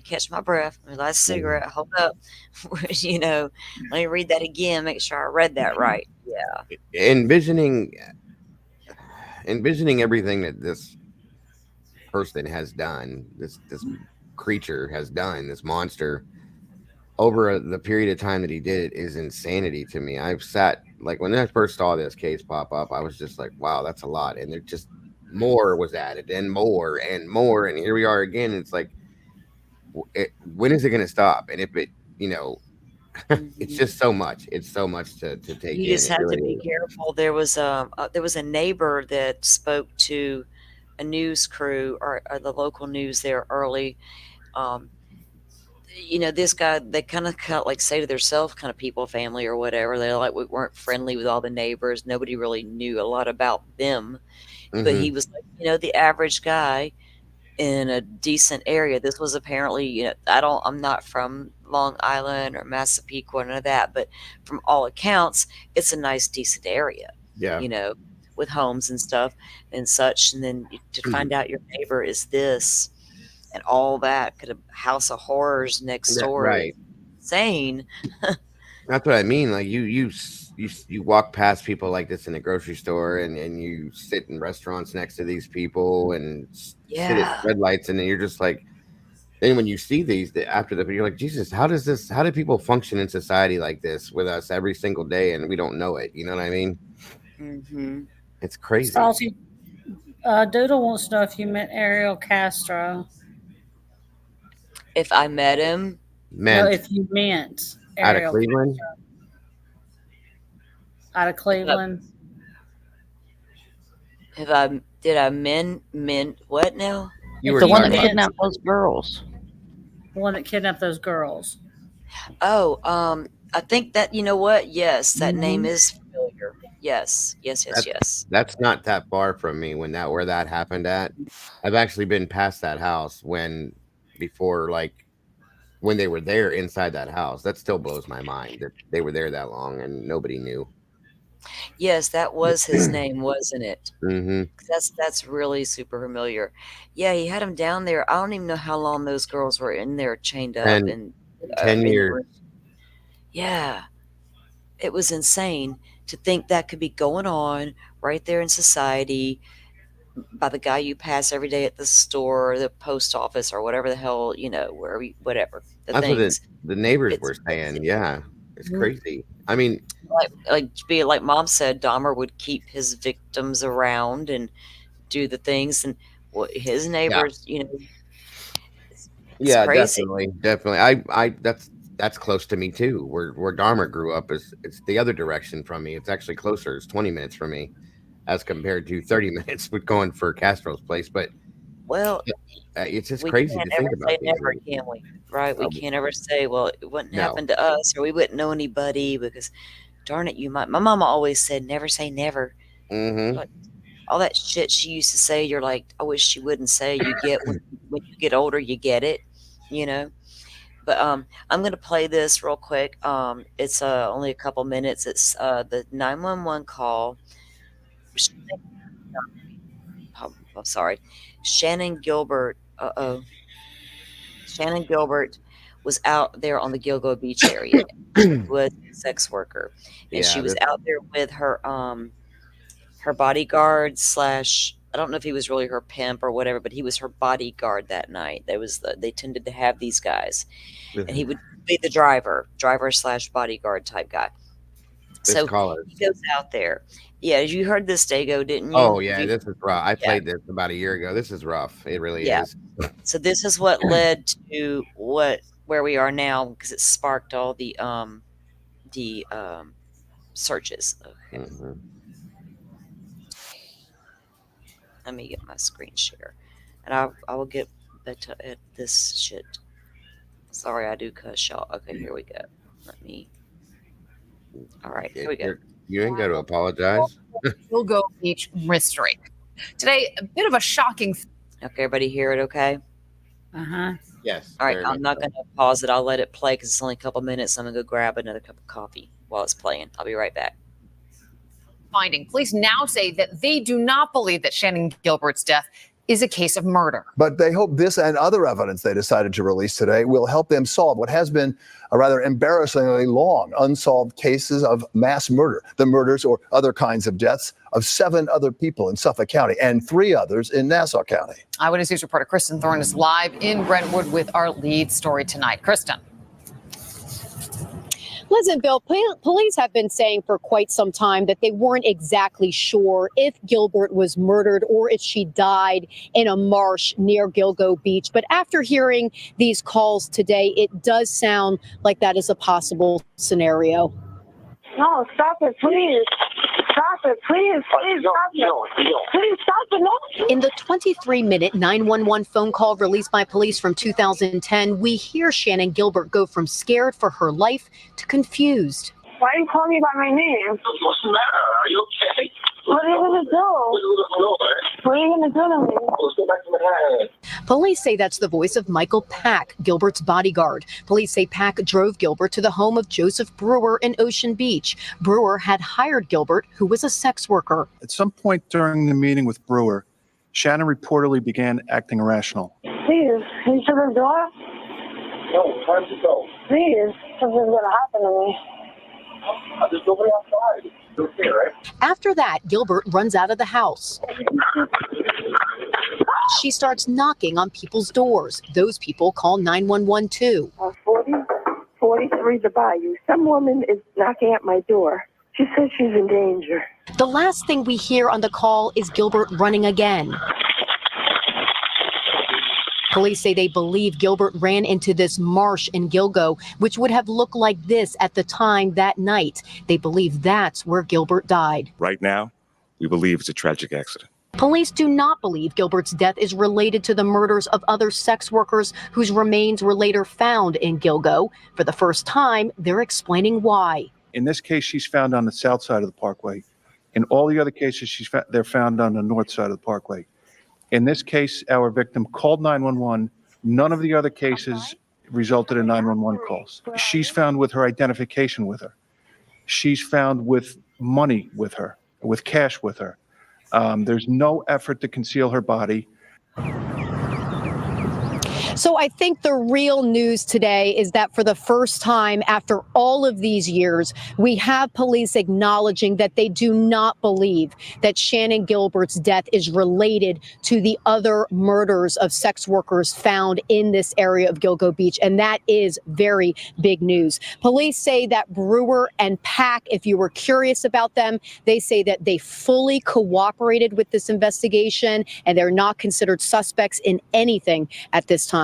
catch my breath. Let me light a mhm. cigarette. Hold up, you know, let me read that again. Make sure I read that right." Yeah. envisioning envisioning everything that this person has done, this creature has done, this monster over the period of time that he did it is insanity to me. I've sat like when I first saw this case pop up, I was just like, wow, that's a lot. And there just more was added and more and more. And here we are again. It's like, when is it going to stop? And if it, you know, it's Hmm. just so much. It's so much to take You in. just It have to really be is. careful. There was a neighbor that spoke to a news crew or the local news there early. Um, this guy, they kind of like say to themselves, kind of people, family, or whatever. They're like, we weren't friendly with all the neighbors. Nobody really knew a lot about them. But he Hmm. was like, the average guy in a decent area. This was apparently, I'm not from Long Island or Massapequa, none of that, but from all accounts, it's a nice, decent area, Yeah. you know, with homes and stuff and such. And then to find out your neighbor is this and all that, could a house of horrors next door is Right. insane. That's what I mean. Like you walk past people like this in a grocery store, and you sit in restaurants next to these people, and sit at Yeah. red lights, and then you're just like, then when you see these after the, you're like, Jesus, how does this? How do people function in society like this with us every single day, and we don't know it? You know what I mean? Hmm. It's crazy. Salty Doodle wants to know if you met Ariel Castro. If I met him, No, Meant if you meant out of Ariel Cleveland, out of if I, Cleveland. if I did I men what now? you If were The you one talking that about. meant kidnapped those girls. the one that kidnapped those girls. Oh, I think that you know what? Yes, that name Mm-hmm. is familiar. Yes, yes, yes, That's yes. that's not that far from me when that where that happened at. I've actually been past that house when before like when they were there inside that house. That still blows my mind that they were there that long and nobody knew. Yes, that was his name, wasn't it? Hmm. 'Cause that's really super familiar. Yeah, he had him down there. I don't even know how long those girls were in there chained up And and 10 in the years. room. Yeah, it was insane to think that could be going on right there in society by the guy you pass every day at the store or the post office or whatever the hell, wherever, whatever the That's what things. the neighbors It's were saying. crazy. Yeah, it's Mm-hmm. crazy. I mean, Like mom said, Dahmer would keep his victims around and do the things, and what his yeah, neighbors, it's yeah, crazy. definitely, definitely. I that's close to me too. Where Dahmer grew up is it's the other direction from me. It's actually closer. It's 20 minutes from me as compared to 30 minutes with going for Castro's place. But Well, it's just we crazy can't to ever think about say these never, things. can we? Right? We Uh, can't ever say, well, it wouldn't no. happen to us, or we wouldn't know anybody because, darn it, you might. My mama always said, never say never. Hmm. Like all that shit she used to say, you're like, I wish she wouldn't say. You get when you get older, you get it, you know. But I'm gonna play this real quick. It's only a couple minutes. It's the 911 call. I'm sorry, Shannon Gilbert. Shannon Gilbert was out there on the Gilgo Beach area. She was a sex worker, and she Yeah. was This. out there with her bodyguard slash. I don't know if he was really her pimp or whatever, but he was her bodyguard that night. They tended to have these guys, This. and he would be the driver slash bodyguard type guy. This So he caller's. goes out there. Yeah, you heard this Dago, didn't Oh you? Have yeah, you? this is rough. I Yeah, played this about a year ago. This is rough. It really yeah. is. So this is what led to where we are now because it sparked all the searches. Okay, Hmm. let me get my screen share, and I will get back to at this shit. Sorry, I do cuss y'all. Okay, here we go. Let me. All right, here we go. You ain't got to apologize. Gilgo Beach mystery. Today, a bit of a shocking. Okay, everybody hear it? Okay. Uh-huh. Yes, All right, very much I'm not so. going to pause it. I'll let it play because it's only a couple minutes. I'm going to go grab another cup of coffee while it's playing. I'll be right back. Finding. Police now say that they do not believe that Shannon Gilbert's death is a case of murder. But they hope this and other evidence they decided to release today will help them solve what has been a rather embarrassingly long unsolved cases of mass murder, the murders or other kinds of deaths of 7 other people in Suffolk County and 3 others in Nassau County. Eyewitness News reporter Kristen Thorne is live in Brentwood with our lead story tonight. Kristen. Liz and Bill, police have been saying for quite some time that they weren't exactly sure if Gilbert was murdered or if she died in a marsh near Gilgo Beach. But after hearing these calls today, it does sound like that is a possible scenario. No, stop it, please. Stop it, please. Please stop it. Please stop it. No. In the 23-minute 911 phone call released by police from 2010, we hear Shannon Gilbert go from scared for her life to confused. Why are you calling me by my name? What's the matter? Are you okay? What are you going to do? What are you going to do to me? Let's go back to Manhattan. Police say that's the voice of Michael Pack, Gilbert's bodyguard. Police say Pack drove Gilbert to the home of Joseph Brewer in Ocean Beach. Brewer had hired Gilbert, who was a sex worker. At some point during the meeting with Brewer, Shannon reportedly began acting irrational. Please, can you shut the door? No, time to go. Please, something's going to happen to me. There's nobody outside. You're okay, right? After that, Gilbert runs out of the house. She starts knocking on people's doors. Those people call 911 too. 43 the Bayou. Some woman is knocking at my door. She says she's in danger. The last thing we hear on the call is Gilbert running again. Police say they believe Gilbert ran into this marsh in Gilgo, which would have looked like this at the time that night. They believe that's where Gilbert died. Right now, we believe it's a tragic accident. Police do not believe Gilbert's death is related to the murders of other sex workers whose remains were later found in Gilgo. For the first time, they're explaining why. In this case, she's found on the south side of the parkway. In all the other cases, they're found on the north side of the parkway. In this case, our victim called 911. None of the other cases resulted in 911 calls. She's found with her identification with her. She's found with money with her, with cash with her. There's no effort to conceal her body. So I think the real news today is that for the first time after all of these years, we have police acknowledging that they do not believe that Shannon Gilbert's death is related to the other murders of sex workers found in this area of Gilgo Beach. And that is very big news. Police say that Brewer and Pack, if you were curious about them, they say that they fully cooperated with this investigation and they're not considered suspects in anything at this time.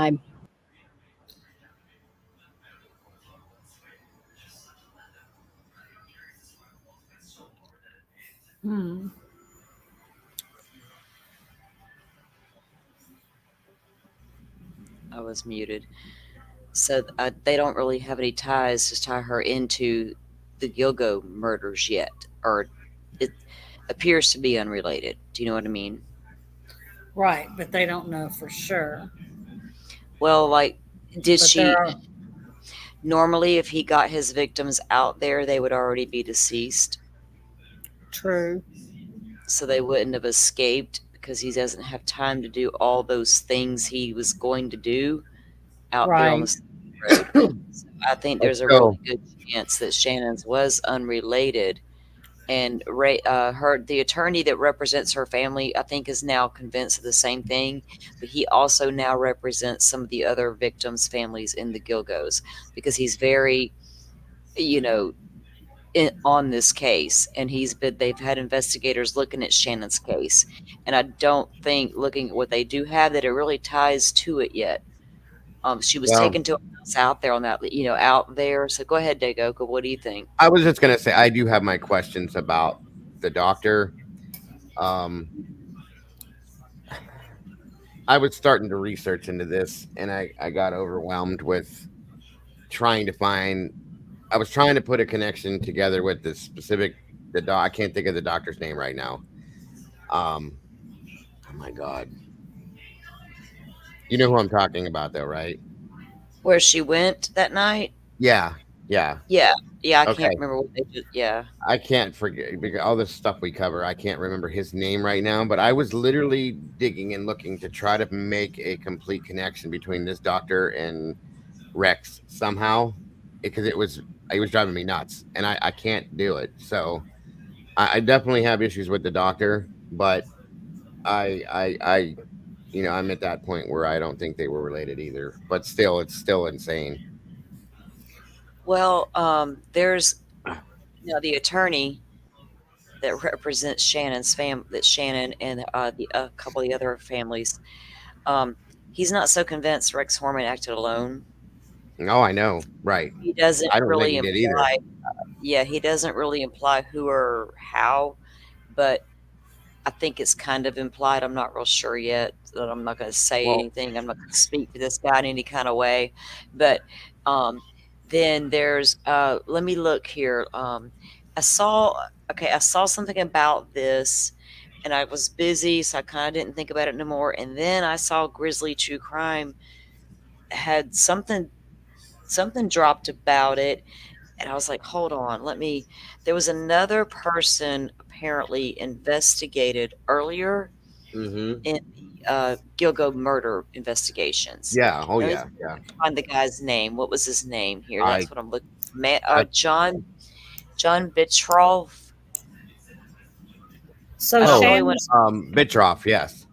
I was muted. So they don't really have any ties to tie her into the Gilgo murders yet, or it appears to be unrelated. Do you know what I mean? Right, but they don't know for sure. Well, like, did But she there are, normally, if he got his victims out there, they would already be deceased, true. so they wouldn't have escaped because he doesn't have time to do all those things he was going to do out there on Right. the road. So I think there's a Let's go. really good chance that Shannon's was unrelated. And the attorney that represents her family, I think, is now convinced of the same thing. But he also now represents some of the other victims' families in the Gilgos because he's very, on this case. And they've had investigators looking at Shannon's case. And I don't think, looking at what they do have, that it really ties to it yet. She was Well, taken to a house out there on that, out there. So go ahead, Dagoka. What do you think? I was just going to say, I do have my questions about the doctor. I was starting to research into this, and I got overwhelmed with trying to put a connection together with the specific, I can't think of the doctor's name right now. Oh my God. You know who I'm talking about, though, right? Where she went that night? Yeah, yeah. Yeah. Yeah, I can't Okay. remember what they did. Yeah. I can't forget because all the stuff we cover. I can't remember his name right now, but I was literally digging and looking to try to make a complete connection between this doctor and Rex somehow, because it was driving me nuts, and I can't do it. So I definitely have issues with the doctor, but I I'm at that point where I don't think they were related either. But still, it's still insane. Well, there's the attorney that represents that Shannon and the a couple of the other families. Um, he's not so convinced Rex Horman acted alone. Oh, I know, right? He doesn't I don't think really he did either. imply, yeah, he doesn't really imply who or how, but I think it's kind of implied. I'm not real sure yet. That I'm not going to say Well, anything. I'm not going to speak for this guy in any kind of way. But um, then there's let me look here. I saw I saw something about this, and I was busy, so I kind of didn't think about it no more. And then I saw Grizzly True Crime had something dropped about it, and I was like, hold on, let me. There was another person apparently investigated earlier mm-hmm. in the Gilgo murder investigations. Yeah. Oh, Let me see yeah, if I yeah. can find the guy's name. What was his name here? I, That's what I'm looking. I John Bitroff. So I don't oh, really want. Shannon's Bitroff, yes.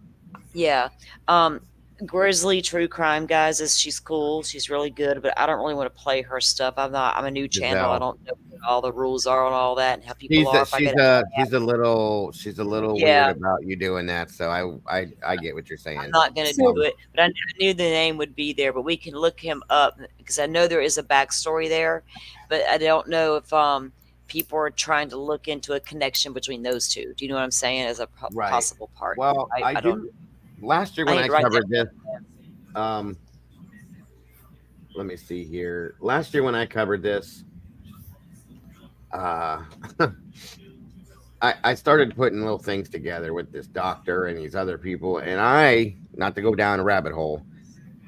Yeah. Um, Grizzly True Crime guys is she's cool. She's really good, but I don't really want to play her stuff. I'm a new channel. I Giselle. don't know what all the rules are on all that and how people are. If I get She's a little weird yeah, about you doing that. So I get what you're I'm saying. not gonna do so it, but I knew the name would be there, but we can look him up because I know there is a backstory there, but I don't know if people are trying to look into a connection between those two. Do you know what I'm saying? As a Right. possible part. Well, I I don't. do. Last year I when need I to write that covered this, um, let me see here. Last year when I covered this, uh, I started putting little things together with this doctor and these other people, and not to go down a rabbit hole,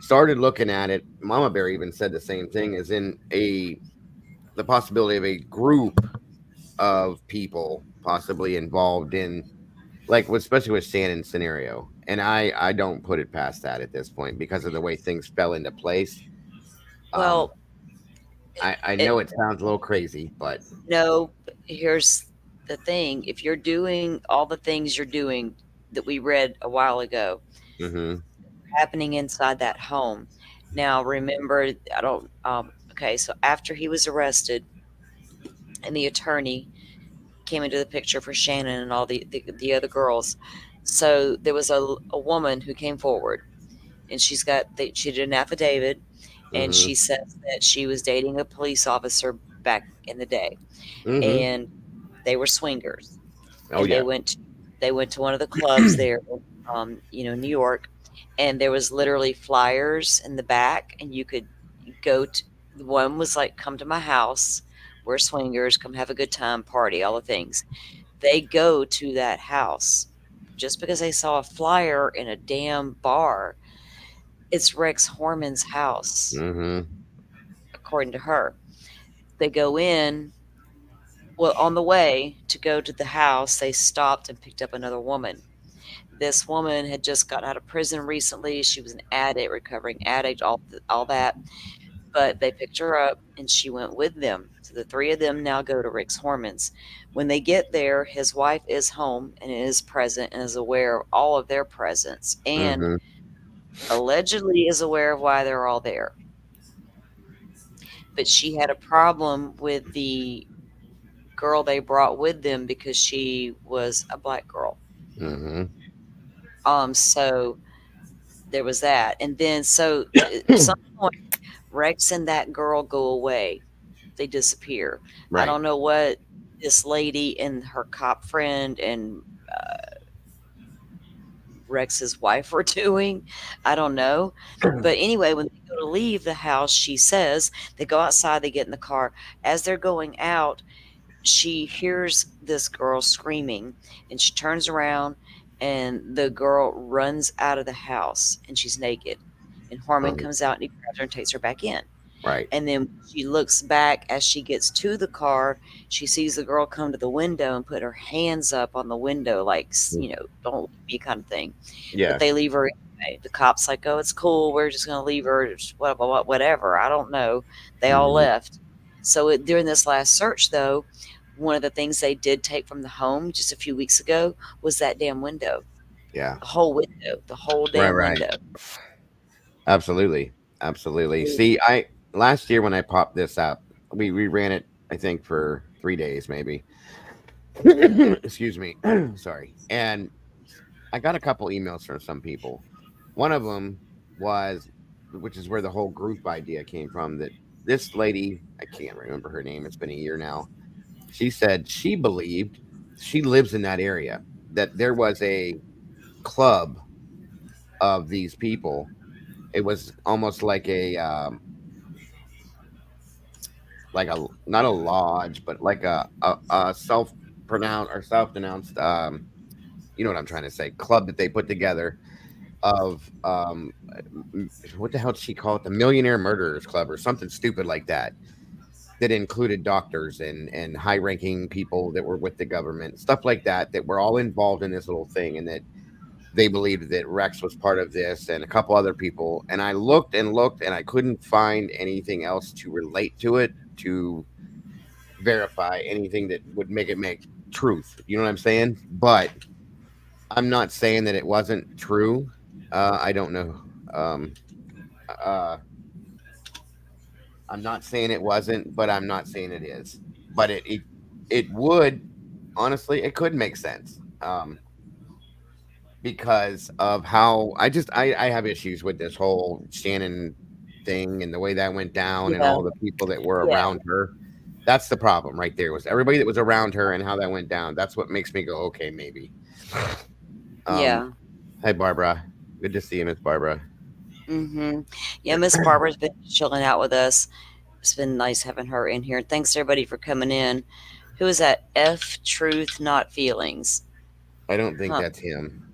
started looking at it. Mama Bear even said the same thing, as in the possibility of a group of people possibly involved in, like, especially with Shannon's scenario. And I don't put it past that at this point because of the way things fell into place. Um, well, I it, know it sounds a little crazy, but no. Here's the thing: if you're doing all the things you're doing that we read a while ago, hmm happening inside that home. Now, remember, I don't. Okay, so after he was arrested, and the attorney came into the picture for Shannon and all the other girls. So there was a woman who came forward, and she did an affidavit, and hmm she says that she was dating a police officer back in the day, hmm and they were swingers, oh and yeah. they went to one of the clubs there, New York, and there was literally flyers in the back, and you could go to. One was like, "Come to my house. We're swingers. Come have a good time, party, all the things." They go to that house just because they saw a flyer in a damn bar. It's Rex Horman's house, hmm according to her. They go in. Well, on the way to go to the house, they stopped and picked up another woman. This woman had just gotten out of prison recently. She was an addict, recovering addict, all that. But they picked her up and she went with them. So the three of them now go to Rick's Horman's. When they get there, his wife is home and is present and is aware of all of their presence and hmm allegedly is aware of why they're all there. But she had a problem with the girl they brought with them because she was a black girl. hmm So there was that. And then so at some point Rex and that girl go away. They disappear. I right. don't know what this lady and her cop friend and Rex's wife were doing. I don't know. But anyway, when they go to leave the house, she says they go outside, they get in the car. As they're going out, she hears this girl screaming and she turns around and the girl runs out of the house and she's naked. And Harmon Uh-huh. comes out and he grabs her and takes her back in. Right. And then she looks back as she gets to the car. She sees the girl come to the window and put her hands up on the window, like, don't leave me kind of thing. But Yeah. they leave her anyway. The cop's like, oh, it's cool. We're just going to leave her. Whatever. I don't know. They all Mhm. left. So during this last search, though, one of the things they did take from the home just a few weeks ago was that damn window. Yeah. The whole window. The whole Right. damn Right. window. Absolutely. Absolutely. See, I last year when I popped this up, we ran it I think for 3 days maybe. Excuse me. Sorry. And I got a couple emails from some people. One of them was, which is where the whole group idea came from, that this lady, I can't remember her name, it's been a year now. She said she believed, she lives in that area, that there was a club of these people. It was almost like a not a lodge, but like a self pronounced or self denounced you know what I'm trying to say, club that they put together of what the hell did she call it, the Millionaire Murderers Club or something stupid like that, that included doctors and high ranking people that were with the government, stuff like that, that were all involved in this little thing, and that they believed that Rex was part of this and a couple other people. And I looked and looked and I couldn't find anything else to relate to it, to verify anything that would make it make truth. You know what I'm saying? But I'm not saying that it wasn't true. I don't know. Um, uh, I'm not saying it wasn't, but I'm not saying it is. But it would, honestly, it could make sense. Because of how I have issues with this whole Shannon thing and the way that went down and Yeah. all the people that were Yeah. around her. That's the problem right there, was everybody that was around her and how that went down. That's what makes me go, okay, maybe. Yeah. Hey Barbara. Good to see you, Miss Barbara. Yeah, Miss Barbara's been chilling out with us. It's been nice having her in here. Thanks everybody for coming in. Who is that? F Truth Not Feelings. I don't think Huh. that's him.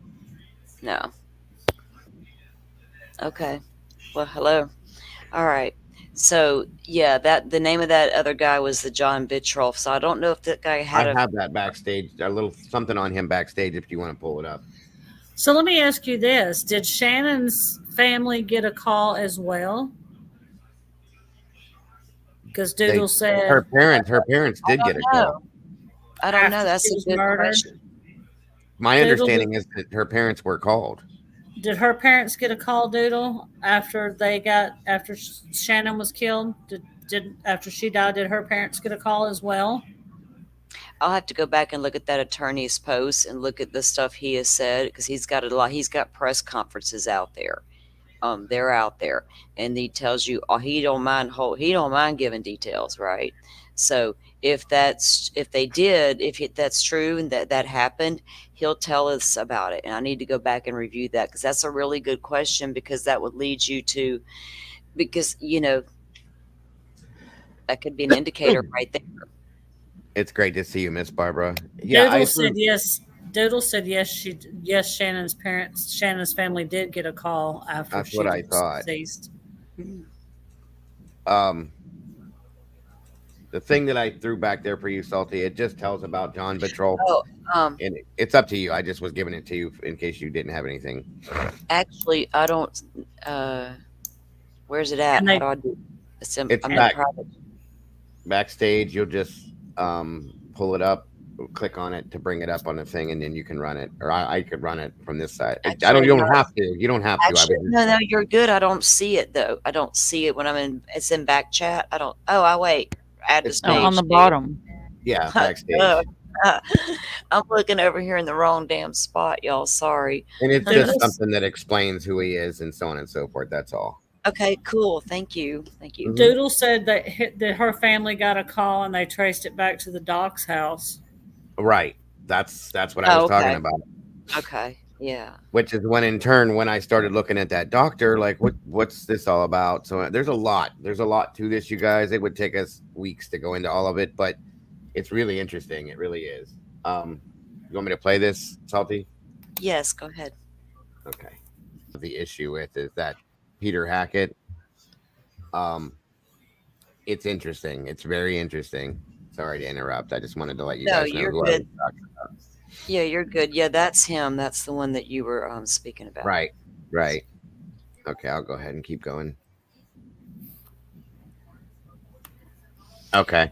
No. Okay. Well, hello. All right. So yeah, that the name of that other guy was the John Vitroff. So I don't know if that guy had I a have that backstage, a little something on him backstage if you want to pull it up. So let me ask you this: did Shannon's family get a call as well? Because Doodle said Her parents did get a call. I don't know. after That's she a was good murdered. question. My Doodle, understanding is that her parents were called. did her parents get a call, Doodle, after Shannon was killed? Did after she died, did her parents get a call as well? I'll have to go back and look at that attorney's post and look at the stuff he has said because he's got a lot. He's got press conferences out there. They're out there, and he tells you he don't mind giving details, right? So if that's true and that happened, he'll tell us about it. And I need to go back and review that because that's a really good question because that would lead you to because that could be an indicator right there. It's great to see you, Miss Barbara. Yeah, Doodle I said threw, yes. Doodle said yes. Shannon's family did get a call after that's she what I was thought. deceased. Um, the thing that I threw back there for you, Salty, it just tells about John Vitrol, Oh, and it's up to you. I just was giving it to you in case you didn't have anything. actually, I don't. Where's it at? And How they do I do? It's I'm in back private. backstage. You'll just pull it up, click on it to bring it up on the thing, and then you can run it, or I could run it from this side. I don't. Actually, You no. don't have to. You don't have to. I Actually, was no, you're good. I don't see it though. I don't see it when I'm in. It's in back chat. I don't. Oh, I wait. Add to It's No, on stage. the bottom. yeah, Duh. backstage, I'm looking over here in the wrong damn spot, y'all. Sorry. and it's just Doodle, something that explains who he is and so on and so forth. That's all. Okay, cool. Thank you. Thank you. Mhm. Doodle said that her family got a call and they traced it back to the doc's house. Right. That's what I was Oh, talking okay. about. Okay. Yeah. Which is when in turn when I started looking at that doctor, like what's this all about? So there's a lot to this, you guys. It would take us weeks to go into all of it, but it's really interesting. It really is. You want me to play this, Salty? Yes. Go ahead. Okay. The issue with is that Peter Hackett. Um, it's interesting. It's very interesting. Sorry to interrupt. I just wanted to let you No, guys know you're who I was good. talking about. Yeah, you're good. Yeah, that's him. That's the one that you were speaking about. Right, right. Okay, I'll go ahead and keep going. Okay.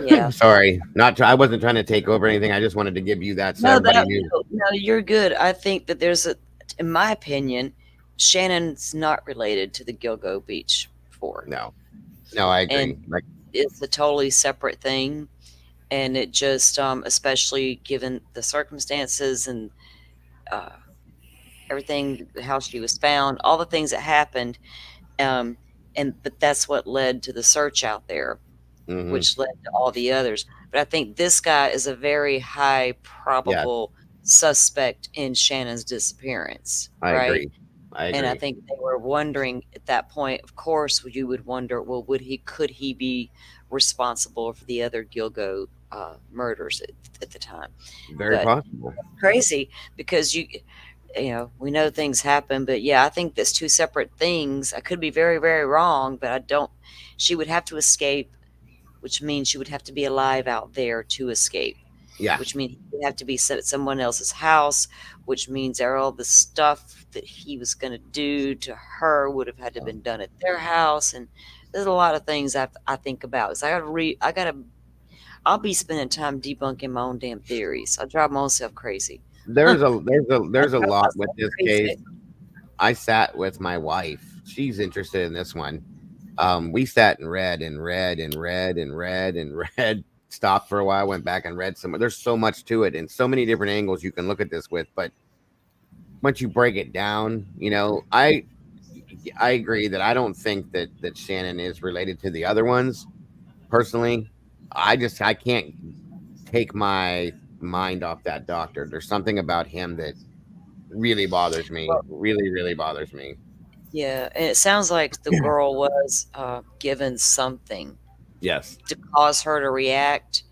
Yeah. Sorry, not. I wasn't trying to take over anything. I just wanted to give you that so No, everybody that knew. no, you're good. I think that in my opinion, Shannon's not related to the Gilgo Beach Four, No, no, I and agree. Like, it's a totally separate thing. And it just, especially given the circumstances and uh, everything, how she was found, all the things that happened, um, but that's what led to the search out there, hmm which led to all the others. But I think this guy is a very high yeah, probable suspect in Shannon's disappearance, I right? agree. I And I agree. think they were wondering at that point, of course, you would wonder, well, could he be responsible for the other Gilgo murders at the time? Very But possible. crazy because we know things happen, but yeah, I think that's two separate things. I could be very, very wrong, but I don't. She would have to escape, which means she would have to be alive out there to escape, Yeah. which means he would have to be set at someone else's house, which means all the stuff that he was going to do to her would have had to been done at their house. And there's a lot of things I think about. So I'll be spending time debunking my own damn theories. I drive myself crazy. I There's a drive lot with myself this case. crazy. I sat with my wife. She's interested in this one. We sat and read and read and read and read and read. Stopped for a while, went back and read some. There's so much to it and so many different angles you can look at this with. But once you break it down, I agree that I don't think that Shannon is related to the other ones. Personally, I can't take my mind off that doctor. There's something about him that really bothers me. Well, Really, really bothers me. yeah, and it sounds like the girl was given something Yes. to cause her to react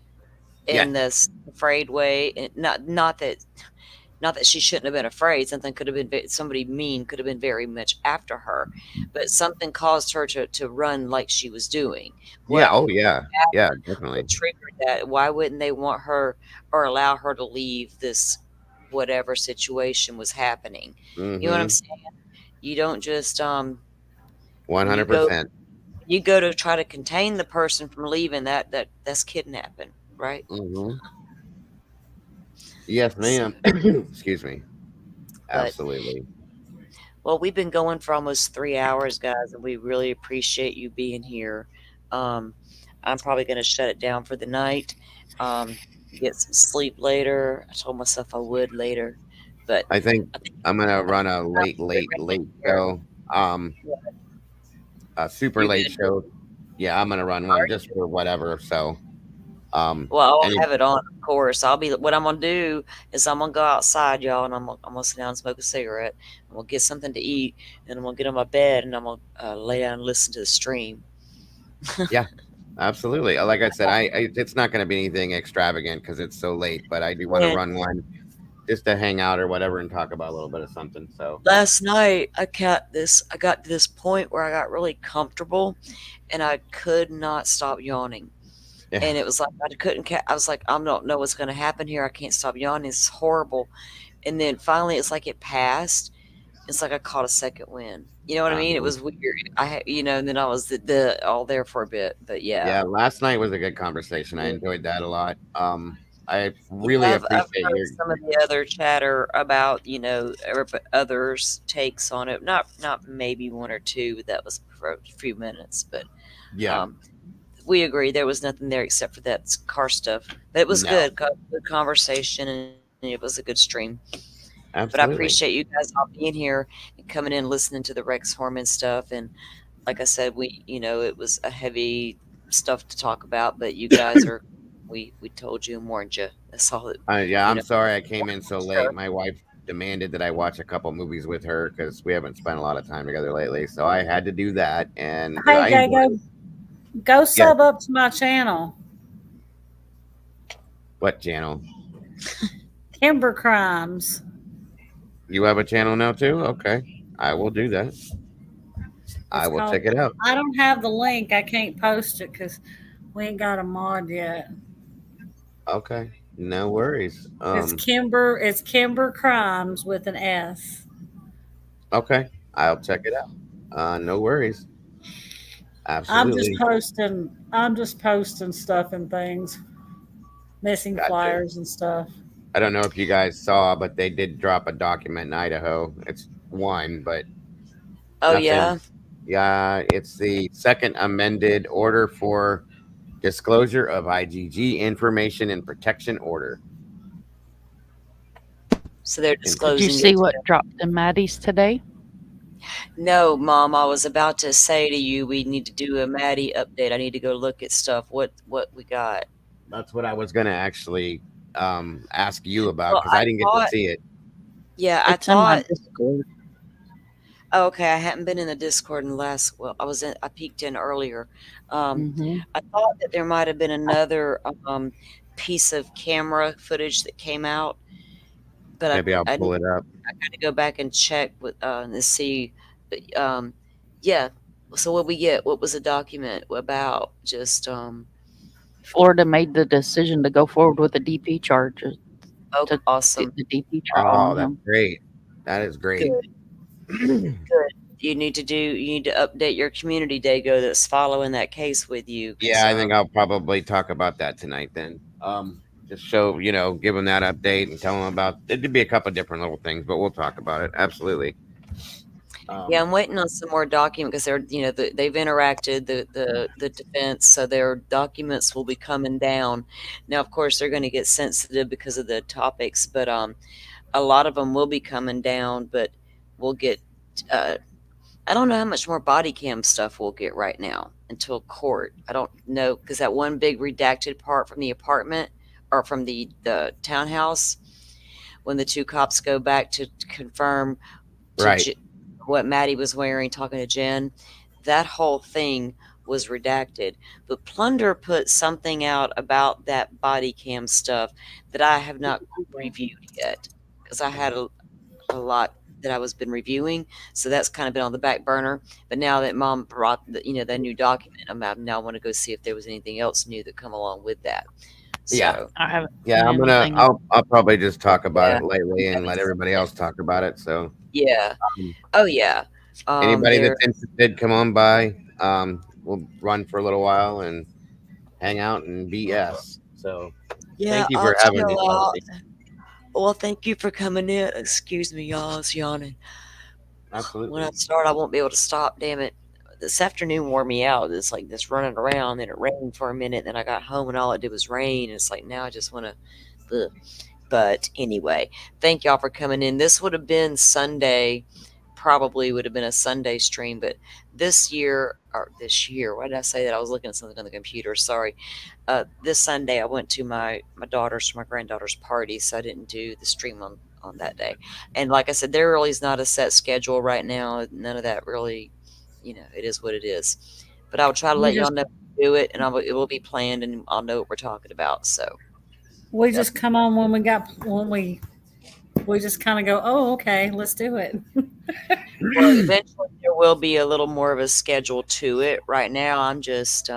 Yeah. in this afraid way. And not that she shouldn't have been afraid. Something could have been somebody mean could have been very much after her, but something caused her to run like she was doing. Yeah. What Oh, yeah. Yeah. Definitely. what triggered that? Why wouldn't they want her or allow her to leave this whatever situation was happening? You know what I'm Mm-hmm. saying? You don't just One when hundred percent. you go to try to contain the person from leaving, that's kidnapping, right? Mm-hmm. Yes, S- ma'am. Excuse me. But Absolutely. well, we've been going for almost 3 hours, guys, and we really appreciate you being here. Um, I'm probably going to shut it down for the night. Um, get some sleep later. I told myself I would later, but I think I think I'm gonna run a I'm late, getting late, ready late here. show. Um, Yeah, a super you're late good. show. Yeah, I'm gonna run one just for whatever. So, Well, I'll any have it on, of course. What I'm gonna do is I'm gonna go outside, y'all, and I'm gonna sit down and smoke a cigarette. I'm gonna get something to eat, and I'm gonna get on my bed, and I'm gonna lay down and listen to the stream. Yeah, absolutely. Like I said, it's not going to be anything extravagant because it's so late. But I do want to Man, run one just to hang out or whatever and talk about a little bit of something. So last night I got to this point where I got really comfortable, and I could not stop yawning. yeah, And it was like I couldn't. I was like, I don't know what's gonna happen here. I can't stop yawning. It's horrible. And then finally, it's like it passed. It's like I caught a second wind. You know what I mean? It uh-huh. was weird. And then I was all there for a bit. But yeah, Yeah. Last night was a good conversation. I enjoyed that a lot. I yeah, really I've appreciate heard your. some of the other chatter about others' takes on it. Not maybe one or two, but that was for a few minutes. But Yeah. um, we agree there was nothing there except for that car stuff. But it was No. good, good conversation, and it was a good stream. But I appreciate you Absolutely. guys all being here and coming in, listening to the Rex Horman stuff. And like I said, it was a heavy stuff to talk about, but you guys we told you and warned you. That's all that, Yeah. you I'm know, sorry I came in so late. sure. My wife demanded that I watch a couple movies with her because we haven't spent a lot of time together lately. So I had to do that, and Hey, I enjoyed it. go Yeah. sub up to my channel, What channel? Timber Crimes. You have a channel now too? Okay. I will do that. I It's will called. check it out. I don't have the link. I can't post it because we ain't got a mod yet. Okay, no worries. It's Kimber Crimes with an S. Okay, I'll check it out. No worries. Absolutely. I'm just posting stuff and things, missing Gotcha. flyers and stuff. I don't know if you guys saw, but they did drop a document in Idaho. It's one, but Oh nothing. yeah. Yeah, it's the second amended order for disclosure of IgG information and protection order. So they're And Did you disclosing see it. what dropped in Maddie's today? No, Mom, I was about to say to you, we need to do a Maddie update. I need to go look at stuff. What we got? that's what I was going to actually ask you about Well, because I didn't get to thought, see it. yeah, I It's in my thought. Discord. Oh, okay, I hadn't been in the Discord in the last. Well, I peeked in earlier. Um, Hmm. I thought that there might have been another piece of camera footage that came out, but Maybe I'll I pull it up. got to go back and check with to see. But yeah. So what we get? What was the document about? Just Florida made the decision to go forward with the DP charges oh, to awesome. get the DP trial Oh, on that's him. great. That is great. Good. Good. You need to update your community, Dago, that's following that case with you, because Yeah, I think I'll probably talk about that tonight then. Just show, give them that update and tell them about it'd be a couple different little things, but we'll talk about it. Absolutely. yeah, Um, I'm waiting on some more document because they're they've interacted the defense, so their documents will be coming down. Now, of course, they're going to get sensitive because of the topics, but a lot of them will be coming down. But we'll get uh, I don't know how much more body cam stuff we'll get right now until court. I don't know because that one big redacted part from the apartment or from the townhouse when the two cops go back to confirm to right. what Maddie was wearing talking to Jen, that whole thing was redacted. But Plunder put something out about that body cam stuff that I have not reviewed yet because I had a lot that I was been reviewing, so that's kind of been on the back burner. But now that Mom brought that new document, now want to go see if there was anything else new that come along with that. Yeah. So I haven't Yeah, seen I'm gonna anything. I'll probably just talk about yeah, it lately and let that's, everybody else talk about it. So yeah, um, oh yeah. anybody There, that's interested, come on by. We'll run for a little while and hang out and BS. So yeah, thank you I'll for having me, chill out. Chelsea. Well, thank you for coming in. Excuse me, y'all. I was yawning. When I Absolutely. start, I won't be able to stop. Damn it. This afternoon wore me out. It's like this running around, and it rained for a minute. Then I got home, and all it did was rain. It's like now I just want to. But anyway, thank y'all for coming in. This would have been Sunday, probably would have been a Sunday stream, but this year, why did I say that? I was looking at something on the computer. Sorry. This Sunday, I went to my granddaughter's party, so I didn't do the stream on that day. And like I said, there really is not a set schedule right now. None of that really, it is what it is. But I'll try to We let y'all just know do it, and it will be planned, and I'll know what we're talking about. So, we yep. just come on when we just kind of go, oh, okay, let's do it. Well, eventually there will be a little more of a schedule to it. Right now, I'm just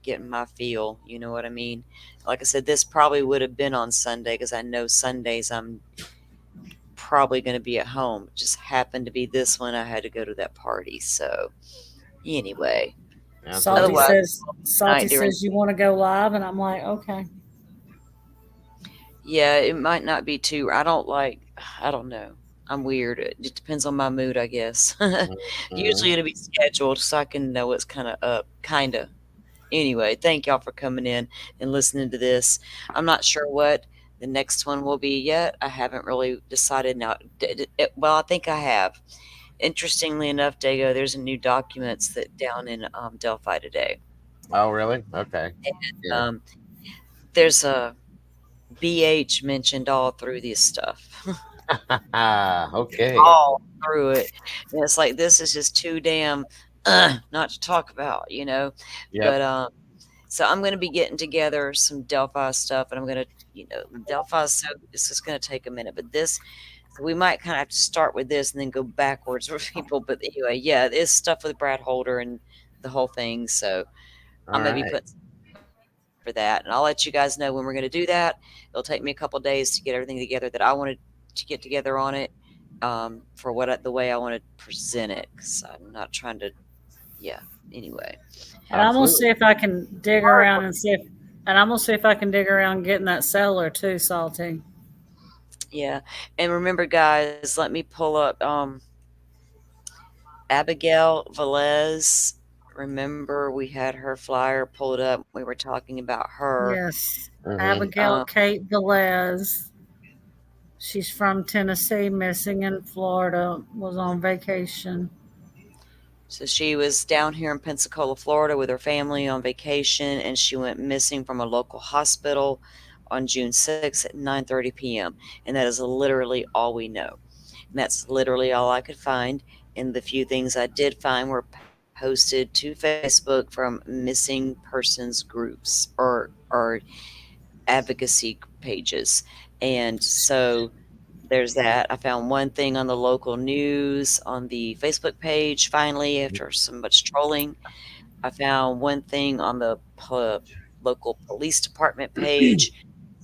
getting my feel. You know what I mean? Like I said, this probably would have been on Sunday because I know Sundays I'm probably going to be at home. It just happened to be this one. I had to go to that party. So, anyway, Salty Absolutely. otherwise, says Salty night during. says you want to go live, and I'm like, okay. Yeah, it might not be too. I don't like. I don't know. I'm weird. It just depends on my mood, I guess. Usually Mhm. it'll be scheduled so I can know what's kind of up. Kind of. Anyway, thank y'all for coming in and listening to this. I'm not sure what the next one will be yet. I haven't really decided now. Well, I think I have. Interestingly enough, Dago, there's a new documents that down in Delphi today. Oh, really? Okay. And Yeah. there's a BH mentioned all through this stuff. Okay. All through it. And it's like this is just too damn not to talk about. Yep. But so I'm going to be getting together some Delphi stuff, and I'm going to, Delphi. So it's just going to take a minute. But this So we might kind of have to start with this and then go backwards for people. But anyway, yeah, it's stuff with Brad Holder and the whole thing. So All I'm gonna be right. putting for that, and I'll let you guys know when we're gonna do that. It'll take me a couple days to get everything together that I wanted to get together on it, for the way I want to present it. Because I'm not trying to, yeah. Anyway, And I'm gonna see Absolutely. if I can dig hard around work. and see if, and I'm gonna see if I can dig around getting that seller too, Salty. Yeah, and remember, guys, let me pull up Abigail Velez. Remember, we had her flyer pulled up. We were talking about her. Yes, Mm-hmm. Abigail Kate Velez. She's from Tennessee, missing in Florida, was on vacation. So she was down here in Pensacola, Florida with her family on vacation, and she went missing from a local hospital on June 6th at 9:30 p.m. And that is literally all we know. And that's literally all I could find. And the few things I did find were posted to Facebook from missing persons groups or advocacy pages. And so there's that. I found one thing on the local news on the Facebook page finally after so much trolling. I found one thing on the local police department page.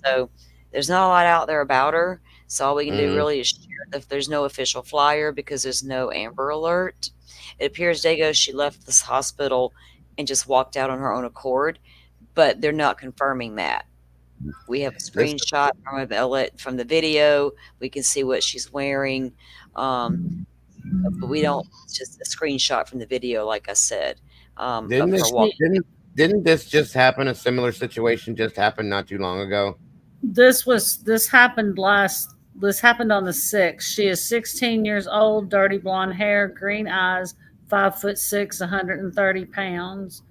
So there's not a lot out there about her. So all we can do Mm-hmm. really is share if there's no official flyer because there's no Amber Alert. It appears Dago she left this hospital and just walked out on her own accord, but they're not confirming that. We have a This screenshot from the video. We can see what she's wearing, um, but we don't. It's just a screenshot from the video, like I said, of didn't her it She, walking. didn't this just happen? A similar situation just happened not too long ago. this happened on the 6th. She is 16 years old, dirty blonde hair, green eyes, 5'6", 130 pounds.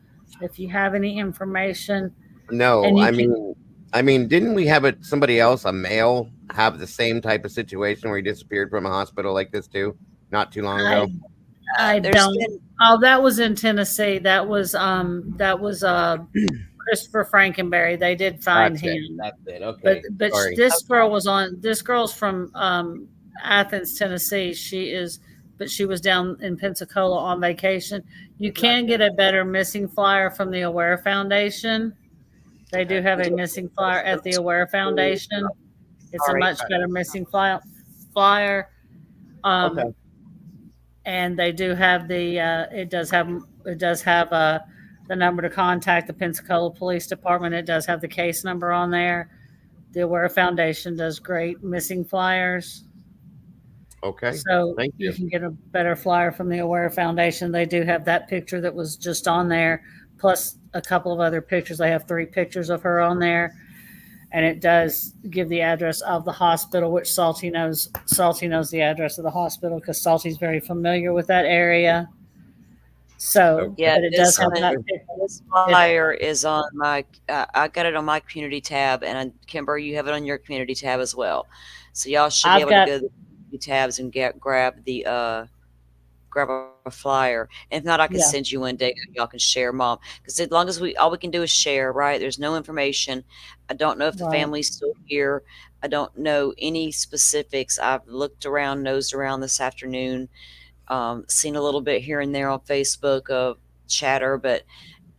If you have any information, No, and you I can, mean, I mean, didn't we have somebody else, a male, have the same type of situation where he disappeared from a hospital like this too, not too long I ago? I There's don't. been Oh, that was in Tennessee. That was Christopher Frankenberry. They did find That's it. him. That's it. But Okay. but Sorry. this girl okay. was on. This girl's from Athens, Tennessee. But she was down in Pensacola on vacation. You can get a better missing flyer from the Aware Foundation. They do have a missing flyer at the Aware Foundation. It's a Sorry. much better missing flyer. Um, Okay. and they do have it does have the number to contact the Pensacola Police Department. It does have the case number on there. The Aware Foundation does great missing flyers, Okay. so Thank you you. can get a better flyer from the Aware Foundation. They do have that picture that was just on there, plus a couple of other pictures. They have 3 pictures of her on there, and it does give the address of the hospital, which Salty knows. Salty knows the address of the hospital because Salty's very familiar with that area. So, Okay. Yeah, but it does have that this it, flyer is on my. I got it on my community tab, and Kimber, you have it on your community tab as well. So y'all should be I've able to got, go to the community tabs and grab a flyer. And if not, I can yeah, send you one day. Y'all can share, Mom. Because as long as all we can do is share, right? There's no information. I don't know if the right. family's still here. I don't know any specifics. I've looked around, nosed around this afternoon, seen a little bit here and there on Facebook of chatter, but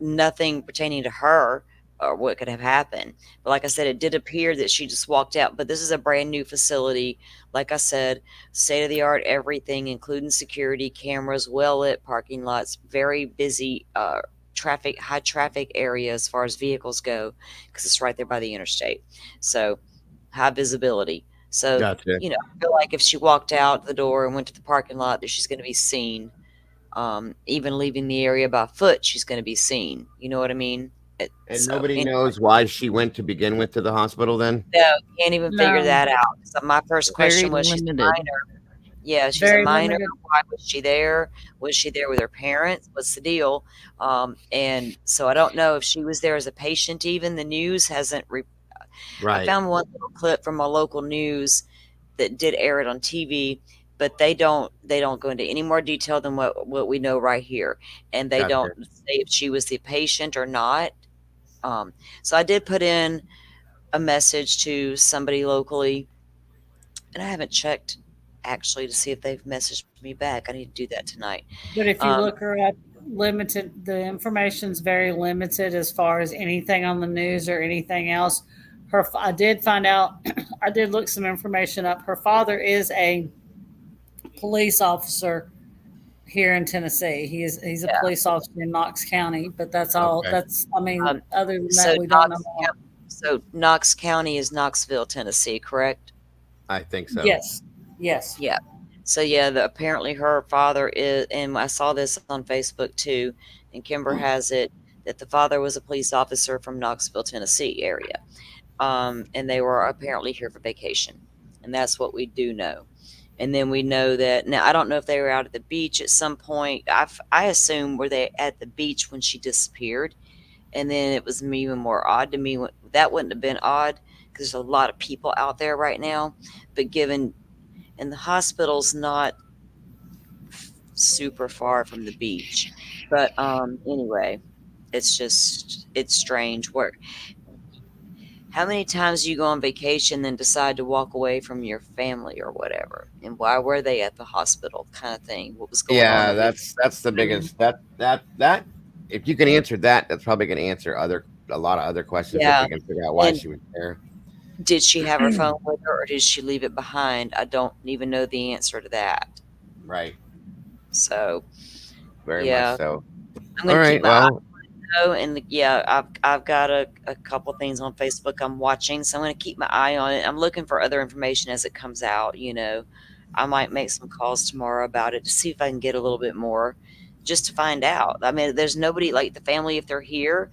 nothing pertaining to her or what could have happened. But like I said, it did appear that she just walked out. But this is a brand new facility. Like I said, state of the art, everything, including security cameras, well lit parking lots, very busy high traffic area as far as vehicles go, because it's right there by the interstate. So high visibility. So, Gotcha. I feel like if she walked out the door and went to the parking lot, that she's going to be seen. Even leaving the area by foot, she's going to be seen. You know what I mean? And So, nobody knows why she went to begin with to the hospital then? no, can't even figure No, that out. So my first Very question was, she's a limited. minor. Yeah, she's a very minor. limited. Why was she there? Was she there with her parents? What's the deal? And so I don't know if she was there as a patient. Even the news hasn't. I Right. found one little clip from a local news that did air it on TV, but they don't go into any more detail than what we know right here, and they Gotcha. don't say if she was the patient or not. So I did put in a message to somebody locally, and I haven't checked actually to see if they've messaged me back. I need to do that tonight. But if you Um, look her up, limited, the information's very limited as far as anything on the news or anything else. I did find out, I did look some information up. Her father is a police officer here in Tennessee. He's a yeah. police officer in Knox County, but that's all. Okay. That's I mean, Um, other than so that, we don't know Knox, more. so Knox County is Knoxville, Tennessee, correct? I think so. Yes, yes. Yeah. So yeah, apparently her father is, and I saw this on Facebook too, and Kimber has it that the father was a police officer from Knoxville, Tennessee area, and they were apparently here for vacation, and that's what we do know. And then we know that now I don't know if they were out at the beach at some point. I assume were they at the beach when she disappeared, and then it was even more odd to me. That wouldn't have been odd because there's a lot of people out there right now, but given and the hospital's not super far from the beach. But anyway, it's strange. Where how many times do you go on vacation then decide to walk away from your family or whatever? And why were they at the hospital kind of thing? What was going on Yeah, that we that's the biggest that if you can answer that, that's probably going to answer a lot of other questions if yeah. we can figure out why And she was there. did she have her phone with her or did she leave it behind? I don't even know the answer to that. Right. So Very much yeah. so. I'm All gonna keep right. my eye Well, on it, and yeah, I've got a couple things on Facebook I'm watching, so I'm gonna keep my eye on it. I'm looking for other information as it comes out. I might make some calls tomorrow about it to see if I can get a little bit more, just to find out. I mean, there's nobody like the family if they're here.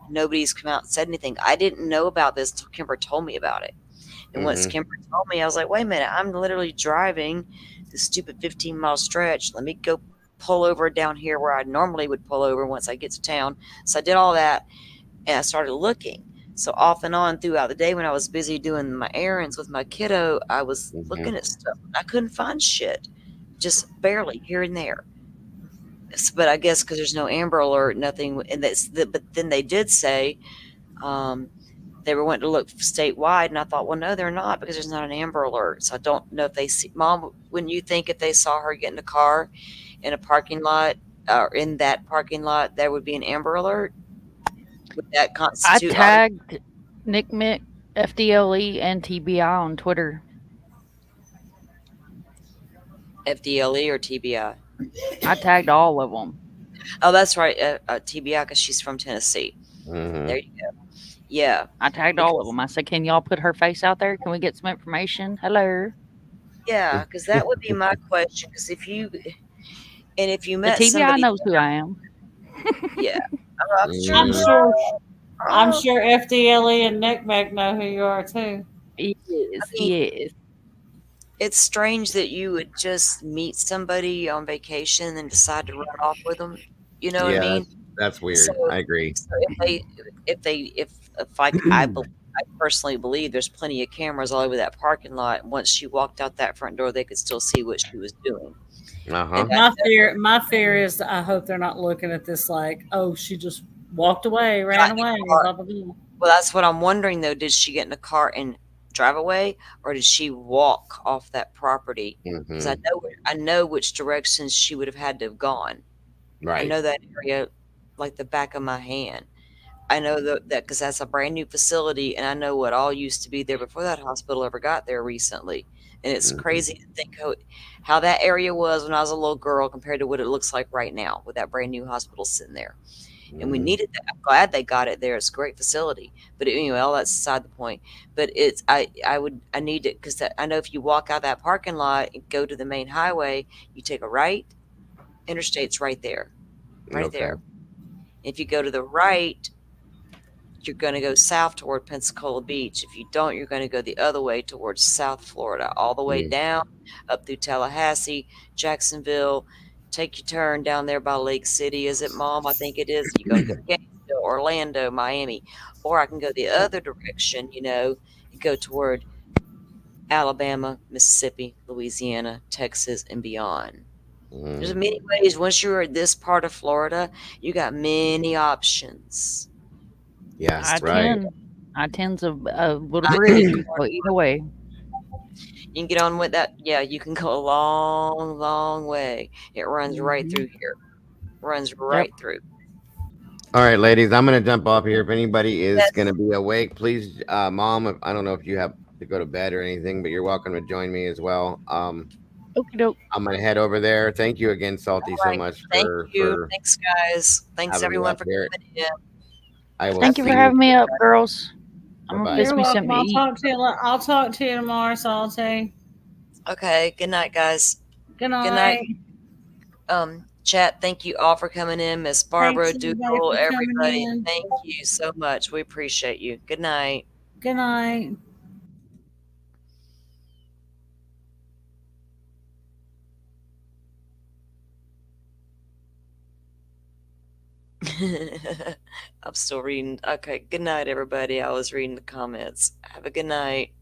Nobody's come out and said anything. I didn't know about this till Kimber told me about it. And once hmm Kimber told me, I was like, wait a minute, I'm literally driving this stupid 15-mile stretch. Let me go pull over down here where I normally would pull over once I get to town. So I did all that and I started looking. So off and on throughout the day when I was busy doing my errands with my kiddo, I was hmm looking at stuff. I couldn't find shit, just barely here and there. But I guess because there's no Amber Alert, nothing. And but then they did say um, they were wanting to look statewide, and I thought, well, no, they're not because there's not an Amber Alert. So I don't know if they see. Mom, wouldn't you think if they saw her get in a car in a parking lot or in that parking lot, there would be an Amber Alert? Would that I constitute tagged Nick Mick, FDLE, and TBI on Twitter. FDLE or TBI? I tagged all of them. Oh, that's right, TBI because she's from Tennessee. hmm There you go. Yeah, I tagged all of them. I said, "Can y'all put her face out there? Can we get some information?" Hello. yeah, because that would be my question. Because if you The met TBI somebody, knows who I am. yeah, I'm sure. I'm sure. I'm Oh, sure FDLE and Nick Mac know who you are too. Yes, I mean, yes. it's strange that you would just meet somebody on vacation and decide to run off with them. You know what I Yeah, mean? that's So, weird. I agree. so if I personally believe there's plenty of cameras all over that parking lot. Once she walked out that front door, they could still see what she was doing. Uh And huh. My fear is I hope they're not looking at this like, oh, she just walked away, ran got in away, a car. blah blah blah. Well, that's what I'm wondering though. Did she get in a car and drive away, or did she walk off that property? Because hmm I know which directions she would have had to have gone. I Right. know that area like the back of my hand. I know that because that's a brand new facility, and I know what all used to be there before that hospital ever got there recently. And it's hmm crazy to think how that area was when I was a little girl compared to what it looks like right now with that brand new hospital sitting there. And we hmm needed that. I'm glad they got it there. It's a great facility. But anyway, all that's beside the point. But I need it because I know if you walk out that parking lot and go to the main highway, you take a right. Interstate's right Okay. there. If you go to the right, you're going to go south toward Pensacola Beach. If you don't, you're going to go the other way towards South Florida, all the way Mm. down up through Tallahassee, Jacksonville. Take your turn down there by Lake City. Is it, Mom? I think it is. You're going to go to Gainesville, Orlando, Miami. Or I can go the other direction, and go toward Alabama, Mississippi, Louisiana, Texas, and beyond. There's Mm. many ways. Once you're in this part of Florida, you got many options. Yeah. So Right. I-10's a little I bridge. You can go either way. You can get on with that. Yeah, you can go a long, long way. It runs right through here. Runs right through. All right, ladies, I'm gonna jump off here. If anybody is Yes. gonna be awake, please, Mom. I don't know if you have to go to bed or anything, but you're welcome to join me as well. Okie doke. I'm gonna head over there. Thank you again, Salty, All so right. much Thank for you. Thanks, guys. Thanks, having me everyone, up for here. coming in. I will Thank you see for you. having me up, girls. I'm Bye gonna bye. get You're me something welcome. to eat. I'll talk to you tomorrow, Salty. Okay. Good night, guys. Good Good night. night. Chat, thank you all for coming in. Miss Barbara, Thanks everybody Dougal, for coming everybody. in. Thank you so much. We appreciate you. Good night. Good night. I'm still reading. Okay, good night, everybody. I was reading the comments. Have a good night.